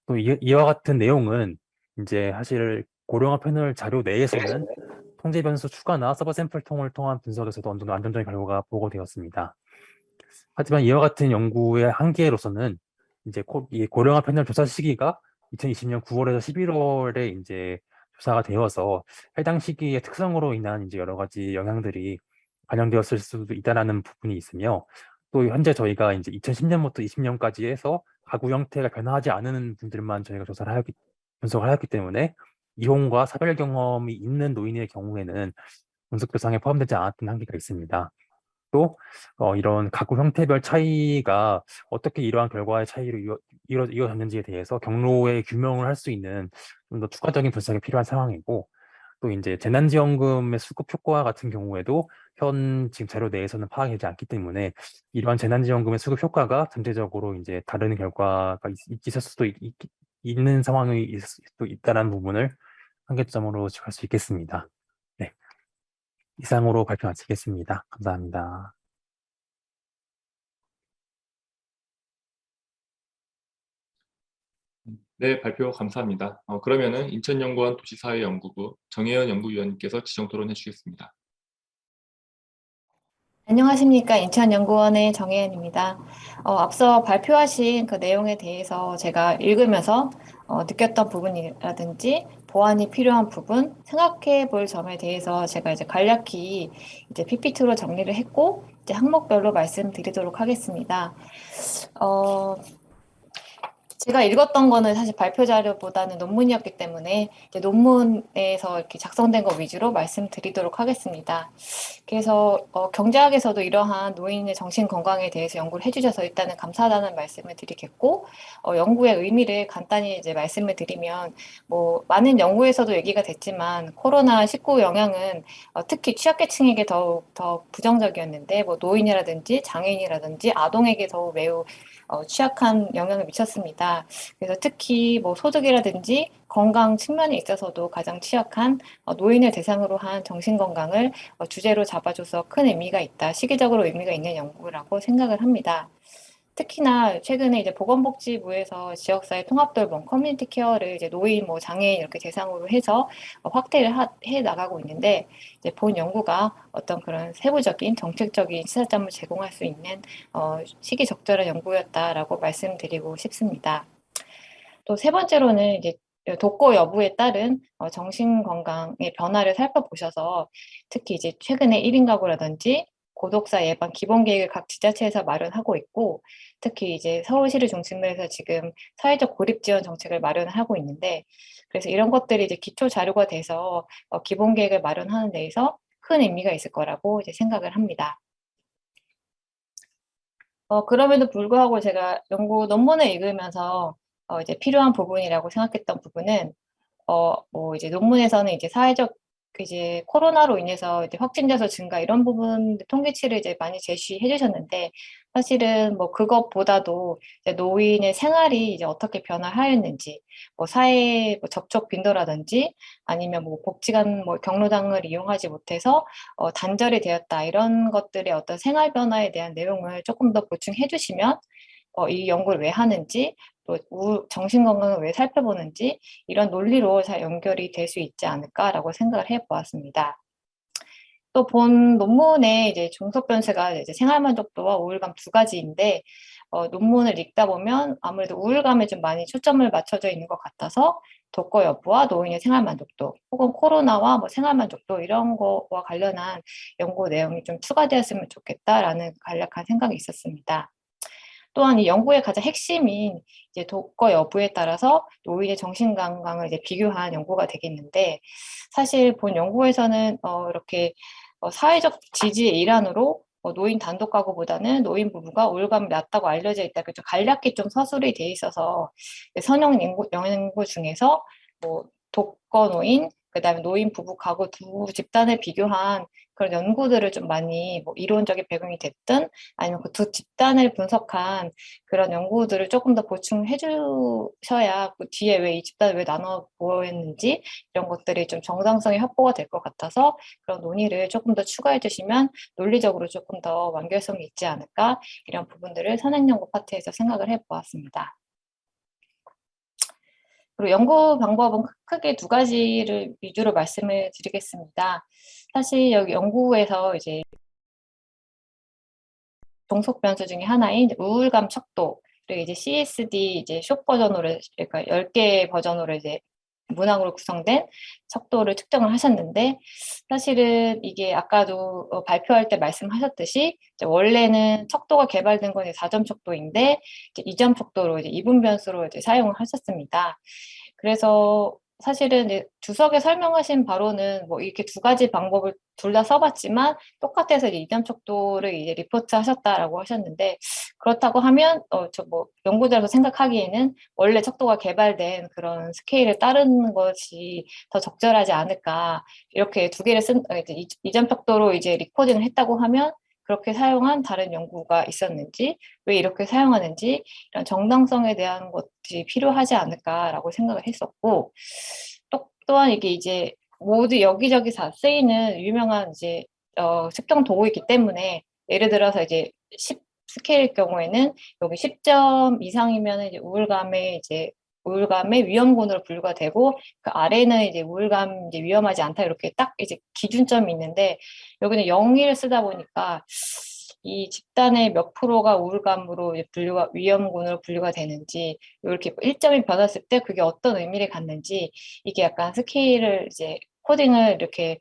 [SPEAKER 7] 또 이와 같은 내용은 이제 사실 고령화 패널 자료 내에서는 통제 변수 추가나 서버 샘플 통을 통한 분석에서도 어느 정도 안정적인 결과가 보고되었습니다. 하지만 이와 같은 연구의 한계로서는 이제 이 고령화 패널 조사 시기가 2020년 9월에서 11월에 이제 조사가 되어서 해당 시기의 특성으로 인한 이제 여러 가지 영향들이 반영되었을 수도 있다라는 부분이 있으며, 또 현재 저희가 이제 2010년부터 20년까지 해서 가구 형태가 변화하지 않은 분들만 저희가 분석을 하였기 때문에 이혼과 사별 경험이 있는 노인의 경우에는 분석 대상에 포함되지 않았던 한계가 있습니다. 또 이런 가구 형태별 차이가 어떻게 이러한 결과의 차이로 이어졌는지에 대해서 경로의 규명을 할 수 있는 좀 더 추가적인 분석이 필요한 상황이고, 또 이제 재난지원금의 수급 효과 같은 경우에도 현 지금 자료 내에서는 파악이 되지 않기 때문에 이러한 재난지원금의 수급 효과가 전체적으로 이제 다른 결과가 있을 수도 있는 상황이 있을 수도 있다는 부분을 한계점으로 할 수 있겠습니다. 네, 이상으로 발표 마치겠습니다. 감사합니다.
[SPEAKER 1] 네, 발표 감사합니다. 그러면은 인천연구원 도시사회연구부 정혜연 연구위원님께서 지정 토론해 주시겠습니다.
[SPEAKER 8] 안녕하십니까. 인천연구원의 정혜연입니다. 앞서 발표하신 그 내용에 대해서 제가 읽으면서 느꼈던 부분이라든지 보완이 필요한 부분, 생각해 볼 점에 대해서 제가 이제 간략히 이제 PPT로 정리를 했고, 이제 항목별로 말씀드리도록 하겠습니다. 제가 읽었던 거는 사실 발표 자료보다는 논문이었기 때문에 이제 논문에서 이렇게 작성된 거 위주로 말씀드리도록 하겠습니다. 그래서 경제학에서도 이러한 노인의 정신 건강에 대해서 연구를 해주셔서 일단은 감사하다는 말씀을 드리겠고, 연구의 의미를 간단히 이제 말씀을 드리면, 뭐 많은 연구에서도 얘기가 됐지만 코로나19 영향은 특히 취약계층에게 더 부정적이었는데, 뭐 노인이라든지 장애인이라든지 아동에게 더 매우 취약한 영향을 미쳤습니다. 그래서 특히 뭐 소득이라든지 건강 측면에 있어서도 가장 취약한 노인을 대상으로 한 정신건강을 주제로 잡아줘서 큰 의미가 있다. 시기적으로 의미가 있는 연구라고 생각을 합니다. 특히나 최근에 이제 보건복지부에서 지역사회 통합돌봄 커뮤니티 케어를 이제 노인, 뭐 장애인 이렇게 대상으로 해서 확대를 해 나가고 있는데, 이제 본 연구가 어떤 그런 세부적인 정책적인 시사점을 제공할 수 있는 시기 적절한 연구였다라고 말씀드리고 싶습니다. 또 세 번째로는 이제 독거 여부에 따른 정신 건강의 변화를 살펴보셔서, 특히 이제 최근에 1인 가구라든지 고독사 예방 기본 계획을 각 지자체에서 마련하고 있고, 특히 이제 서울시를 중심으로 해서 지금 사회적 고립 지원 정책을 마련을 하고 있는데, 그래서 이런 것들이 이제 기초 자료가 돼서 기본 계획을 마련하는 데에서 큰 의미가 있을 거라고 이제 생각을 합니다. 그럼에도 불구하고 제가 연구 논문을 읽으면서 이제 필요한 부분이라고 생각했던 부분은, 뭐 이제 논문에서는 이제 사회적 이제 코로나로 인해서 이제 확진자 수 증가 이런 부분 통계치를 이제 많이 제시해 주셨는데, 사실은 뭐 그것보다도 이제 노인의 생활이 이제 어떻게 변화하였는지, 뭐 사회 뭐 접촉 빈도라든지 아니면 뭐 복지관 뭐 경로당을 이용하지 못해서 단절이 되었다, 이런 것들의 어떤 생활 변화에 대한 내용을 조금 더 보충해 주시면 이 연구를 왜 하는지, 또 정신 건강을 왜 살펴보는지, 이런 논리로 잘 연결이 될 수 있지 않을까라고 생각을 해보았습니다. 또 본 논문의 이제 종속 변수가 이제 생활 만족도와 우울감 두 가지인데, 논문을 읽다 보면 아무래도 우울감에 좀 많이 초점을 맞춰져 있는 것 같아서 독거 여부와 노인의 생활 만족도, 혹은 코로나와 뭐 생활 만족도 이런 거와 관련한 연구 내용이 좀 추가되었으면 좋겠다라는 간략한 생각이 있었습니다. 또한 이 연구의 가장 핵심인 이제 독거 여부에 따라서 노인의 정신 건강을 이제 비교한 연구가 되겠는데, 사실 본 연구에서는 이렇게 사회적 지지의 일환으로 노인 단독 가구보다는 노인 부부가 우울감이 낮다고 알려져 있다. 좀 간략히 좀 서술이 돼 있어서 선형 연구 중에서 뭐 독거 노인, 그다음에 노인 부부 가구 두 집단을 비교한 그런 연구들을 좀 많이 뭐 이론적인 배경이 됐든 아니면 그 두 집단을 분석한 그런 연구들을 조금 더 보충해 주셔야 그 뒤에 왜 이 집단을 왜 나눠 보였는지 이런 것들이 좀 정당성이 확보가 될 것 같아서 그런 논의를 조금 더 추가해 주시면 논리적으로 조금 더 완결성이 있지 않을까 이런 부분들을 선행연구 파트에서 생각을 해보았습니다. 그리고 연구 방법은 크게 두 가지를 위주로 말씀을 드리겠습니다. 사실 여기 연구에서 이제 종속 변수 중에 하나인 우울감 척도, 그리고 이제 CSD 이제 숏 버전으로, 그러니까 10개 버전으로 이제 문항으로 구성된 척도를 측정을 하셨는데, 사실은 이게 아까도 발표할 때 말씀하셨듯이 이제 원래는 척도가 개발된 건 4점 척도인데 이제 2점 척도로 이제 이분 변수로 이제 사용을 하셨습니다. 그래서 사실은 이제 주석에 설명하신 바로는 뭐 이렇게 두 가지 방법을 둘 다 써봤지만 똑같아서 이제 2점 척도를 이제 리포트 하셨다라고 하셨는데, 그렇다고 하면 저 뭐 연구자로서 생각하기에는 원래 척도가 개발된 그런 스케일을 따르는 것이 더 적절하지 않을까, 이렇게 두 개를 이제 2점 척도로 이제 리코딩을 했다고 하면 그렇게 사용한 다른 연구가 있었는지, 왜 이렇게 사용하는지 이런 정당성에 대한 것이 필요하지 않을까라고 생각을 했었고, 또한 이게 이제 모두 여기저기 다 쓰이는 유명한 이제 측정 도구이기 때문에, 예를 들어서 이제 10 스케일일 경우에는 여기 10점 이상이면 이제 우울감의 위험군으로 분류가 되고, 그 아래는 이제 우울감 이제 위험하지 않다 이렇게 딱 이제 기준점이 있는데, 여기는 0을 쓰다 보니까 이 집단의 몇 프로가 우울감으로 이제 위험군으로 분류가 되는지, 이렇게 1점이 변했을 때 그게 어떤 의미를 갖는지, 이게 약간 스케일을 이제 코딩을 이렇게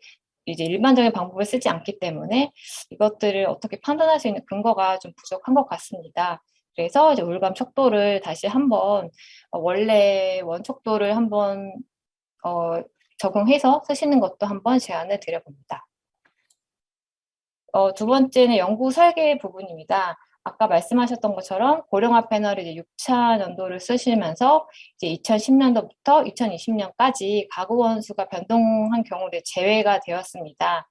[SPEAKER 8] 이제 일반적인 방법을 쓰지 않기 때문에 이것들을 어떻게 판단할 수 있는 근거가 좀 부족한 것 같습니다. 그래서 이제 우울감 척도를 다시 한번 원래 원척도를 한번 적용해서 쓰시는 것도 한번 제안을 드려봅니다. 두 번째는 연구 설계 부분입니다. 아까 말씀하셨던 것처럼 고령화 패널을 이제 6차 연도를 쓰시면서 이제 2010년도부터 2020년까지 가구 원수가 변동한 경우를 제외가 되었습니다.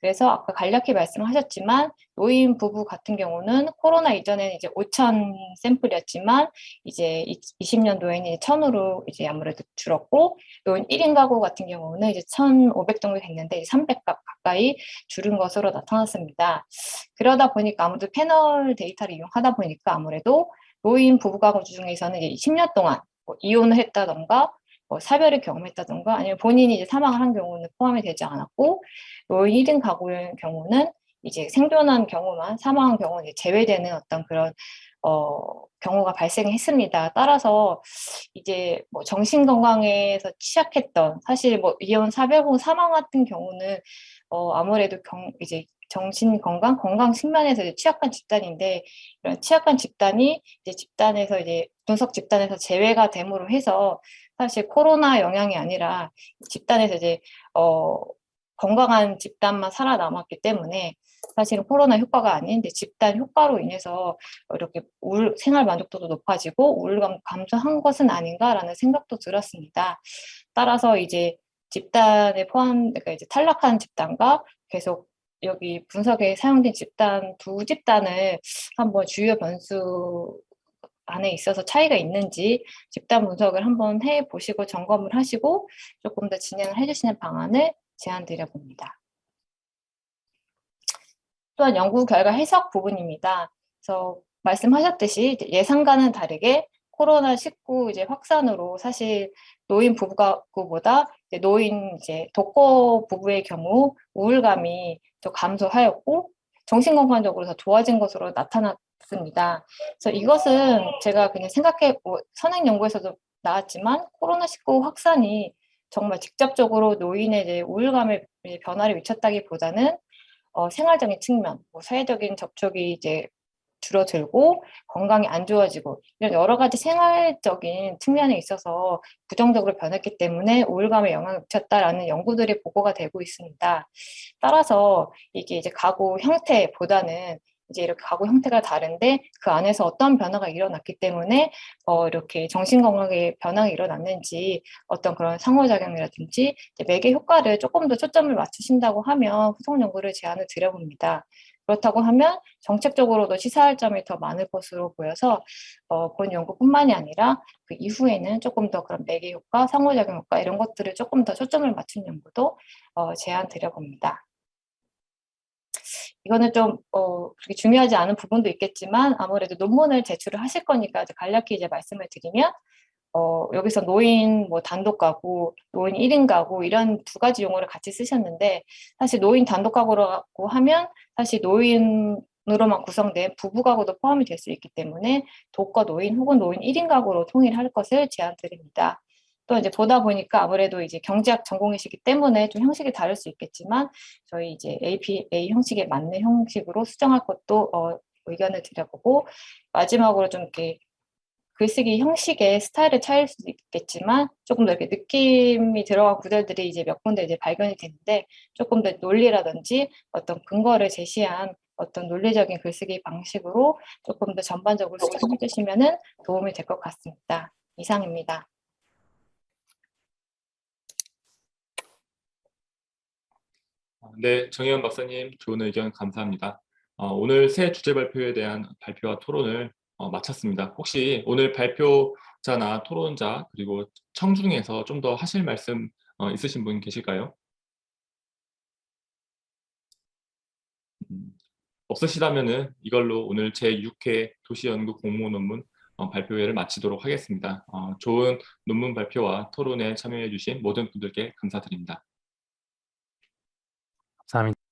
[SPEAKER 8] 그래서 아까 간략히 말씀하셨지만 노인 부부 같은 경우는 코로나 이전에는 이제 5,000 샘플이었지만 이제 20년도에는 1,000으로 이제 아무래도 줄었고, 노인 1인 가구 같은 경우는 이제 1,500 정도 됐는데 300 가까이 줄은 것으로 나타났습니다. 그러다 보니까 아무래도 패널 데이터를 이용하다 보니까 아무래도 노인 부부 가구 중에서는 이제 10년 동안 뭐 이혼을 했다던가 뭐 사별을 경험했다던가 아니면 본인이 이제 사망을 한 경우는 포함이 되지 않았고, 노인 1인 가구의 경우는 이제 생존한 경우만, 사망한 경우는 이제 제외되는 어떤 그런 경우가 발생했습니다. 따라서 이제 뭐 정신 건강에서 취약했던, 사실 뭐 이혼, 사별 후 사망 같은 경우는 아무래도 이제 정신 건강 측면에서 이제 취약한 집단인데, 이런 취약한 집단이 이제 집단에서 이제 분석 집단에서 제외가 됨으로 해서 사실 코로나 영향이 아니라 집단에서 이제 건강한 집단만 살아남았기 때문에 사실은 코로나 효과가 아닌데 집단 효과로 인해서 이렇게 생활 만족도도 높아지고 우울감 감소한 것은 아닌가라는 생각도 들었습니다. 따라서 이제 그러니까 이제 탈락한 집단과 계속 여기 분석에 사용된 집단 두 집단을 한번 주요 변수 안에 있어서 차이가 있는지 집단 분석을 한번 해보시고 점검을 하시고 조금 더 진행을 해주시는 방안을 제안드려 봅니다. 또한 연구 결과 해석 부분입니다. 그래서 말씀하셨듯이 예상과는 다르게 코로나19 이제 확산으로 사실 노인 부부가보다 노인 이제 독거 부부의 경우 우울감이 더 감소하였고 정신건강적으로 더 좋아진 것으로 나타났습니다. 그래서 이것은 제가 그냥 선행 연구에서도 나왔지만 코로나19 확산이 정말 직접적으로 노인의 이제 우울감에 변화를 미쳤다기보다는 생활적인 측면, 뭐 사회적인 접촉이 이제 줄어들고 건강이 안 좋아지고 이런 여러 가지 생활적인 측면에 있어서 부정적으로 변했기 때문에 우울감에 영향을 미쳤다라는 연구들이 보고가 되고 있습니다. 따라서 이게 이제 가구 형태보다는 이제 이렇게 가구 형태가 다른데 그 안에서 어떤 변화가 일어났기 때문에 이렇게 정신건강에 변화가 일어났는지 어떤 그런 상호작용이라든지 이제 매개 효과를 조금 더 초점을 맞추신다고 하면 후속 연구를 제안을 드려봅니다. 그렇다고 하면 정책적으로도 시사할 점이 더 많을 것으로 보여서 본 연구뿐만이 아니라 그 이후에는 조금 더 그런 매개 효과, 상호작용 효과 이런 것들을 조금 더 초점을 맞춘 연구도 제안 드려봅니다. 이거는 좀 그렇게 중요하지 않은 부분도 있겠지만 아무래도 논문을 제출을 하실 거니까 간략히 이제 말씀을 드리면 여기서 노인 뭐 단독 가구, 노인 1인 가구 이런 두 가지 용어를 같이 쓰셨는데 사실 노인 단독 가구라고 하면 사실 노인으로만 구성된 부부 가구도 포함이 될 수 있기 때문에 독거 노인 혹은 노인 1인 가구로 통일할 것을 제안드립니다. 또 이제 보다 보니까 아무래도 이제 경제학 전공이시기 때문에 좀 형식이 다를 수 있겠지만 저희 이제 APA 형식에 맞는 형식으로 수정할 것도 의견을 드려보고 마지막으로 좀 이렇게 글쓰기 형식의 스타일의 차이일 수도 있겠지만 조금 더 이렇게 느낌이 들어간 구절들이 이제 몇 군데 이제 발견이 되는데 조금 더 논리라든지 어떤 근거를 제시한 어떤 논리적인 글쓰기 방식으로 조금 더 전반적으로 수정해 주시면은 도움이 될 것 같습니다. 이상입니다.
[SPEAKER 1] 네, 정혜원 박사님 좋은 의견 감사합니다. 오늘 새 주제 발표에 대한 발표와 토론을 마쳤습니다. 혹시 오늘 발표자나 토론자 그리고 청중에서 좀 더 하실 말씀 있으신 분 계실까요? 없으시다면은 이걸로 오늘 제6회 도시연구 공모 논문 발표회를 마치도록 하겠습니다. 좋은 논문 발표와 토론에 참여해 주신 모든 분들께 감사드립니다.
[SPEAKER 7] 감사합니다.